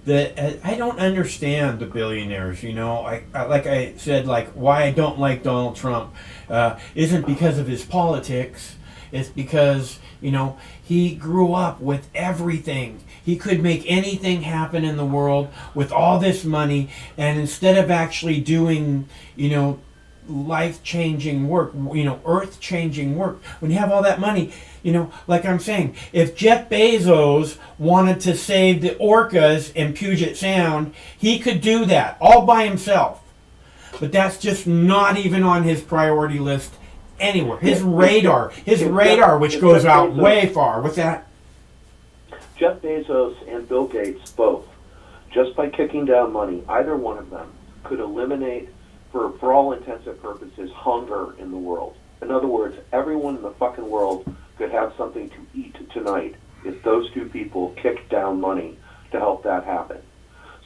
Speaker 1: don't understand the billionaires. I like I said, like why I don't like Donald Trump isn't because of his politics. It's because he grew up with everything. He could make anything happen in the world with all this money, and instead of actually doing life-changing work, earth-changing work, when you have all that money, like I'm saying, if Jeff Bezos wanted to save the orcas in Puget Sound, he could do that all by himself. But that's just not even on his priority list anywhere. His radar, which goes out way far. What's that?
Speaker 20: Jeff Bezos and Bill Gates both, just by kicking down money, either one of them could eliminate, for all intents and purposes, hunger in the world. In other words, everyone in the fucking world could have something to eat tonight if those two people kicked down money to help that happen.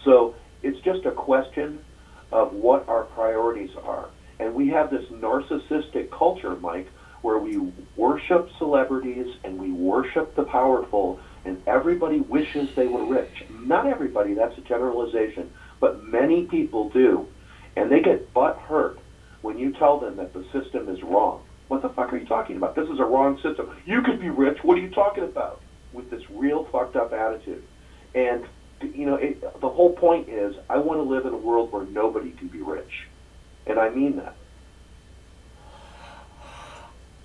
Speaker 20: So it's just a question of what our priorities are. And we have this narcissistic culture, Mike, where we worship celebrities and we worship the powerful, and everybody wishes they were rich. Not everybody, that's a generalization, but many people do. And they get butt hurt when you tell them that the system is wrong. What the fuck are you talking about? This is a wrong system. You could be rich. What are you talking about? With this real fucked up attitude. And, the whole point is, I want to live in a world where nobody can be rich. And I mean that.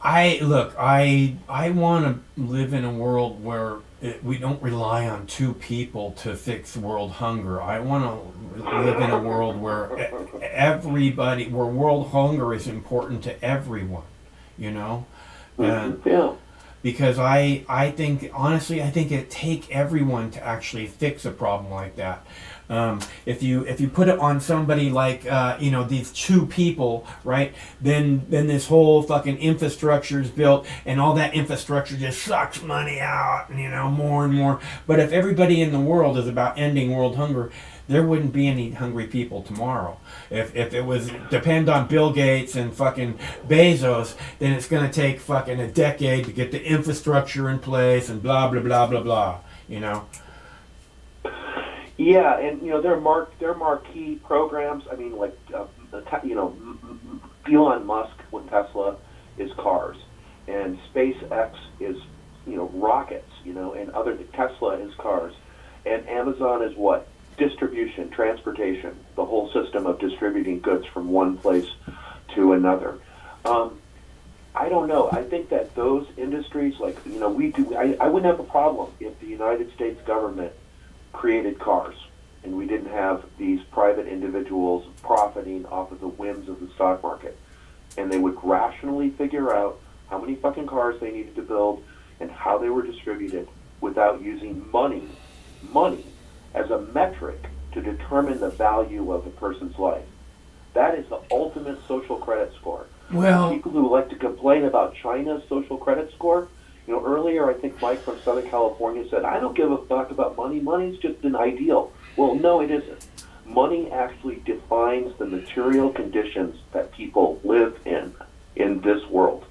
Speaker 1: I want to live in a world where we don't rely on two people to fix world hunger. I want to live in a world where where world hunger is important to everyone, And
Speaker 20: yeah.
Speaker 1: Because I think, honestly, it'd take everyone to actually fix a problem like that. If you put it on somebody like these two people, right? Then this whole fucking infrastructure is built, and all that infrastructure just sucks money out, more and more. But if everybody in the world is about ending world hunger, there wouldn't be any hungry people tomorrow. If it was depend on Bill Gates and fucking Bezos, then it's gonna take fucking a decade to get the infrastructure in place and blah blah blah blah blah.
Speaker 20: Yeah, and their marquee programs. I mean, like Elon Musk with Tesla is cars, and SpaceX is rockets. And other Tesla is cars, and Amazon is what? Distribution, transportation, the whole system of distributing goods from one place to another. I don't know. I think that those industries, like we do. I wouldn't have a problem if the United States government created cars and we didn't have these private individuals profiting off of the whims of the stock market, and they would rationally figure out how many fucking cars they needed to build and how they were distributed without using money as a metric to determine the value of a person's life. That is the ultimate social credit score.
Speaker 1: Well,
Speaker 20: people who like to complain about China's social credit score, earlier I think Mike from Southern California said, I don't give a fuck about money. Money's just an ideal. Well, no, it isn't. Money actually defines the material conditions that people live in this world.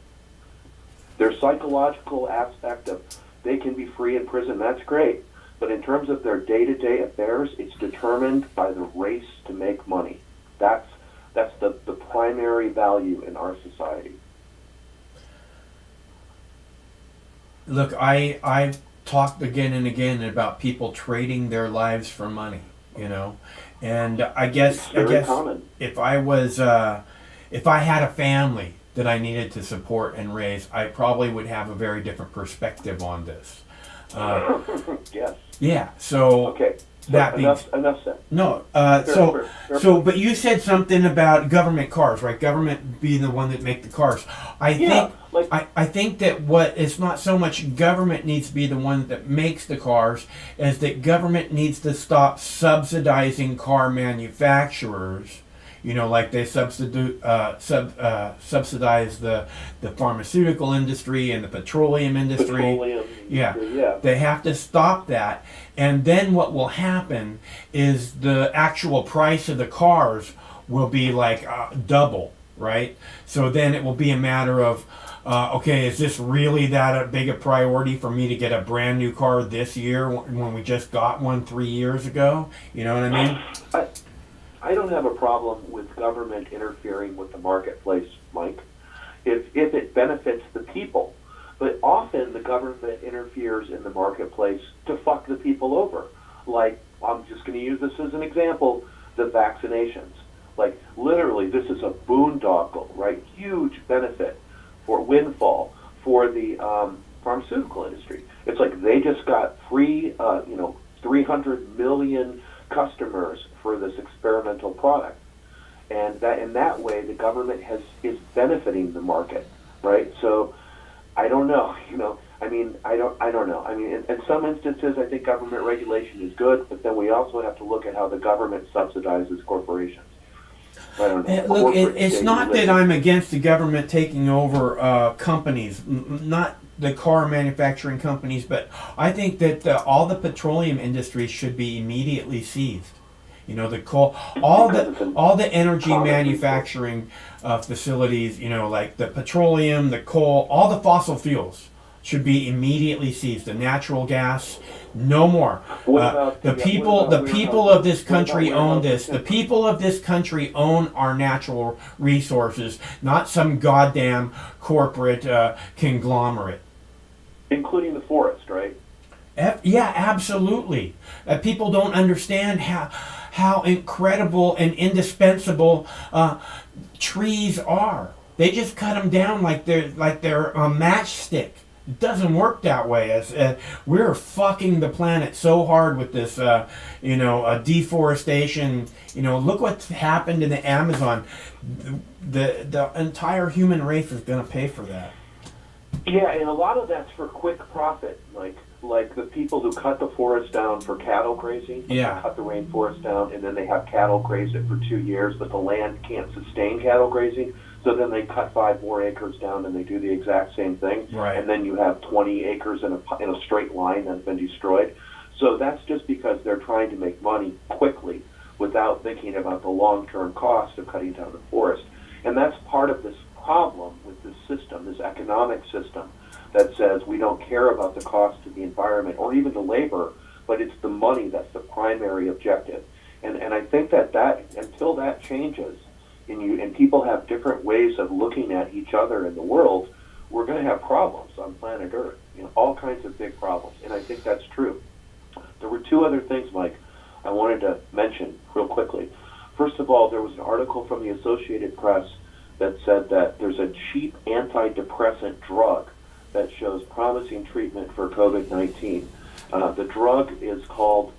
Speaker 20: Their psychological aspect of they can be free in prison, that's great. But in terms of their day-to-day affairs, it's determined by the race to make money. That's the primary value in our society.
Speaker 1: Look, I've talked again and again about people trading their lives for money, and I guess
Speaker 20: common.
Speaker 1: if I had a family that I needed to support and raise, I probably would have a very different perspective on this.
Speaker 20: Yes.
Speaker 1: Yeah. So
Speaker 20: okay.
Speaker 1: That
Speaker 20: enough said.
Speaker 1: No.
Speaker 20: Fair.
Speaker 1: But you said something about government cars, right? Government being the one that make the cars. I think that it's not so much government needs to be the one that makes the cars, as that government needs to stop subsidizing car manufacturers, like they subsidize the pharmaceutical industry and the petroleum industry. Yeah, they have to stop that. And then what will happen is the actual price of the cars will be like double, right? So then it will be a matter of, okay, is this really that big a priority for me to get a brand new car this year when we just got one 3 years ago? You know what I mean?
Speaker 20: I don't have a problem with government interfering with the marketplace, Mike, if it benefits the people. But often the government interferes in the marketplace to fuck the people over. Like, I'm just going to use this as an example, the vaccinations. Like, literally, this is a boondoggle, right? Huge benefit for windfall for the pharmaceutical industry. It's like they just got free, 300 million customers for this experimental product, and that in that way the government is benefiting the market, right? So I don't know, I don't know. I mean, in some instances, I think government regulation is good, but then we also have to look at how the government subsidizes corporations. I don't know.
Speaker 1: Look, it's not that I'm against the government taking over companies, not the car manufacturing companies, but I think that all the petroleum industries should be immediately seized. The coal, all the energy manufacturing facilities, like the petroleum, the coal, all the fossil fuels should be immediately seized. The natural gas, no more. The people of this country own this. The people of this country own our natural resources, not some goddamn corporate conglomerate.
Speaker 20: Including the forest, right?
Speaker 1: Yeah, absolutely. People don't understand how incredible and indispensable trees are. They just cut them down like they're a matchstick. It doesn't work that way. We're fucking the planet so hard with this, deforestation. Look what's happened in the Amazon. The entire human race is going to pay for that.
Speaker 20: Yeah, and a lot of that's for quick profit, like the people who cut the forest down for cattle grazing.
Speaker 1: Yeah.
Speaker 20: They cut the rainforest down, and then they have cattle graze it for 2 years, but the land can't sustain cattle grazing. So then they cut 5 more acres down, and they do the exact same thing.
Speaker 1: Right.
Speaker 20: And then you have 20 acres in a straight line that's been destroyed. So that's just because they're trying to make money quickly without thinking about the long-term cost of cutting down the forest. And that's part of this problem with this system, this economic system that says we don't care about the cost to the environment or even the labor, but it's the money that's the primary objective. And I think that until that changes, and people have different ways of looking at each other in the world, we're going to have problems on planet Earth, all kinds of big problems. And I think that's true. There were 2 other things, Mike, I wanted to mention real quickly. First of all, there was an article from the Associated Press that said that there's a cheap antidepressant drug that shows promising treatment for COVID-19. The drug is called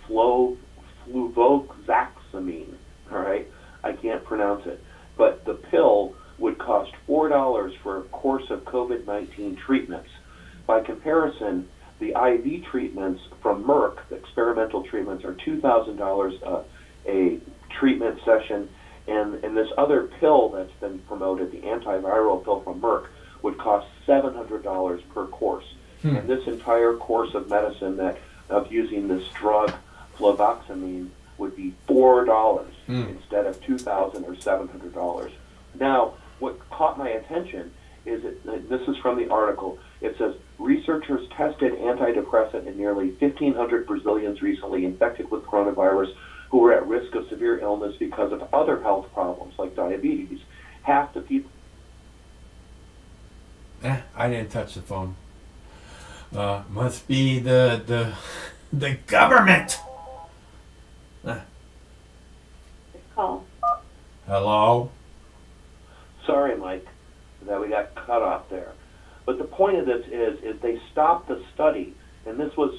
Speaker 20: fluvoxamine, all right? I can't pronounce it. But the pill would cost $4 for a course of COVID-19 treatments. By comparison, the IV treatments from Merck, the experimental treatments, are $2,000 a treatment session. And this other pill that's been promoted, the antiviral pill from Merck, would cost $700 per course. And this entire course of medicine of using this drug, fluvoxamine, would be $4 instead of $2,000 or $700. Now, what caught my attention is this is from the article. It says researchers tested antidepressant in nearly 1,500 Brazilians recently infected with coronavirus who were at risk of severe illness because of other health problems like diabetes. Half the people.
Speaker 1: I didn't touch the phone. Must be the government.
Speaker 20: Call.
Speaker 1: Hello?
Speaker 20: Sorry, Mike, that we got cut off there. But the point of this is they stopped the study, and this was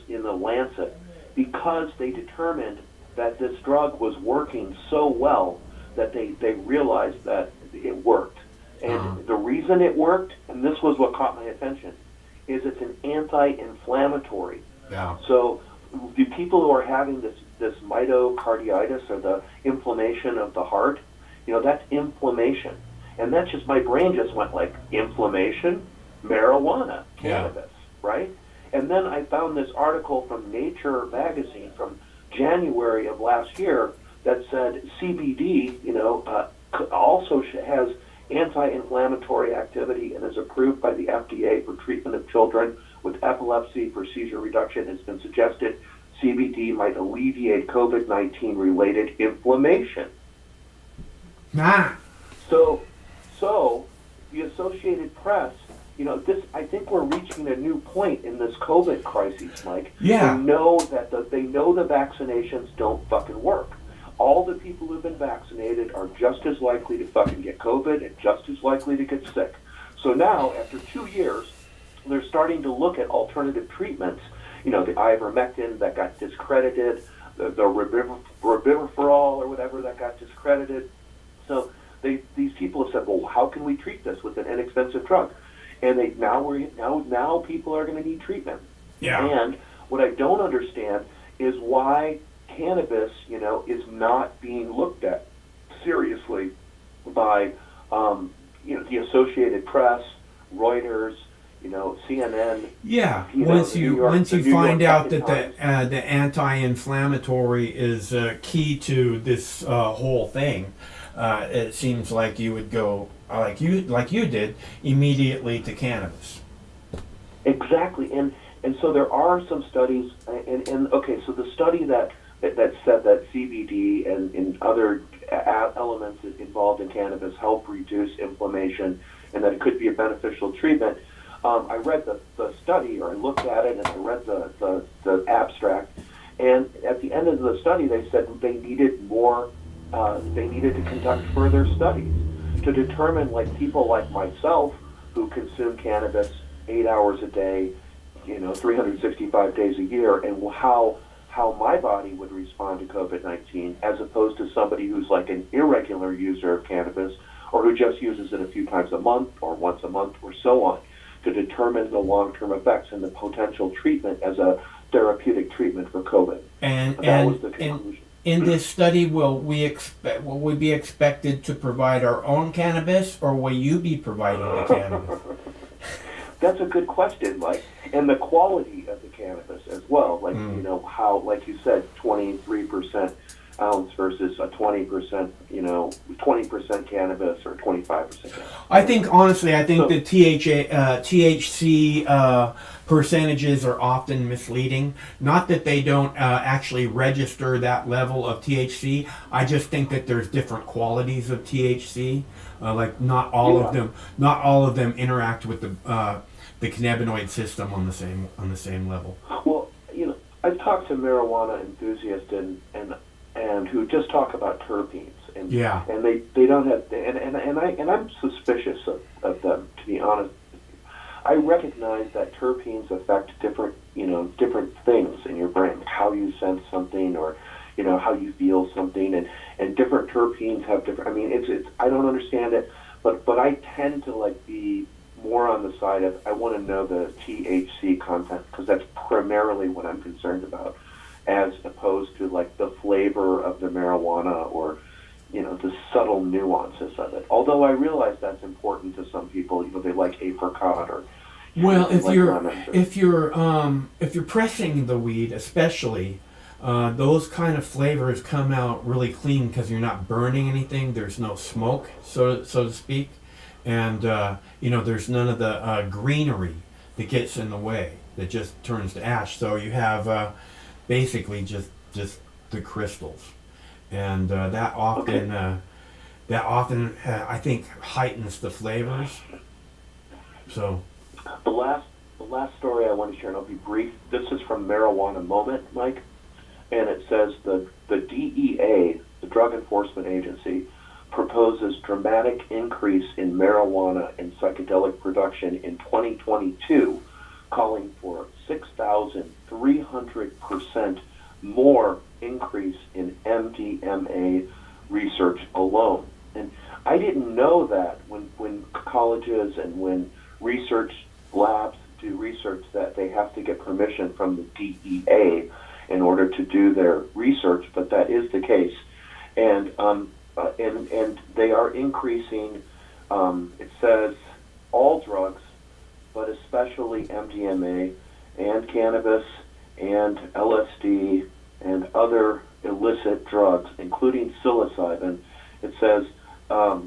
Speaker 20: in the Lancet, because they determined that this drug was working so well that they realized that it worked. And the reason it worked, and this was what caught my attention, is it's an anti-inflammatory.
Speaker 1: Yeah.
Speaker 20: So the people who are having this this myocarditis, or the inflammation of the heart, that's inflammation. And that's just, my brain just went like, inflammation, marijuana, cannabis, right? And then I found this article from Nature magazine from January of last year that said CBD, also has anti-inflammatory activity and is approved by the FDA for treatment of children with epilepsy for seizure reduction. It's been suggested CBD might alleviate COVID-19 related inflammation. So the Associated Press, I think we're reaching a new point in this COVID crisis, Mike.
Speaker 1: Yeah.
Speaker 20: They know the vaccinations don't fucking work. All the people who've been vaccinated are just as likely to fucking get COVID and just as likely to get sick. So now, after 2 years, they're starting to look at alternative treatments. The ivermectin that got discredited, the rabiprazole or whatever that got discredited. So these people have said, well, how can we treat this with an inexpensive drug? And now people are going to need treatment.
Speaker 1: Yeah.
Speaker 20: And what I don't understand is why cannabis, is not being looked at seriously by, the Associated Press, Reuters, CNN.
Speaker 1: Yeah. Once you find out that the anti-inflammatory is key to this whole thing, it seems like you would go like you did immediately to cannabis.
Speaker 20: Exactly, and so there are some studies, and okay, so the study that said that CBD and other elements elements involved in cannabis help reduce inflammation and that it could be a beneficial treatment. I read the study, or I looked at it, and I read the abstract. And at the end of the study, they said they needed more. They needed to conduct further studies to determine, like people like myself who consume cannabis 8 hours a day, 365 days a year, and how my body would respond to COVID-19, as opposed to somebody who's like an irregular user of cannabis, or who just uses it a few times a month or once a month or so on, to determine the long-term effects and the potential treatment as a therapeutic treatment for COVID.
Speaker 1: And
Speaker 20: that was the conclusion.
Speaker 1: In this study, will we be expected to provide our own cannabis, or will you be providing the cannabis?
Speaker 20: That's a good question, Mike. And the quality of the cannabis as well, like how, like you said, 23% ounce versus a 20%, 20% cannabis or 25% cannabis.
Speaker 1: I think honestly, the THC percentages are often misleading. Not that they don't actually register that level of THC. I just think that there's different qualities of THC. Like not all of them interact with the cannabinoid system on the same level.
Speaker 20: Well, I've talked to marijuana enthusiasts and who just talk about terpenes, and they don't have, and I'm suspicious of them, to be honest. I recognize that terpenes affect different things in your brain, how you sense something, or how you feel something, and different terpenes have different. I mean, it's I don't understand it, but I tend to be more on the side of I want to know the THC content, because that's primarily what I'm concerned about, as opposed to the flavor of the marijuana or the subtle nuances of it. Although I realize that's important to some people. They like apricot or.
Speaker 1: Well, if you're pressing the weed, especially, those kind of flavors come out really clean because you're not burning anything. There's no smoke, so to speak, and there's none of the greenery that gets in the way that just turns to ash. So you have basically just the crystals, and that often I think heightens the flavors. So.
Speaker 20: The last story I want to share, and I'll be brief. This is from Marijuana Moment, Mike, and it says the DEA, the Drug Enforcement Agency, proposes dramatic increase in marijuana and psychedelic production in 2022, calling for 6,300% more increase in MDMA research alone. And I didn't know that when colleges and when research labs do research that they have to get permission from the DEA, in order to do their research, but that is the case. And they are increasing, it says, all drugs, but especially MDMA and cannabis and LSD and other illicit drugs, including psilocybin. It says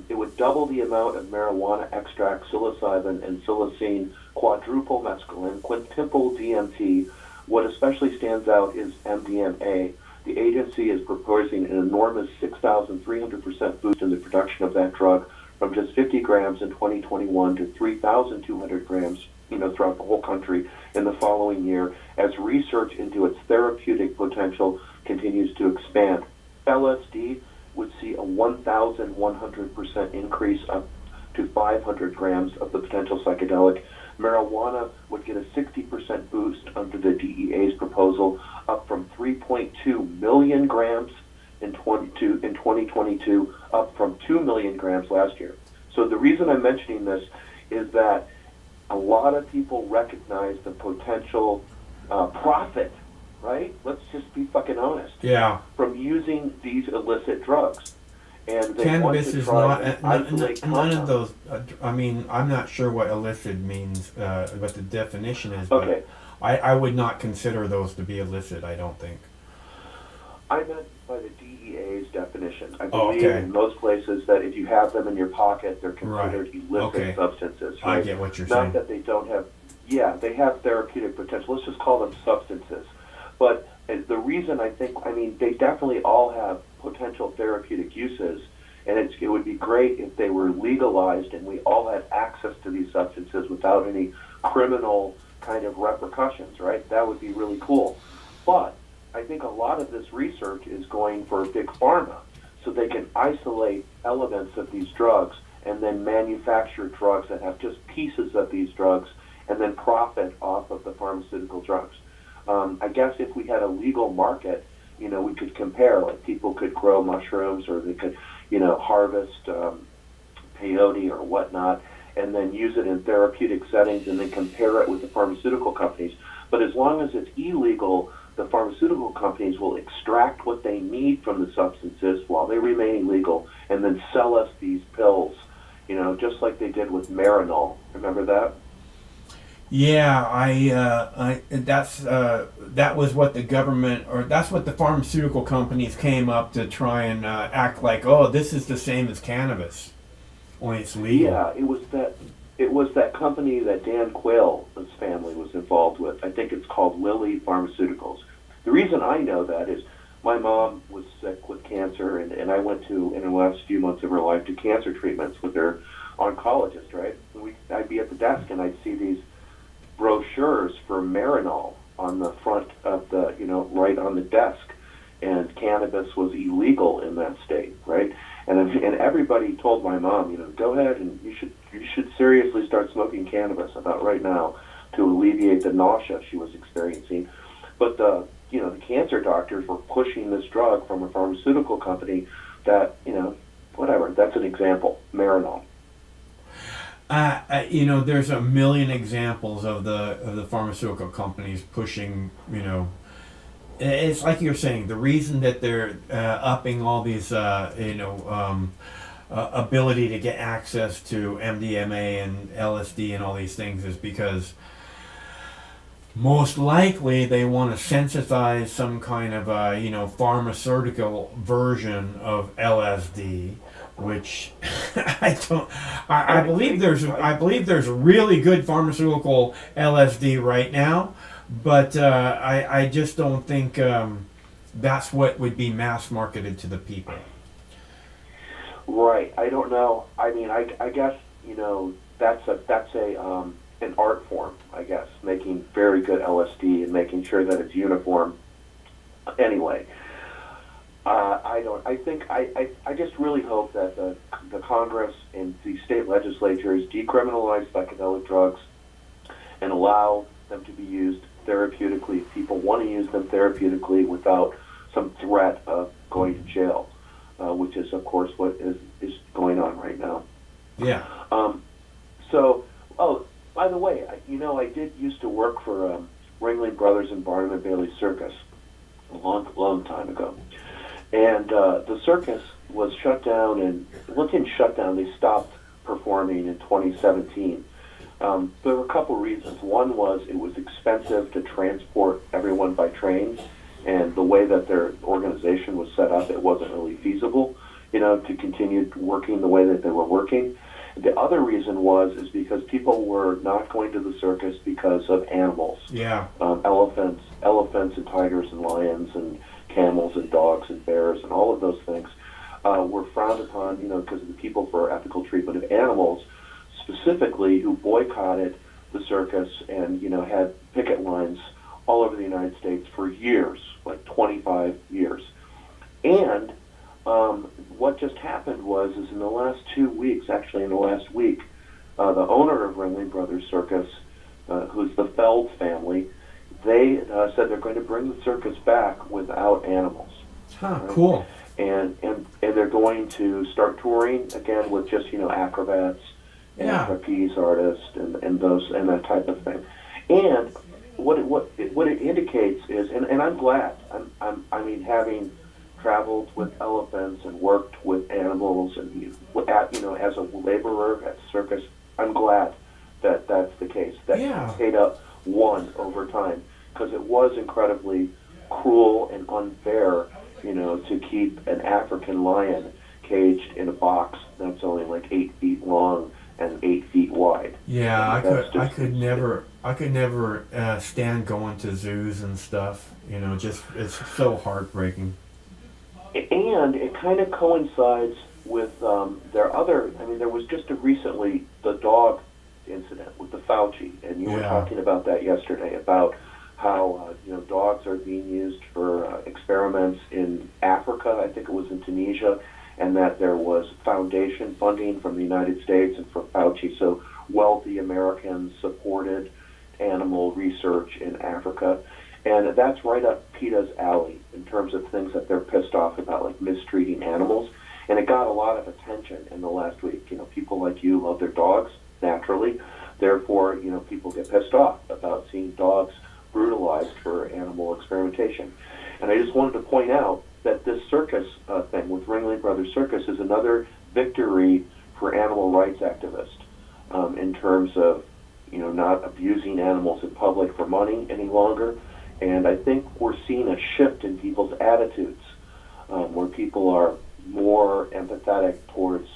Speaker 20: it would double the amount of marijuana extract, psilocybin, and psilocine, quadruple mescaline, quintuple DMT. What especially stands out is MDMA. The agency is proposing an enormous 6,300% boost in the production of that drug from just 50 grams in 2021 to 3,200 grams, throughout the whole country in the following year, as research into its therapeutic potential continues to expand. LSD would see a 1,100% increase up to 500 grams of the potential psychedelic. Marijuana would get a 60% boost under the DEA's proposal, up from 3.2 million grams in 2022, up from 2 million grams last year. So the reason I'm mentioning this is that a lot of people recognize the potential profit, right? Let's just be fucking honest.
Speaker 1: Yeah.
Speaker 20: From using these illicit drugs. And they
Speaker 1: cannabis
Speaker 20: want to
Speaker 1: is
Speaker 20: try
Speaker 1: not none of those. I mean, I'm not sure what illicit means, what the definition is. But
Speaker 20: Okay.
Speaker 1: I would not consider those to be illicit. I don't think.
Speaker 20: I meant by the DEA's definition. I
Speaker 1: Oh,
Speaker 20: believe
Speaker 1: okay.
Speaker 20: in most places that if you have them in your pocket, they're considered illicit
Speaker 1: Okay.
Speaker 20: substances.
Speaker 1: I
Speaker 20: Right?
Speaker 1: get what you're
Speaker 20: Not
Speaker 1: saying.
Speaker 20: that they don't have, they have therapeutic potential. Let's just call them substances. But the reason they definitely all have potential therapeutic uses, and it would be great if they were legalized and we all had access to these substances without any criminal kind of repercussions, right? That would be really cool. But I think a lot of this research is going for big pharma, so they can isolate elements of these drugs and then manufacture drugs that have just pieces of these drugs and then profit off of the pharmaceutical drugs. I guess if we had a legal market, we could compare, like people could grow mushrooms or they could, harvest peyote or whatnot and then use it in therapeutic settings and then compare it with the pharmaceutical companies. But as long as it's illegal, the pharmaceutical companies will extract what they need from the substances while they remain illegal and then sell us these pills, just like they did with Marinol. Remember that?
Speaker 1: Yeah, that was what the government, or that's what the pharmaceutical companies came up to try and act like, oh, this is the same as cannabis, only it's legal.
Speaker 20: Yeah, it was that company that Dan Quayle's family was involved with. I think it's called Lilly Pharmaceuticals. The reason I know that is my mom was sick with cancer, and I went to, in the last few months of her life, to cancer treatments with her oncologist, right? I'd be at the desk and I'd see these brochures for Marinol on the front of the, right on the desk, and cannabis was illegal in that state, right? And everybody told my mom, go ahead and you should seriously start smoking cannabis about right now to alleviate the nausea she was experiencing. But the cancer doctors were pushing this drug from a pharmaceutical company that, whatever. That's an example, Marinol.
Speaker 1: There's a million examples of the pharmaceutical companies pushing, it's like you're saying, the reason that they're upping all these, ability to get access to MDMA and LSD and all these things is because most likely they want to sensitize some kind of, pharmaceutical version of LSD. Which I believe there's really good pharmaceutical LSD right now, but I just don't think that's what would be mass marketed to the people.
Speaker 20: Right. I don't know. I mean, I guess that's an art form. I guess making very good LSD and making sure that it's uniform. Anyway. I just really hope that the Congress and the state legislatures decriminalize psychedelic drugs and allow them to be used therapeutically. People want to use them therapeutically without some threat of going to jail, which is, of course, what is going on right now.
Speaker 1: Yeah.
Speaker 20: By the way, I did used to work for Ringling Brothers and Barnum and Bailey Circus. a long time ago. And the circus was shut down, and well, it didn't shut down, they stopped performing in 2017. There were a couple reasons. One was it was expensive to transport everyone by train, and the way that their organization was set up, it wasn't really feasible, to continue working the way that they were working. The other reason is because people were not going to the circus because of animals.
Speaker 1: Yeah.
Speaker 20: Elephants and tigers and lions and camels and dogs and bears and all of those things were frowned upon, because of the People for Ethical Treatment of Animals, specifically, who boycotted the circus and, had picket lines all over the United States for years, like 25 years. And what just happened is in the last 2 weeks, actually in the last week, the owner of Ringling Brothers Circus, who's the Feld family, they said they're going to bring the circus back without animals.
Speaker 1: Huh,
Speaker 20: right?
Speaker 1: cool.
Speaker 20: And they're going to start touring again with just, acrobats and trapeze artists and that type of thing. And what it indicates is, and I'm glad, having traveled with elephants and worked with animals and as a laborer at the circus, I'm glad that that's the case. That Takeda won over time, because it was incredibly cruel and unfair, to keep an African lion caged in a box that's only like 8 feet long and 8 feet wide.
Speaker 1: Yeah, I could never stand going to zoos and stuff. It's so heartbreaking.
Speaker 20: And it kind of coincides with there was just recently the dog incident with the Fauci, and you were talking about that yesterday, about how dogs are being used for experiments in Africa, I think it was in Tunisia, and that there was foundation funding from the United States and from Fauci, so wealthy Americans supported animal research in Africa. And that's right up PETA's alley in terms of things that they're pissed off about, like mistreating animals. And it got a lot of attention in the last week. People like you love their dogs, naturally. Therefore, people get pissed off about seeing dogs brutalized for animal experimentation. And I just wanted to point out that this circus thing with Ringling Brothers Circus is another victory for animal rights activists in terms of, not abusing animals in public for money any longer. And I think we're seeing a shift in people's attitudes, where people are more empathetic towards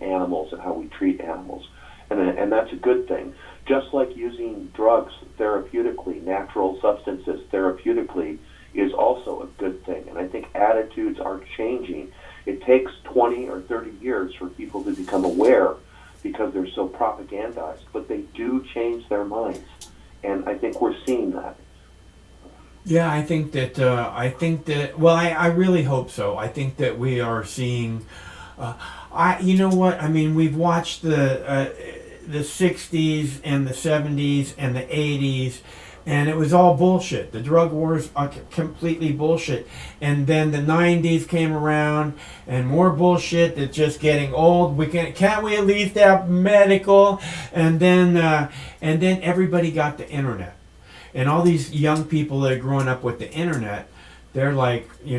Speaker 20: animals and how we treat animals. And that's a good thing. Just like using drugs therapeutically, natural substances therapeutically, is also a good thing. And I think attitudes are changing. It takes 20 or 30 years for people to become aware because they're so propagandized, but they do change their minds. And I think we're seeing that.
Speaker 1: Yeah, I think that, well, I really hope so. I think that we are seeing, we've watched the 60s and the 70s and the 80s, and it was all bullshit. The drug wars are completely bullshit. And then the 90s came around, and more bullshit that's just getting old. Can't we at least have medical? And then everybody got the internet. And all these young people that are growing up with the internet, they're like, they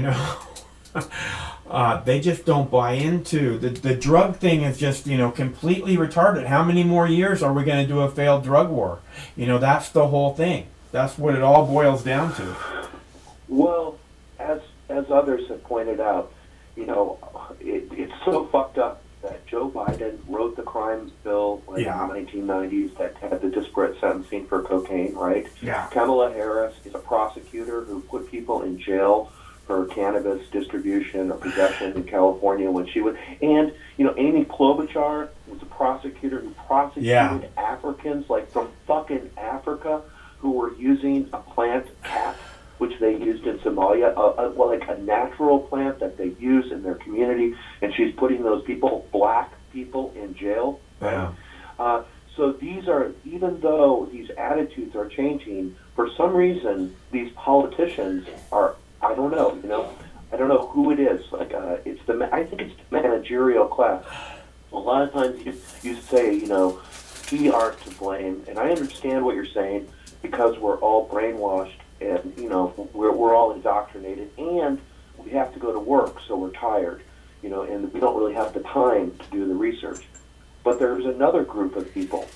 Speaker 1: just don't buy into the drug thing. Is just completely retarded. How many more years are we going to do a failed drug war? That's the whole thing. That's what it all boils down to.
Speaker 20: Well, as others have pointed out, it's so fucked up that Joe Biden wrote the crime bill in the 1990s that had the disparate sentencing for cocaine, right?
Speaker 1: Yeah.
Speaker 20: Kamala Harris is a prosecutor who put people in jail for cannabis distribution or possession in California when she was, and Amy Klobuchar was a prosecutor who prosecuted Africans from fucking Africa who were using a plant, cat, which they used in Somalia, a natural plant that they use in their community, and she's putting those people, black people, in jail. Right?
Speaker 1: Yeah.
Speaker 20: So even though these attitudes are changing, for some reason these politicians are, I don't know who it is. I think it's the managerial class. A lot of times you say, we are to blame, and I understand what you're saying, because we're all brainwashed and you know, we're all indoctrinated, and we have to go to work, so we're tired, you know, and we don't really have the time to do the research. But there's another group of people,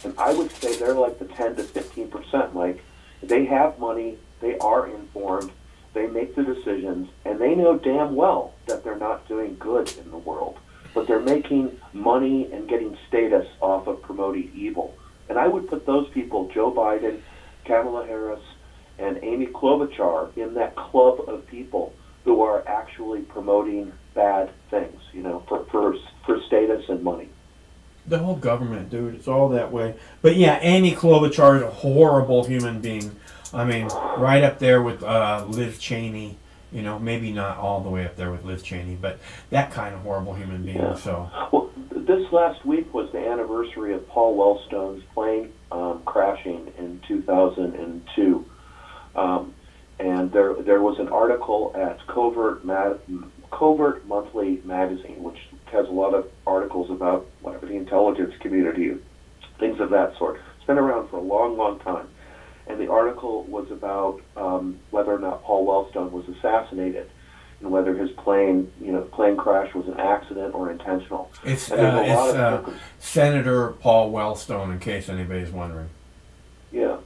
Speaker 20: and I would say they're like the 10 to 15%. Like, they have money, they are informed, they make the decisions, and they know damn well that they're not doing good in the world, but they're making money and getting status off of promoting evil. And I would put those people, Joe Biden, Kamala Harris, and Amy Klobuchar, in that club of people who are actually promoting bad things, you know, for status and money.
Speaker 1: The whole government, dude, it's all that way. But yeah, Amy Klobuchar is a horrible human being. I mean, right up there with Liz Cheney. You know, maybe not all the way up there with Liz Cheney, but that kind of horrible human being. Yeah. So,
Speaker 20: well, this last week was the anniversary of Paul Wellstone's plane crashing in 2002, and there was an article at Covert Monthly magazine, which has a lot of articles about whatever the intelligence community, things of that sort. It's been around for a long, long time. And the article was about whether or not Paul Wellstone was assassinated, and whether his plane crash was an accident or intentional.
Speaker 1: It's Senator Paul Wellstone, in case anybody's wondering.
Speaker 20: Yeah,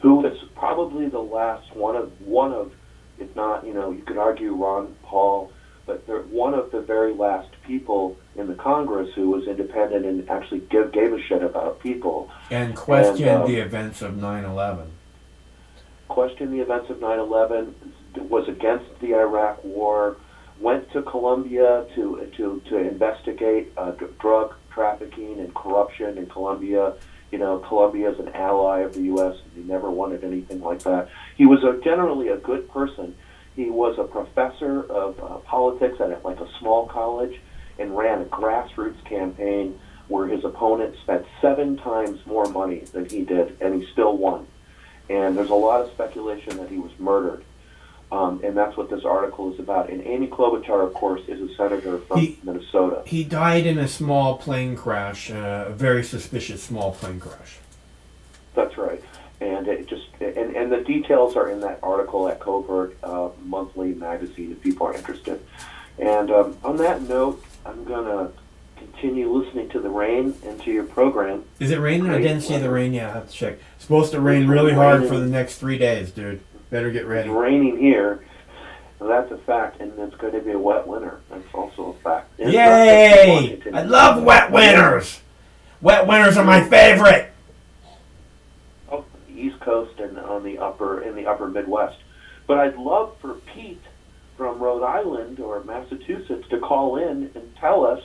Speaker 20: who is probably the last one of, if not, you know, you could argue Ron Paul, but they're one of the very last people in the Congress who was independent and actually gave a shit about people.
Speaker 1: And questioned the events of 9/11.
Speaker 20: Questioned the events of 9/11, was against the Iraq War, went to Colombia to investigate drug trafficking and corruption in Colombia. You know, Colombia is an ally of the U.S. He never wanted anything like that. He was generally a good person. He was a professor of politics at like a small college, and ran a grassroots campaign where his opponent spent 7 times more money than he did, and he still won. And there's a lot of speculation that he was murdered. And that's what this article is about. And Amy Klobuchar, of course, is a senator from Minnesota.
Speaker 1: He died in a small plane crash, a very suspicious small plane crash.
Speaker 20: That's right. And and the details are in that article at Covert Monthly magazine if people are interested. And on that note, I'm going to continue listening to the rain and to your program.
Speaker 1: Is it raining? I didn't see the rain yet. I have to check. It's supposed to rain really hard for the next 3 days, dude. Better get ready.
Speaker 20: It's raining here. That's a fact, and it's going to be a wet winter. That's also a fact. And
Speaker 1: yay! I love wet winters! Wet winters are my favorite!
Speaker 20: Oh, the East Coast and in the upper Midwest. But I'd love for Pete from Rhode Island or Massachusetts to call in and tell us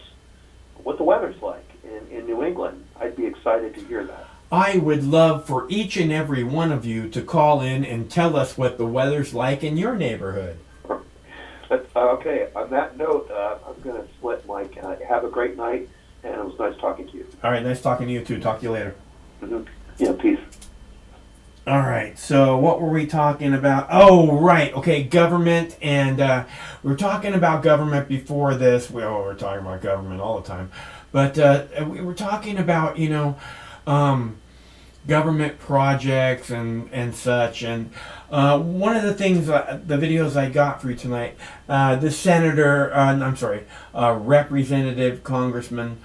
Speaker 20: what the weather's like in New England. I'd be excited to hear that.
Speaker 1: I would love for each and every one of you to call in and tell us what the weather's like in your neighborhood.
Speaker 20: Okay, on that note, I'm going to split, Mike. Have a great night, and it was nice talking to you.
Speaker 1: All right, nice talking to you too. Talk to you later.
Speaker 20: Mm-hmm. Yeah, peace.
Speaker 1: All right, so what were we talking about? Oh, right, okay, government, and we were talking about government before this. We're talking about government all the time, but we were talking about, you know, government projects and such, and one of the things, the videos I got for you tonight, the senator, representative, congressman,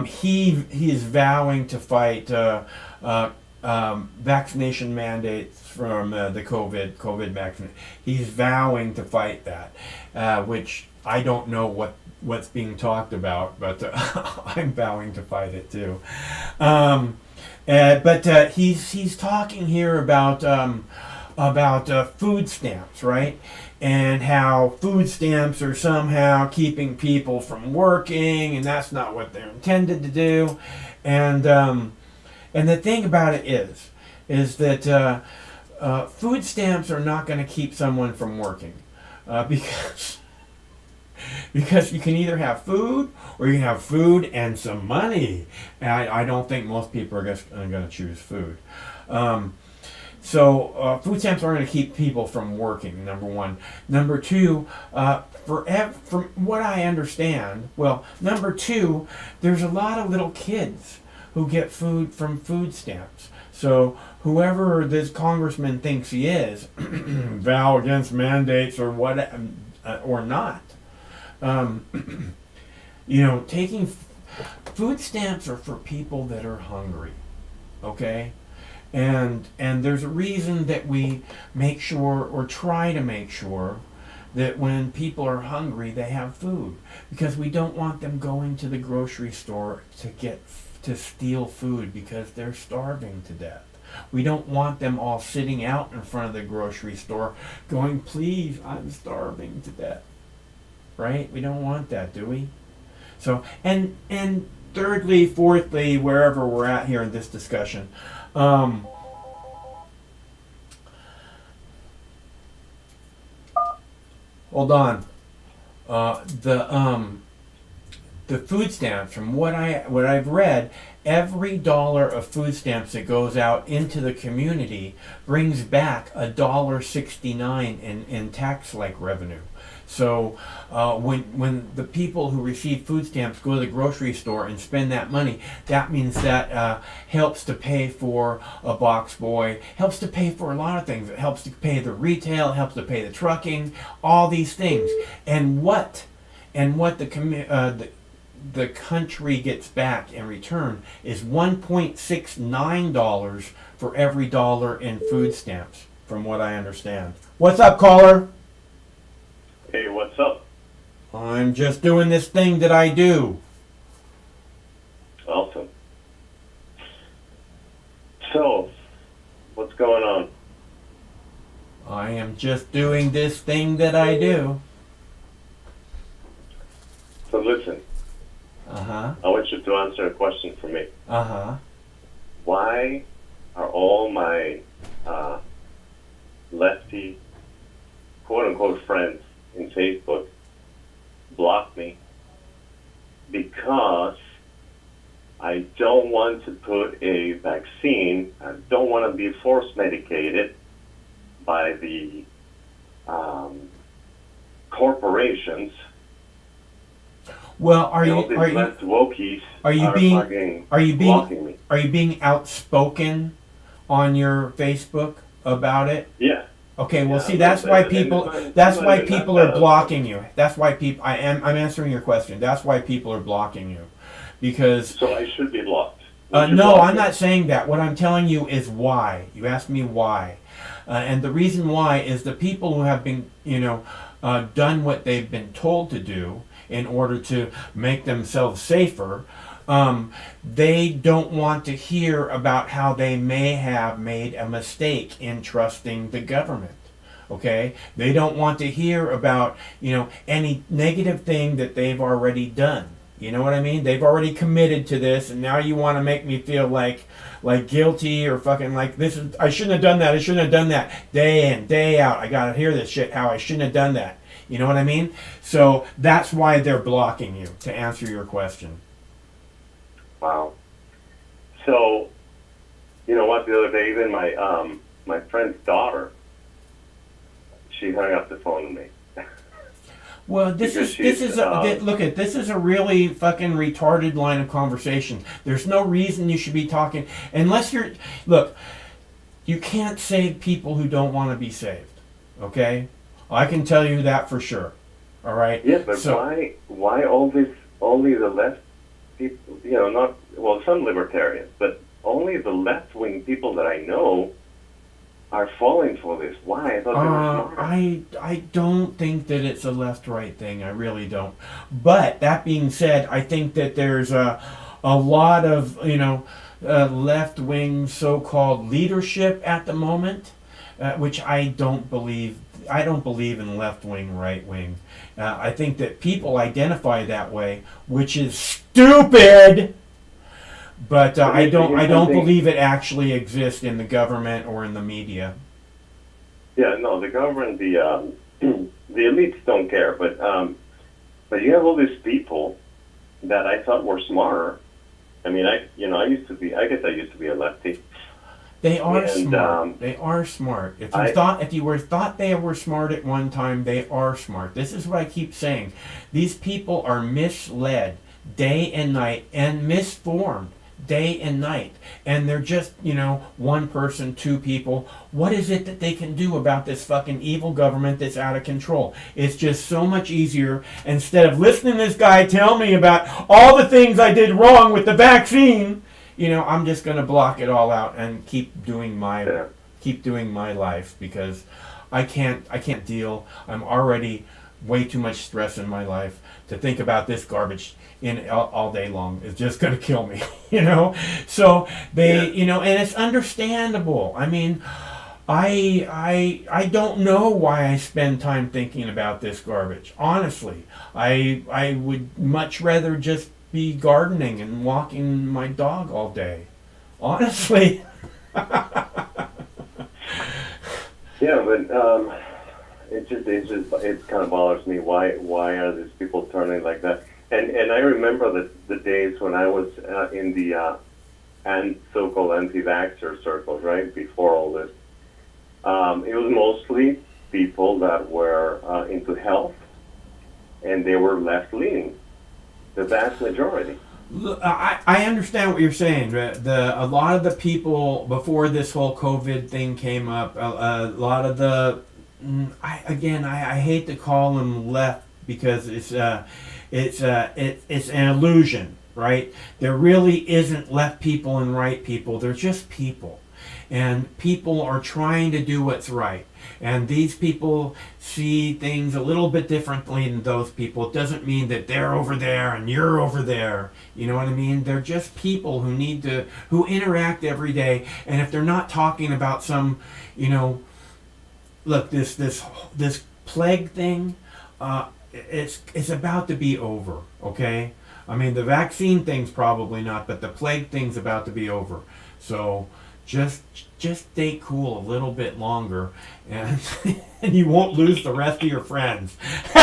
Speaker 1: he is vowing to fight vaccination mandates from the COVID vaccine. He's vowing to fight that, which I don't know what's being talked about, but I'm vowing to fight it too. But he's talking here about food stamps, right? And how food stamps are somehow keeping people from working, and that's not what they're intended to do. And the thing about it is that food stamps are not going to keep someone from working, because you can either have food or you can have food and some money. And I don't think most people are going to choose food. So food stamps aren't going to keep people from working, number one. Number two, from what I understand, number two, there's a lot of little kids who get food from food stamps. So whoever this congressman thinks he is, vow against mandates or what, or not. Taking food stamps are for people that are hungry, okay? And there's a reason that we make sure, or try to make sure, that when people are hungry, they have food, because we don't want them going to the grocery store to steal food because they're starving to death. We don't want them all sitting out in front of the grocery store going, please, I'm starving to death. Right? We don't want that, do we? So, and thirdly, fourthly, wherever we're at here in this discussion, hold on. The food stamps, from what I've read, every dollar of food stamps that goes out into the community brings back $1.69 in tax-like revenue. So when the people who receive food stamps go to the grocery store and spend that money, that means that helps to pay for a box boy, helps to pay for a lot of things. It helps to pay the retail, it helps to pay the trucking, all these things. And what the country gets back in return is $1.69 for every dollar in food stamps, from what I understand. What's up, caller?
Speaker 21: Hey, what's up?
Speaker 1: I'm just doing this thing that I do.
Speaker 21: Awesome. So, what's going on?
Speaker 1: I am just doing this thing that I do.
Speaker 21: So listen.
Speaker 1: Uh-huh.
Speaker 21: I want you to answer a question for me.
Speaker 1: Uh-huh.
Speaker 21: Why are all my lefty, quote-unquote, friends in Facebook block me? Because I don't want to put a vaccine. I don't want to be force medicated by the corporations.
Speaker 1: Well, are you being outspoken on your Facebook about it?
Speaker 21: Yeah.
Speaker 1: Okay, well, see, that's why people are blocking you. That's why I'm answering your question. That's why people are blocking you, because.
Speaker 21: So I should be blocked.
Speaker 1: No, I'm not saying that. What I'm telling you is why. You asked me why, and the reason why is the people who have been, done what they've been told to do in order to make themselves safer. They don't want to hear about how they may have made a mistake in trusting the government. Okay? They don't want to hear about, any negative thing that they've already done. You know what I mean? They've already committed to this, and now you want to make me feel like guilty or fucking like I shouldn't have done that. I shouldn't have done that. Day in, day out. I gotta hear this shit, how I shouldn't have done that. You know what I mean? So that's why they're blocking you, to answer your question.
Speaker 21: Wow. So, you know what? The other day, even my friend's daughter, she hung up the phone to me.
Speaker 1: Well, this is a really fucking retarded line of conversation. There's no reason you should be talking unless you can't save people who don't want to be saved. Okay? I can tell you that for sure. All right?
Speaker 21: Yeah, but why only the left people, some libertarians, but only the left-wing people that I know are falling for this. Why? I thought they were smart.
Speaker 1: I don't think that it's a left-right thing. I really don't. But that being said, I think that there's a lot of left-wing so-called leadership at the moment, which I don't believe. I don't believe in left-wing, right-wing. I think that people identify that way, which is stupid. But I don't believe it actually exists in the government or in the media.
Speaker 21: Yeah, no, the government, the elites don't care. But you have all these people that I thought were smarter. I mean, I used to be a lefty.
Speaker 1: They are smart. They are smart. If you thought they were smart at one time, they are smart. This is what I keep saying. These people are misled day and night and misformed day and night, and they're just, one person, two people. What is it that they can do about this fucking evil government that's out of control? It's just so much easier, instead of listening to this guy tell me about all the things I did wrong with the vaccine, I'm just going to block it all out and keep doing my life, because I can't deal. I'm already way too much stress in my life to think about this garbage all day long. It's just going to kill me, So they, and it's understandable. I mean, I don't know why I spend time thinking about this garbage. Honestly, I would much rather just be gardening and walking my dog all day. Honestly.
Speaker 21: Yeah, but it kind of bothers me. Why are these people turning like that? And I remember the days when I was in the so-called anti-vaxxer circles, right, before all this. It was mostly people that were into health, and they were left-leaning, the vast majority.
Speaker 1: I understand what you're saying. A lot of the people before this whole COVID thing came up, a lot of the, I hate to call them left, because it's an illusion, right? There really isn't left people and right people. They're just people. And people are trying to do what's right. And these people see things a little bit differently than those people. It doesn't mean that they're over there and you're over there. You know what I mean? They're just people who interact every day. And if they're not talking about some, look, this plague thing, it's about to be over, okay? I mean, the vaccine thing's probably not, but the plague thing's about to be over. So just stay cool a little bit longer, and and you won't lose the rest of your friends.
Speaker 21: Well,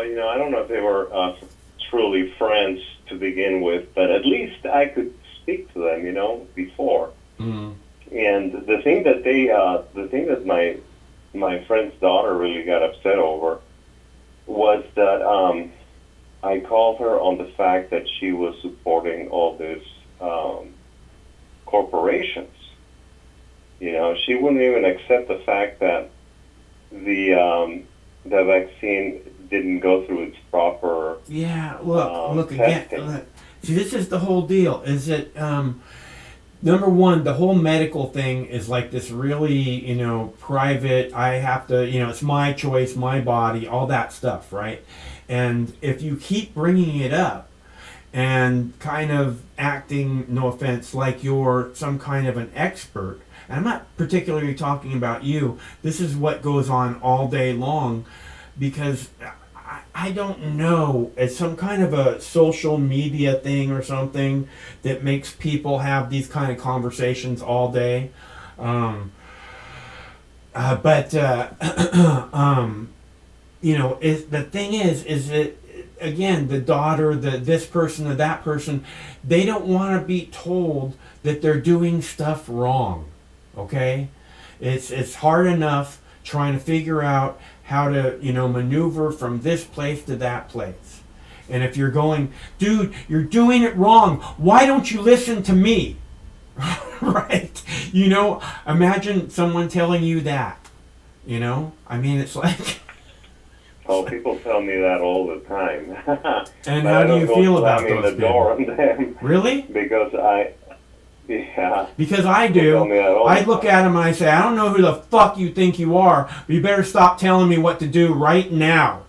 Speaker 21: I don't know if they were truly friends to begin with, but at least I could speak to them, before. Mm. And the thing that my friend's daughter really got upset over was that I called her on the fact that she was supporting all this corporations. She wouldn't even accept the fact that the vaccine didn't go through its proper
Speaker 1: look
Speaker 21: testing.
Speaker 1: again. See, this is the whole deal. Is that number one, the whole medical thing is like this really, private. I have to, it's my choice, my body, all that stuff, right? And if you keep bringing it up and kind of acting, no offense, like you're some kind of an expert, and I'm not particularly talking about you, this is what goes on all day long, because I don't know, it's some kind of a social media thing or something that makes people have these kind of conversations all day. The thing is that, again, the daughter, this person or that person, they don't want to be told that they're doing stuff wrong, okay? It's hard enough trying to figure out how to, maneuver from this place to that place. And if you're going, dude, you're doing it wrong, why don't you listen to me? Right? Imagine someone telling you that, I mean, it's like...
Speaker 21: Oh, people tell me that all the time.
Speaker 1: And how do you feel about those
Speaker 21: the door on them.
Speaker 1: Really?
Speaker 21: Because
Speaker 1: Because I do. I look at them and I say, I don't know who the fuck you think you are, but you better stop telling me what to do right now.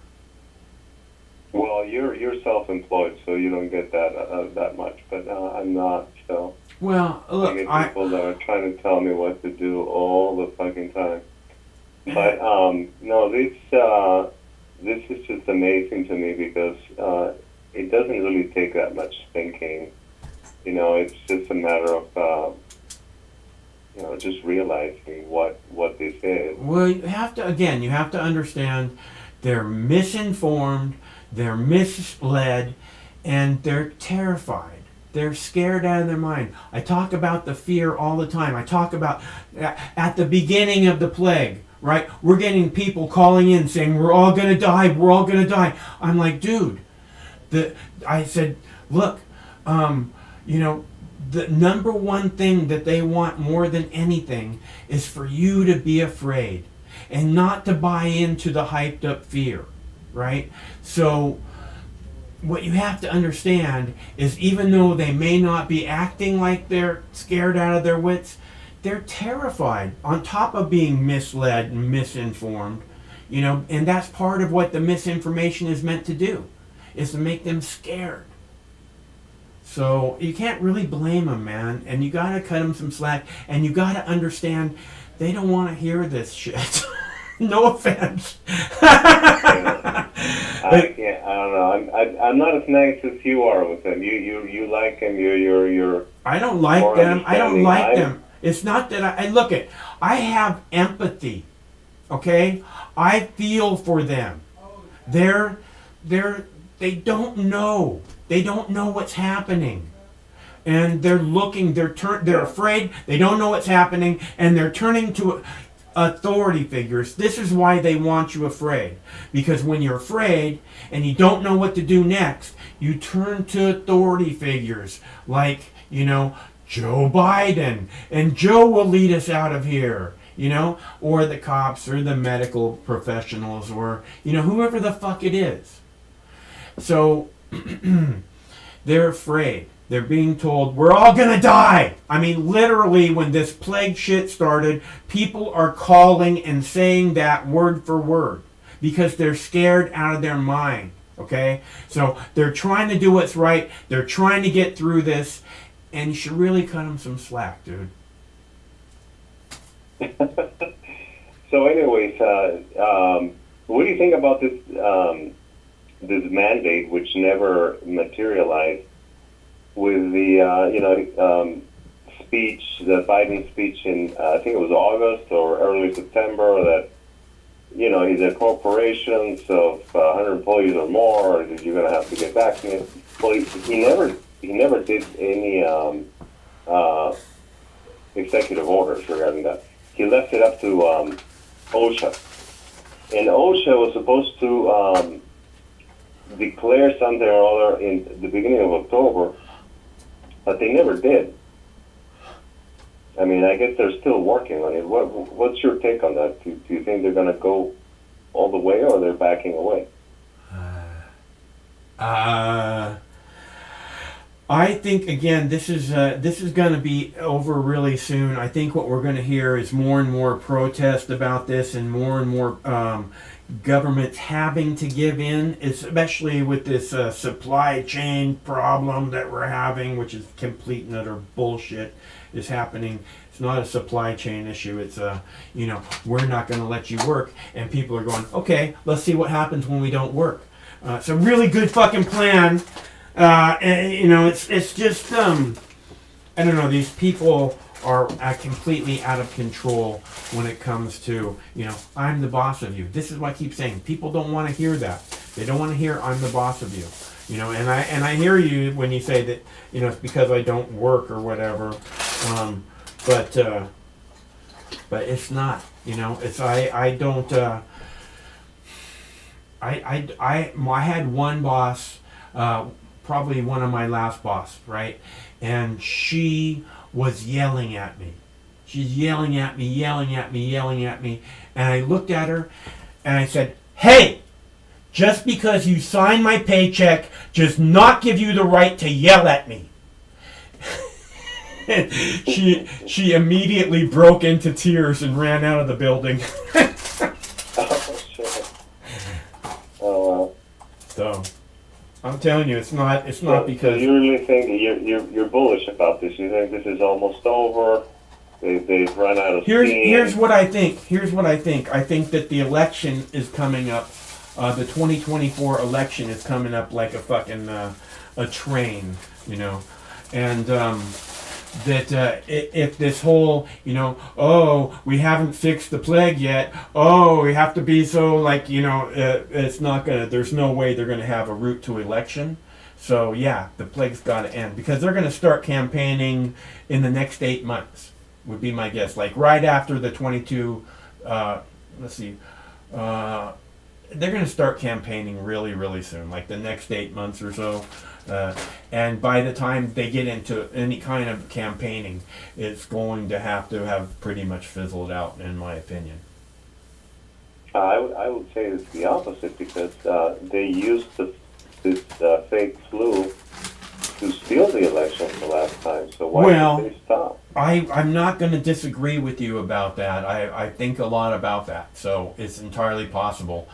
Speaker 21: Well, you're self-employed, so you don't get that much, but I'm not, so...
Speaker 1: Well, look,
Speaker 21: I get people that are trying to tell me what to do all the fucking time. But, no, this is just amazing to me, because it doesn't really take that much thinking. It's just a matter of, just realizing what this is.
Speaker 1: Well, you have to understand they're misinformed, they're misled, and they're terrified. They're scared out of their mind. I talk about the fear all the time. I talk about at the beginning of the plague, right? We're getting people calling in saying, we're all going to die, we're all going to die. I'm like, dude, I said, look, you know, the number one thing that they want more than anything is for you to be afraid and not to buy into the hyped up fear, right? So what you have to understand is even though they may not be acting like they're scared out of their wits, they're terrified on top of being misled and misinformed, you know, and that's part of what the misinformation is meant to do, is to make them scared. So you can't really blame them, man, and you gotta cut them some slack, and you gotta understand they don't want to hear this shit. No offense.
Speaker 21: I can't. I don't know. I'm not as nice as you are with them. You like them. You're.
Speaker 1: I don't like them. I don't like them. It's not that I look at. I have empathy. Okay, I feel for them. They don't know. They don't know what's happening, and they're looking. They're afraid. They don't know what's happening, and they're turning to authority figures. This is why they want you afraid, because when you're afraid and you don't know what to do next, you turn to authority figures like, you know, Joe Biden, and Joe will lead us out of here, you know, or the cops or the medical professionals or, you know, whoever the fuck it is. So they're afraid. They're being told, we're all gonna die. I mean, literally, when this plague shit started, people are calling and saying that word for word because they're scared out of their mind, okay? So they're trying to do what's right. They're trying to get through this, and you should really cut them some slack, dude.
Speaker 21: So anyways, what do you think about this this mandate, which never materialized, with the speech, the Biden speech in I think it was August or early September, that he's a corporation, so if 100 employees or more, you're going to have to get vaccinated. Well, he never did any executive orders regarding that. He left it up to OSHA, and OSHA was supposed to declare something or other in the beginning of October, but they never did. I mean, I guess they're still working on it. What's your take on that? Do you think they're going to go all the way, or they're backing away?
Speaker 1: I think, again, this is going to be over really soon. I think what we're going to hear is more and more protest about this, and more governments having to give in, especially with this supply chain problem that we're having, which is complete and utter bullshit is happening. It's not a supply chain issue. It's we're not going to let you work, and people are going, okay, let's see what happens when we don't work. It's a really good fucking plan. It's just I don't know. These people are completely out of control when it comes to, I'm the boss of you. This is what I keep saying. People don't want to hear that. They don't want to hear I'm the boss of you. And I hear you when you say that, it's because I don't work or whatever. But it's not, it's, I don't, I had one boss, probably one of my last boss, right? And she was yelling at me. She's yelling at me. And I looked at her and I said, hey, just because you signed my paycheck does not give you the right to yell at me. She immediately broke into tears and ran out of the building.
Speaker 21: Oh, shit. Oh, wow.
Speaker 1: So, I'm telling you, it's not because...
Speaker 21: So you really think you're bullish about this? You think this is almost over? They've run out of steam?
Speaker 1: Here's what I think. I think that the election is coming up. The 2024 election is coming up like a fucking a train, and that if this whole, we haven't fixed the plague yet, we have to be so it's not gonna, there's no way they're gonna have a route to election. So yeah, the plague's gotta end, because they're gonna start campaigning in the next 8 months, would be my guess, like right after the 22, they're going to start campaigning really, really soon, like the next 8 months or so. And by the time they get into any kind of campaigning, it's going to have pretty much fizzled out, in my opinion.
Speaker 21: I would say it's the opposite, because they used this fake flu to steal the election the last time. So why did they stop?
Speaker 1: I'm not going to disagree with you about that. I think a lot about that, so it's entirely possible.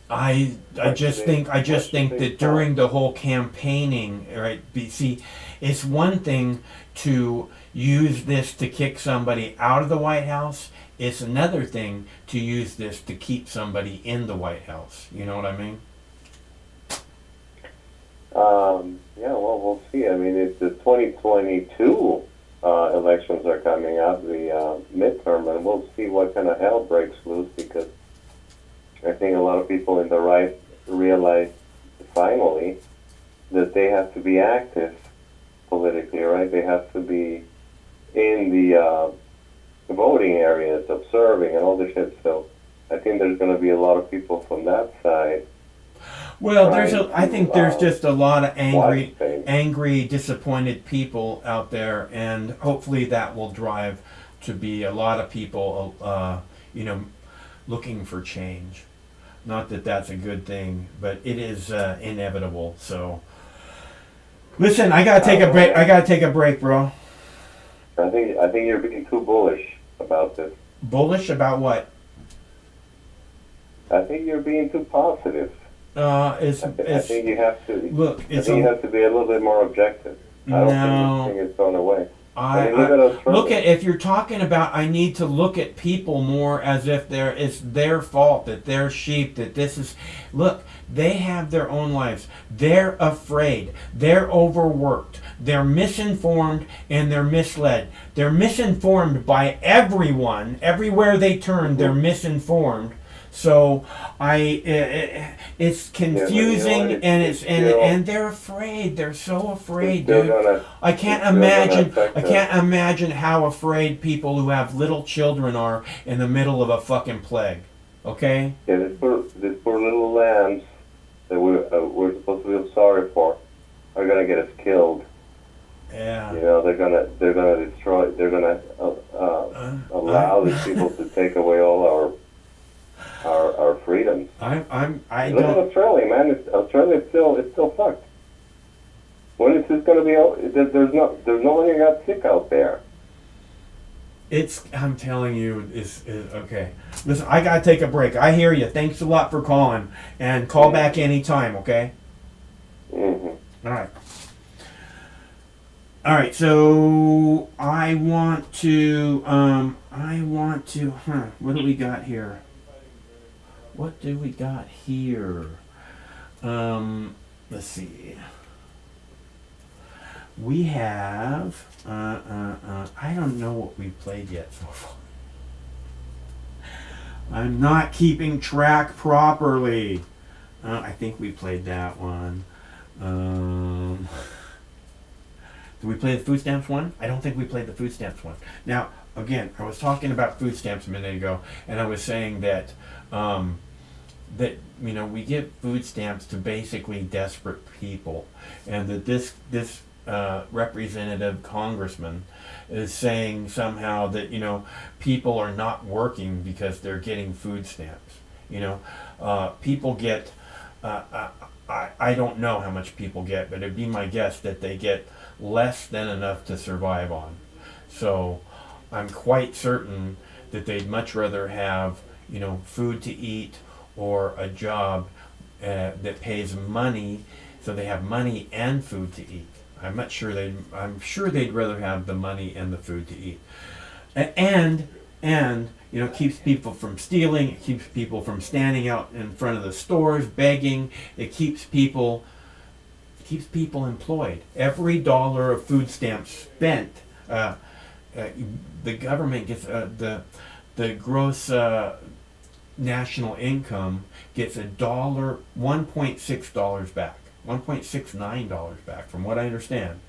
Speaker 1: I just think that during the whole campaigning, right? See, it's one thing to use this to kick somebody out of the White House. It's another thing to use this to keep somebody in the White House. You know what I mean?
Speaker 21: Yeah, well, we'll see. I mean, it's the 2022 elections are coming up, the midterm, and we'll see what kind of hell breaks loose, because I think a lot of people in the right realize finally that they have to be active politically, right? They have to be in the voting areas, observing and all this shit. So I think there's going to be a lot of people from that side.
Speaker 1: Well, I think there's just a lot of angry, disappointed people out there, and hopefully that will drive to be a lot of people, looking for change. Not that that's a good thing, but it is inevitable. So, listen, I gotta take a break. I gotta take a break, bro.
Speaker 21: I think you're being too bullish about this.
Speaker 1: Bullish about what?
Speaker 21: I think you're being too positive. I think you have to
Speaker 1: look.
Speaker 21: You have to be a little bit more objective. I don't think this thing is going away.
Speaker 1: Look at if you're talking about, I need to look at people more as if it's their fault, that they're sheep, that this is. Look, they have their own lives. They're afraid. They're overworked. They're misinformed and they're misled. They're misinformed by everyone. Everywhere they turn, they're misinformed. So it's confusing, and they're afraid. They're so afraid, dude. I can't imagine how afraid people who have little children are in the middle of a fucking plague. Okay?
Speaker 21: Yeah, these poor little lambs that we're supposed to feel sorry for are gonna get us killed.
Speaker 1: Yeah.
Speaker 21: You know, they're gonna destroy. They're gonna allow these people to take away all our freedoms.
Speaker 1: Look at
Speaker 21: Australia, man. Australia's still fucked. When is this going to be? There's no one who got sick out there.
Speaker 1: I'm telling you, it's okay. Listen, I gotta take a break. I hear you. Thanks a lot for calling, and call back anytime. Okay.
Speaker 21: Mm-hmm.
Speaker 1: All right. So I want to. What do we got here? What do we got here? Let's see. We have, I don't know what we played yet so far. I'm not keeping track properly. I think we played that one. Did we play the food stamps one? I don't think we played the food stamps one. Now, again, I was talking about food stamps a minute ago, and I was saying that we give food stamps to basically desperate people, and that this representative congressman is saying somehow that people are not working because they're getting food stamps. People get I don't know how much people get, but it'd be my guess that they get less than enough to survive on. So I'm quite certain that they'd much rather have food to eat or a job that pays money, so they have money and food to eat. I'm sure they'd rather have the money and the food to eat, and keeps people from stealing. It keeps people from standing out in front of the stores begging. It keeps people employed. Every dollar of food stamps spent, the government gets the gross national income gets $1.6 back, $1.69 back, from what I understand,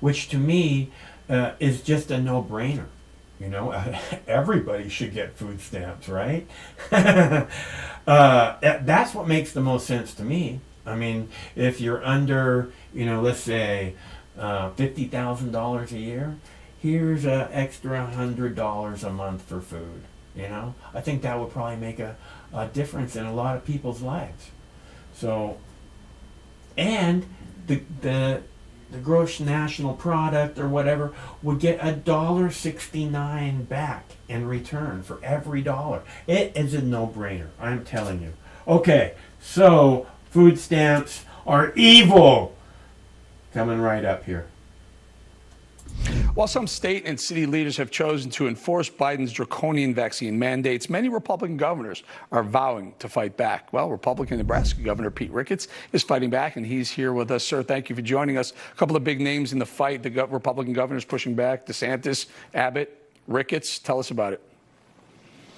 Speaker 1: which to me is just a no-brainer. Everybody should get food stamps, right? That's what makes the most sense to me. I mean, if you're under, let's say $50,000 a year, here's an extra $100 a month for food. I think that would probably make a difference in a lot of people's lives. So, and the gross national product or whatever would get $1.69 back in return for every dollar. It is a no-brainer, I'm telling you. Okay, so food stamps are evil. Coming right up here.
Speaker 19: While some state and city leaders have chosen to enforce Biden's draconian vaccine mandates, many Republican governors are vowing to fight back. Well, Republican Nebraska Governor Pete Ricketts is fighting back, and he's here with us. Sir, thank you for joining us. A couple of big names in the fight, the Republican governors pushing back: DeSantis, Abbott, Ricketts. Tell us about it.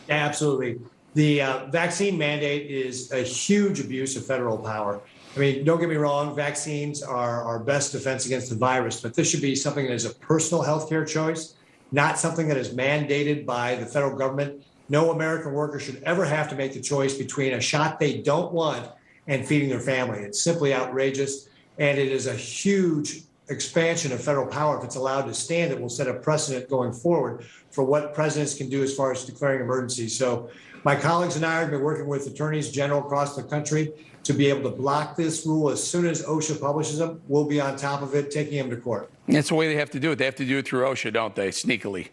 Speaker 3: Yeah, absolutely. The vaccine mandate is a huge abuse of federal power. I mean, don't get me wrong, vaccines are our best defense against the virus, but this should be something that is a personal healthcare choice, not something that is mandated by the federal government. No American worker should ever have to make the choice between a shot they don't want and feeding their family. It's simply outrageous, and it is a huge expansion of federal power. If it's allowed to stand, it will set a precedent going forward for what presidents can do as far as declaring emergencies. So my colleagues and I have been working with attorneys general across the country to be able to block this rule. As soon as OSHA publishes them, we'll be on top of it, taking them to court.
Speaker 19: That's the way they have to do it. They have to do it through OSHA, don't they? Sneakily.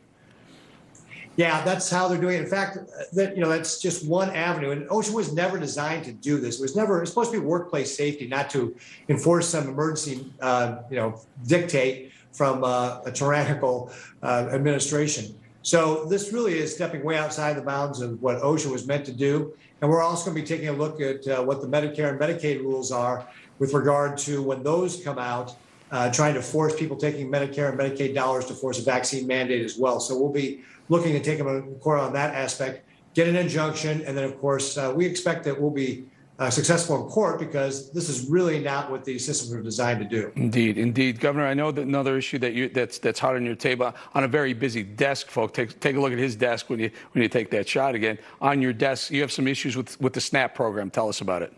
Speaker 3: Yeah, that's how they're doing it. In fact, that's just one avenue. And OSHA was never designed to do this. It's supposed to be workplace safety, not to enforce some emergency, dictate from a tyrannical administration. So this really is stepping way outside the bounds of what OSHA was meant to do. And we're also going to be taking a look at what the Medicare and Medicaid rules are with regard to when those come out, trying to force people taking Medicare and Medicaid dollars to force a vaccine mandate as well. So we'll be looking to take them to court on that aspect, get an injunction, and then, of course, we expect that we'll be successful in court because this is really not what these systems are designed to do.
Speaker 19: Indeed, indeed. Governor, I know that another issue that's hot on your table, on a very busy desk, folks. Take a look at his desk when you take that shot again. On your desk, you have some issues with the SNAP program. Tell us about it.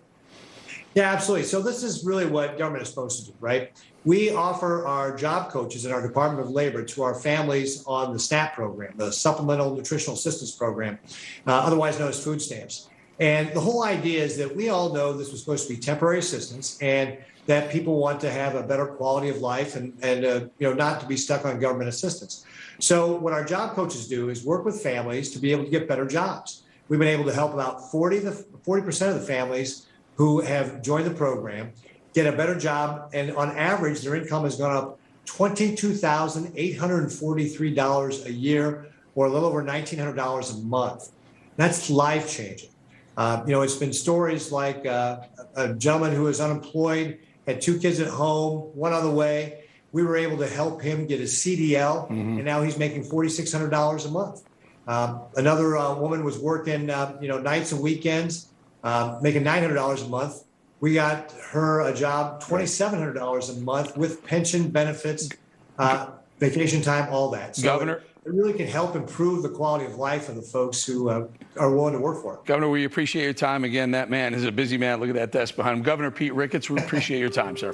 Speaker 3: Yeah, absolutely. So this is really what government is supposed to do, right? We offer our job coaches in our Department of Labor to our families on the SNAP program, the Supplemental Nutritional Assistance Program, otherwise known as food stamps. And the whole idea is that we all know this was supposed to be temporary assistance and that people want to have a better quality of life and not to be stuck on government assistance. So what our job coaches do is work with families to be able to get better jobs. We've been able to help about 40% of the families who have joined the program get a better job. And on average, their income has gone up $22,843 a year, or a little over $1,900 a month. That's life-changing. It's been stories like a gentleman who was unemployed, had 2 kids at home, one on the way. We were able to help him get his CDL, and now he's making $4,600 a month. Another woman was working, nights and weekends, making $900 a month. We got her a job, $2,700 a month with pension benefits, vacation time, all that. So
Speaker 19: Governor,
Speaker 3: it really can help improve the quality of life of the folks who are willing to work for it.
Speaker 19: Governor, we appreciate your time. Again, that man is a busy man. Look at that desk behind him. Governor Pete Ricketts, we appreciate your time, sir.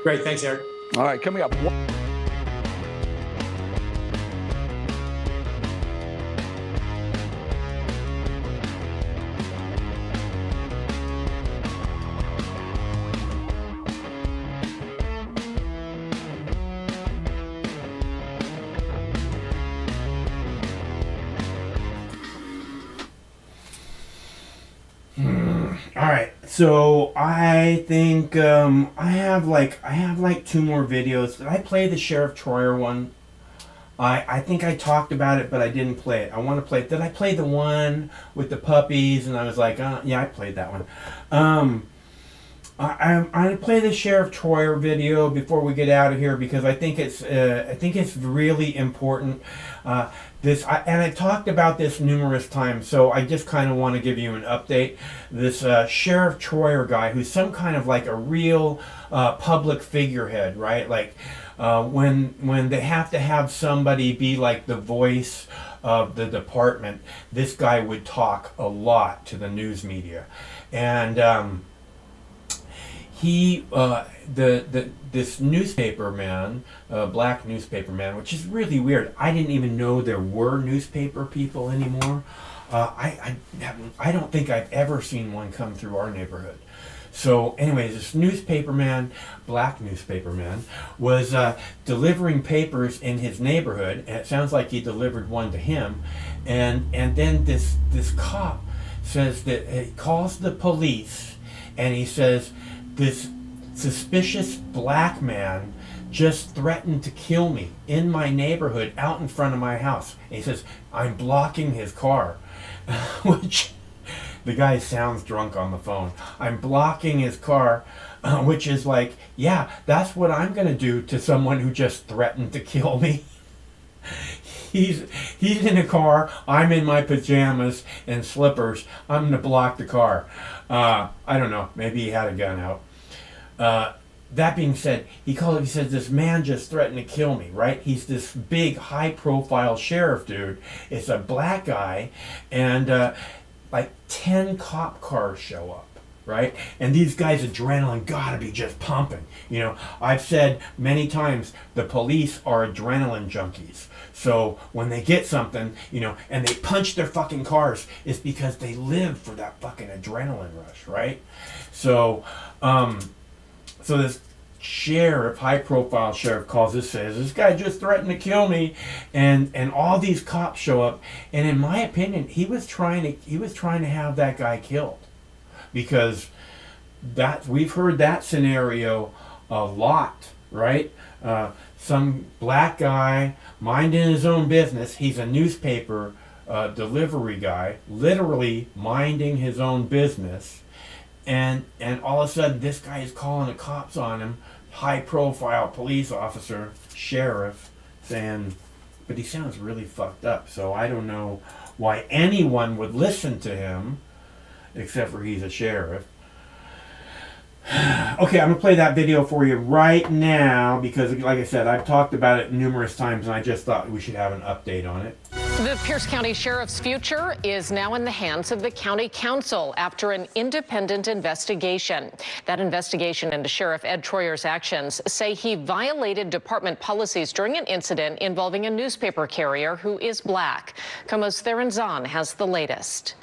Speaker 3: Great. Thanks, Eric.
Speaker 19: All right, coming up.
Speaker 1: All right, so I think I have like 2 more videos. Did I play the Sheriff Troyer one? I think I talked about it, but I didn't play it. I want to play it. Did I play the one with the puppies? And I was like, yeah, I played that one. I'm gonna play the Sheriff Troyer video before we get out of here because I think it's really important. And I talked about this numerous times, so I just kind of want to give you an update. This Sheriff Troyer guy, who's some kind of like a real public figurehead, right? Like when they have to have somebody be like the voice of the department, this guy would talk a lot to the news media, and he this newspaper man, black newspaper man, which is really weird. I didn't even know there were newspaper people anymore. I don't think I've ever seen one come through our neighborhood. So anyways, this newspaper man, black newspaper man, was delivering papers in his neighborhood, and it sounds like he delivered one to him, and then this cop says that he calls the police, and he says this suspicious black man just threatened to kill me in my neighborhood out in front of my house. And he says, I'm blocking his car, which the guy sounds drunk on the phone. I'm blocking his car, which is like, yeah, that's what I'm going to do to someone who just threatened to kill me. He's in a car, I'm in my pajamas and slippers. I'm going to block the car. I don't know, maybe he had a gun out. That being said, he says this man just threatened to kill me, right? He's this big, high-profile sheriff dude. It's a black guy, and like 10 cop cars show up, right? And these guys' adrenaline gotta be just pumping. You know, I've said many times the police are adrenaline junkies. So when they get something, you know, and they punch their fucking cars, it's because they live for that fucking adrenaline rush, right? So, so this sheriff, high-profile sheriff, calls this, says this guy just threatened to kill me, and all these cops show up, and in my opinion, he was trying to have that guy killed, because we've heard that scenario a lot, right? Some black guy minding his own business. He's a newspaper delivery guy, literally minding his own business. And all of a sudden, this guy is calling the cops on him, high-profile police officer, sheriff, saying, but he sounds really fucked up, so I don't know why anyone would listen to him, except for he's a sheriff. Okay, I'm going to play that video for you right now, because, like I said, I've talked about it numerous times, and I just thought we should have an update on it.
Speaker 2: The Pierce County Sheriff's future is now in the hands of the County Council after an independent investigation. That investigation into Sheriff Ed Troyer's actions say he violated department policies during an incident involving a newspaper carrier who is black. Como's Theron Zahn has the latest.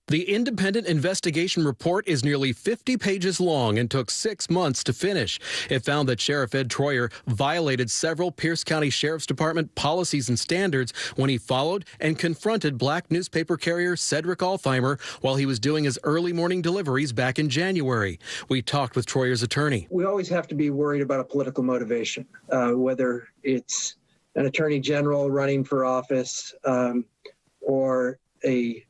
Speaker 22: The independent investigation report is nearly 50 pages long and took 6 months to finish. It found that Sheriff Ed Troyer violated several Pierce County Sheriff's Department policies and standards when he followed and confronted black newspaper carrier Cedric Altheimer while he was doing his early morning deliveries back in January. We talked with Troyer's attorney.
Speaker 23: We always have to be worried about a political motivation, whether it's an attorney general running for office or a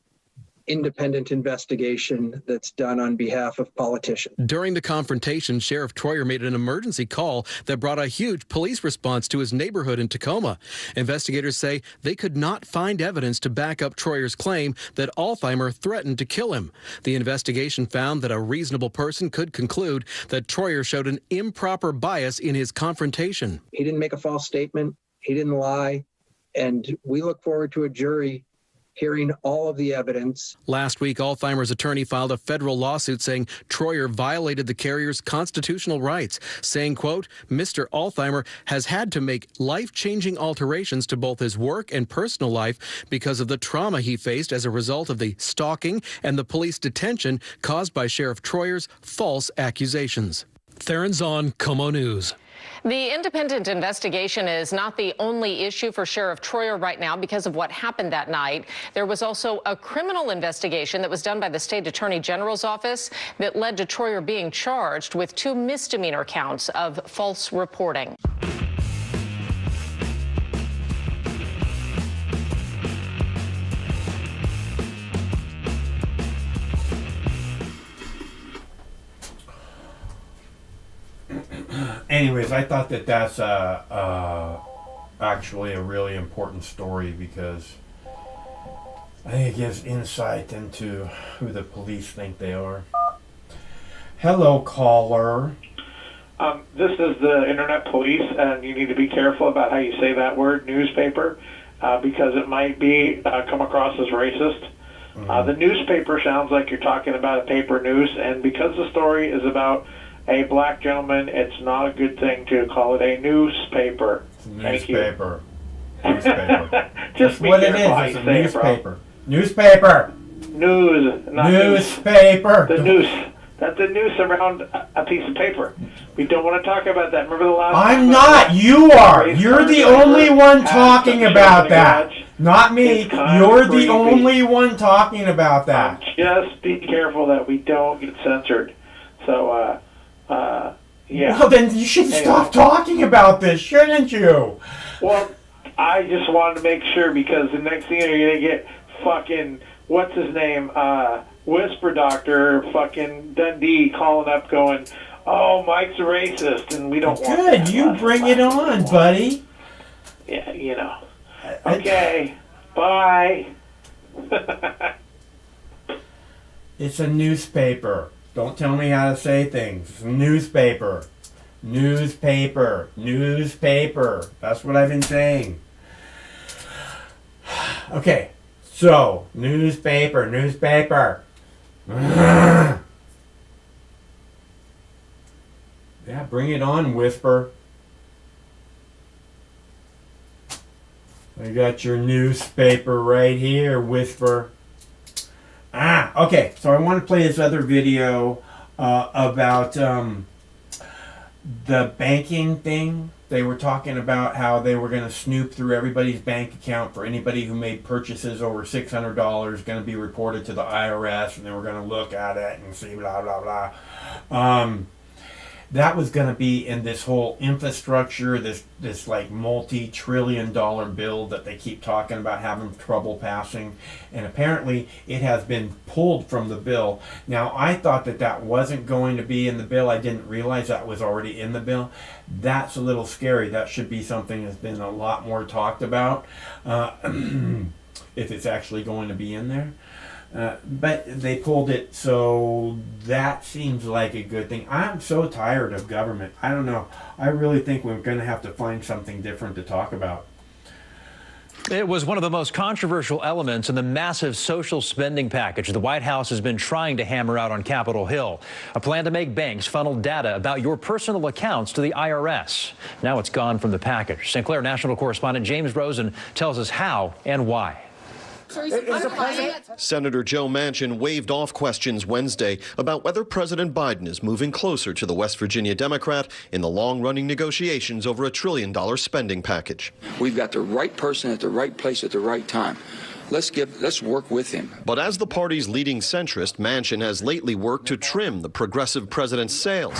Speaker 23: independent investigation that's done on behalf of politicians.
Speaker 22: During the confrontation, Sheriff Troyer made an emergency call that brought a huge police response to his neighborhood in Tacoma. Investigators say they could not find evidence to back up Troyer's claim that Altheimer threatened to kill him. The investigation found that a reasonable person could conclude that Troyer showed an improper bias in his confrontation.
Speaker 23: He didn't make a false statement. He didn't lie. And we look forward to a jury hearing all of the evidence.
Speaker 22: Last week, Altheimer's attorney filed a federal lawsuit saying Troyer violated the carrier's constitutional rights, saying, quote, Mr. Altheimer has had to make life-changing alterations to both his work and personal life because of the trauma he faced as a result of the stalking and the police detention caused by Sheriff Troyer's false accusations. Theron Zahn, Como News.
Speaker 2: The independent investigation is not the only issue for Sheriff Troyer right now because of what happened that night. There was also a criminal investigation that was done by the state attorney general's office that led to Troyer being charged with 2 misdemeanor counts of false reporting.
Speaker 1: Anyways, I thought that that's actually a really important story because I think it gives insight into who the police think they are. Hello, caller.
Speaker 24: This is the Internet Police, and you need to be careful about how you say that word, newspaper, because it might be come across as racist. The newspaper sounds like you're talking about a paper news, and because the story is about a black gentleman, it's not a good thing to call it a newspaper. Thank you.
Speaker 1: Newspaper. Newspaper.
Speaker 24: Just be
Speaker 1: what it
Speaker 24: careful how
Speaker 1: is.
Speaker 24: you
Speaker 1: It's a
Speaker 24: say it,
Speaker 1: newspaper. Newspaper.
Speaker 24: News, not
Speaker 1: Newspaper.
Speaker 24: news. The noose. That's a noose around a piece of paper. We don't want to talk about that. Remember the last
Speaker 1: I'm
Speaker 24: time
Speaker 1: not. You are. You're the only one talking about that.
Speaker 24: garage?
Speaker 1: Not me.
Speaker 24: It's kind
Speaker 1: You're
Speaker 24: of
Speaker 1: the
Speaker 24: creepy.
Speaker 1: only one talking about that.
Speaker 24: Just be careful that we don't get censored. So, yeah.
Speaker 1: Well, then you should stop talking about this, shouldn't you?
Speaker 24: Well, I just wanted to make sure, because the next thing you're going to get fucking, what's his name, Whisper Doctor fucking Dundee calling up going, oh, Mike's a racist, and we don't want that.
Speaker 1: Good, you bring it on, buddy.
Speaker 24: Yeah, you know. Okay, bye.
Speaker 1: It's a newspaper. Don't tell me how to say things. It's a newspaper. Newspaper. Newspaper. That's what I've been saying. Okay, so, newspaper, newspaper. Yeah, bring it on, Whisper. I got your newspaper right here, Whisper. Okay, so I want to play this other video about the banking thing. They were talking about how they were going to snoop through everybody's bank account for anybody who made purchases over $600, going to be reported to the IRS, and they were going to look at it and see blah, blah, blah. That was going to be in this whole infrastructure, this like multi-trillion-dollar bill that they keep talking about having trouble passing. And apparently it has been pulled from the bill. Now, I thought that wasn't going to be in the bill. I didn't realize that was already in the bill. That's a little scary. That should be something that's been a lot more talked about if it's actually going to be in there. But they pulled it, so that seems like a good thing. I'm so tired of government. I don't know. I really think we're going to have to find something different to talk about.
Speaker 4: It was one of the most controversial elements in the massive social spending package the White House has been trying to hammer out on Capitol Hill. A plan to make banks funnel data about your personal accounts to the IRS. Now it's gone from the package. St. Clair national correspondent James Rosen tells us how and why.
Speaker 5: Senator Joe Manchin waved off questions Wednesday about whether President Biden is moving closer to the West Virginia Democrat in the long-running negotiations over a $1 trillion spending package.
Speaker 6: We've got the right person at the right place at the right time. Let's work with him.
Speaker 5: But as the party's leading centrist, Manchin has lately worked to trim the progressive president's sails.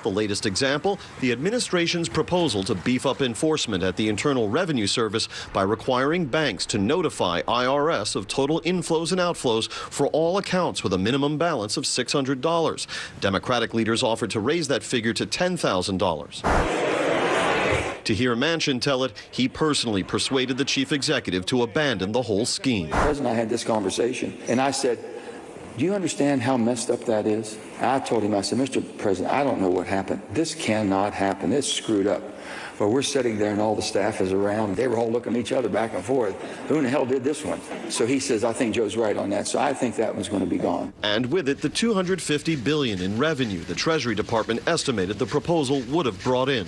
Speaker 5: The latest example, the administration's proposal to beef up enforcement at the Internal Revenue Service by requiring banks to notify IRS of total inflows and outflows for all accounts with a minimum balance of $600. Democratic leaders offered to raise that figure to $10,000. To hear Manchin tell it, he personally persuaded the chief executive to abandon the whole scheme.
Speaker 6: The president and I had this conversation, and I said, do you understand how messed up that is? I told him, I said, Mr. President, I don't know what happened. This cannot happen. It's screwed up. But we're sitting there and all the staff is around. They were all looking at each other back and forth. Who in the hell did this one? So he says, I think Joe's right on that. So I think that one's going to be gone.
Speaker 5: And with it, the $250 billion in revenue the Treasury Department estimated the proposal would have brought in.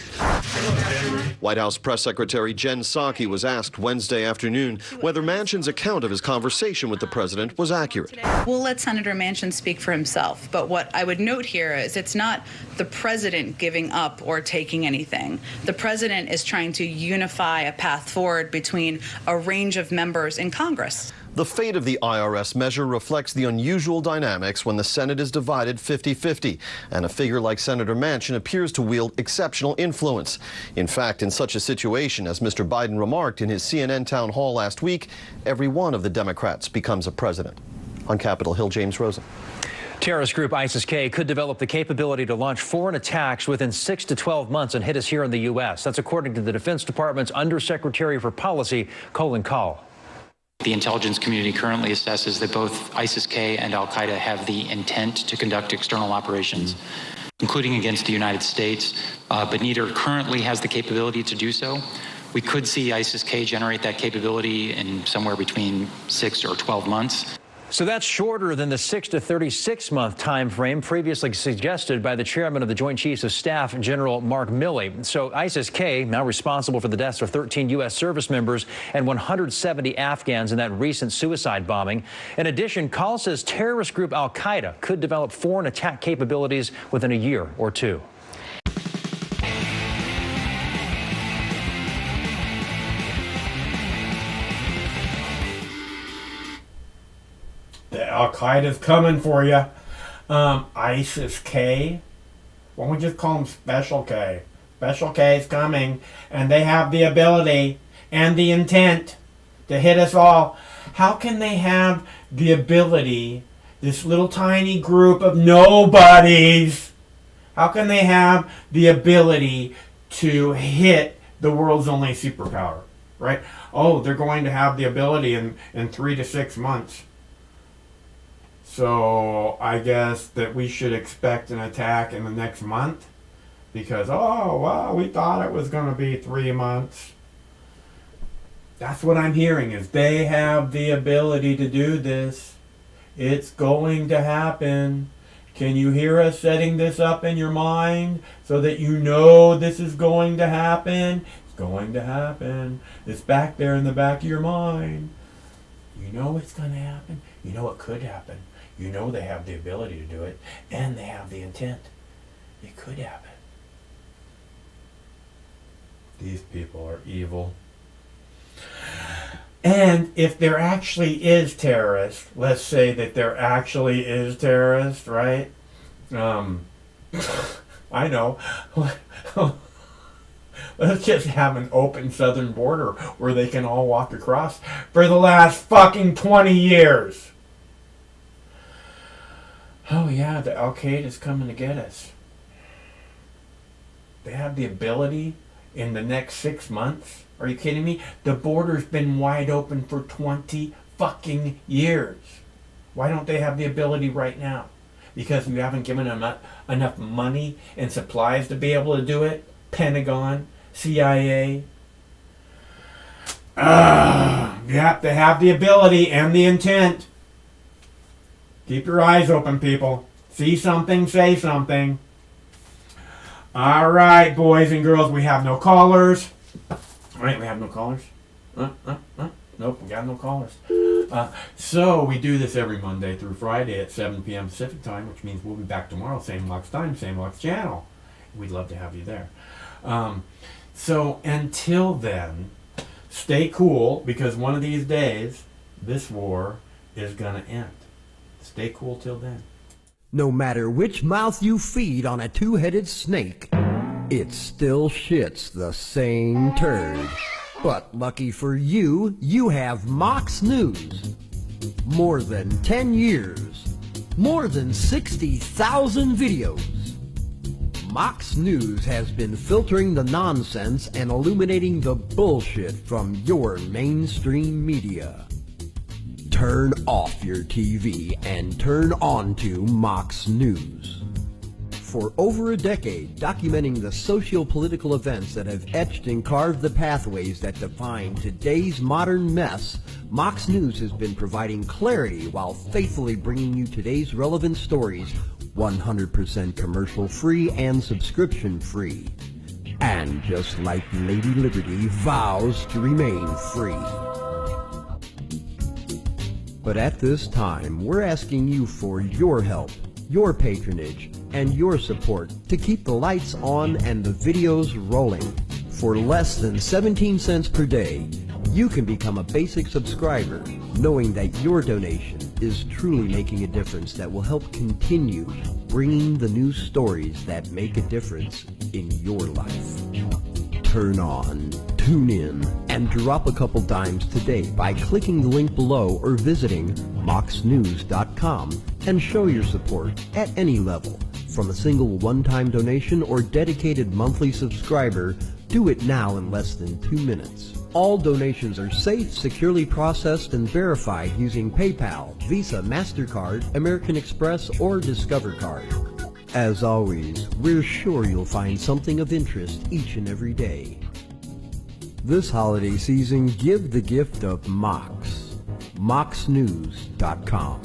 Speaker 5: White House Press Secretary Jen Psaki was asked Wednesday afternoon whether Manchin's account of his conversation with the president was accurate.
Speaker 7: We'll let Senator Manchin speak for himself, but what I would note here is it's not the president giving up or taking anything. The president is trying to unify a path forward between a range of members in Congress.
Speaker 5: The fate of the IRS measure reflects the unusual dynamics when the Senate is divided 50-50, and a figure like Senator Manchin appears to wield exceptional influence. In fact, in such a situation, as Mr. Biden remarked in his CNN town hall last week, every one of the Democrats becomes a president. On Capitol Hill, James Rosen.
Speaker 4: Terrorist group ISIS-K could develop the capability to launch foreign attacks within 6 to 12 months and hit us here in the U.S. That's according to the Defense Department's Undersecretary for Policy, Colin Kahl.
Speaker 25: The intelligence community currently assesses that both ISIS-K and al-Qaeda have the intent to conduct external operations, including against the United States, but neither currently has the capability to do so. We could see ISIS-K generate that capability in somewhere between 6 or 12 months.
Speaker 4: So that's shorter than the 6 to 36 month time frame previously suggested by the chairman of the Joint Chiefs of Staff, General Mark Milley. So ISIS-K, now responsible for the deaths of 13 U.S. service members and 170 Afghans in that recent suicide bombing. In addition, Call says terrorist group al-Qaeda could develop foreign attack capabilities within a year or two.
Speaker 1: The Al-Qaeda's coming for you. ISIS-K. Why don't we just call them Special K? Special K is coming, and they have the ability and the intent to hit us all. How can they have the ability, this little tiny group of nobodies, how can they have the ability to hit the world's only superpower, right? Oh, they're going to have the ability in 3 to 6 months. So I guess that we should expect an attack in the next month because, oh, well, we thought it was going to be 3 months. That's what I'm hearing is they have the ability to do this. It's going to happen. Can you hear us setting this up in your mind so that you know this is going to happen? It's going to happen. It's back there in the back of your mind. You know it's going to happen. You know it could happen. You know they have the ability to do it, and they have the intent. It could happen. These people are evil. And if there actually is terrorists, let's say that there actually is terrorists, right? I know. Let's just have an open southern border where they can all walk across for the last fucking 20 years. Oh yeah, the Al-Qaeda's coming to get us. They have the ability in the next 6 months. Are you kidding me? The border's been wide open for 20 fucking years. Why don't they have the ability right now? Because we haven't given them enough money and supplies to be able to do it? Pentagon, CIA. You have to have the ability and the intent. Keep your eyes open, people. See something, say something. All right, boys and girls, we have no callers. All right, we have no callers. Nope, we got no callers. So we do this every Monday through Friday at 7 p.m. Pacific time, which means we'll be back tomorrow, same Lux time, same Lux channel. We'd love to have you there. So until then, stay cool, because one of these days, this war is going to end. Stay cool till then.
Speaker 8: No matter which mouth you feed on a two-headed snake, it still shits the same turd. But lucky for you, you have Mox News. More than 10 years. More than 60,000 videos. Mox News has been filtering the nonsense and illuminating the bullshit from your mainstream media. Turn off your TV and turn on to Mox News. For over a decade, documenting the socio-political events that have etched and carved the pathways that define today's modern mess, Mox News has been providing clarity while faithfully bringing you today's relevant stories 100% commercial-free and subscription-free. And just like Lady Liberty vows to remain free. But at this time, we're asking you for your help, your patronage, and your support to keep the lights on and the videos rolling. For less than 17 cents per day, you can become a basic subscriber, knowing that your donation is truly making a difference that will help continue bringing the news stories that make a difference in your life. Turn on, tune in, and drop a couple dimes today by clicking the link below or visiting moxnews.com and show your support at any level. From a single one-time donation or dedicated monthly subscriber, do it now in less than 2 minutes. All donations are safe, securely processed, and verified using PayPal, Visa, MasterCard, American Express, or Discover Card. As always, we're sure you'll find something of interest each and every day. This holiday season, give the gift of Mox. moxnews.com.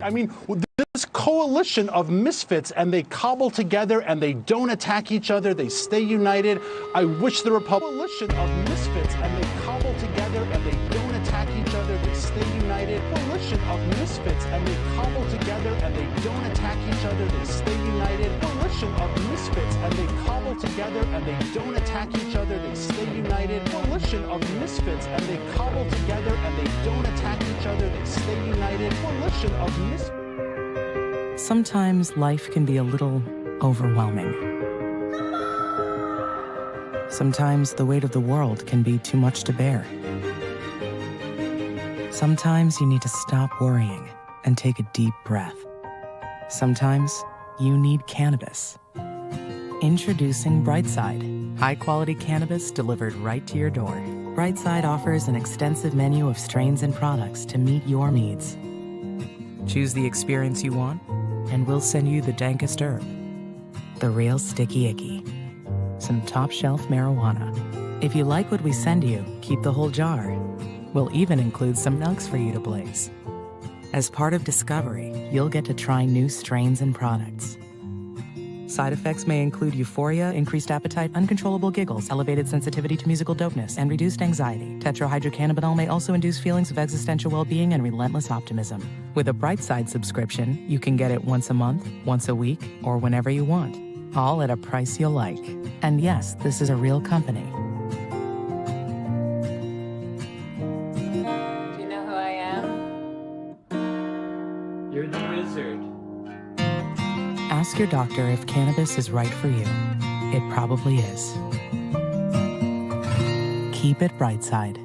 Speaker 9: I mean, this coalition of misfits, and they cobble together and they don't attack each other. They stay united. I wish the coalition of misfits, and they cobble together and they don't attack each other. They stay united. Coalition of misfits, and they cobble together and they don't attack each other. They stay united. Coalition of misfits, and they cobble together and they don't attack each other. They stay united. Coalition of misfits, and they cobble together and they don't attack each other. They stay united. Coalition of misfits.
Speaker 10: Sometimes life can be a little overwhelming. Sometimes the weight of the world can be too much to bear. Sometimes you need to stop worrying and take a deep breath. Sometimes you need cannabis. Introducing Brightside, high-quality cannabis delivered right to your door. Brightside offers an extensive menu of strains and products to meet your needs. Choose the experience you want, and we'll send you the dankest herb, the real sticky icky, some top-shelf marijuana. If you like what we send you, keep the whole jar. We'll even include some nugs for you to blaze. As part of Discovery, you'll get to try new strains and products. Side effects may include euphoria, increased appetite, uncontrollable giggles, elevated sensitivity to musical dopeness, and reduced anxiety. Tetrahydrocannabinol may also induce feelings of existential well-being and relentless optimism. With a Brightside subscription, you can get it once a month, once a week, or whenever you want, all at a price you'll like. And yes, this is a real company.
Speaker 11: Do you know who I am? You're the wizard.
Speaker 10: Ask your doctor if cannabis is right for you. It probably is. Keep it Brightside.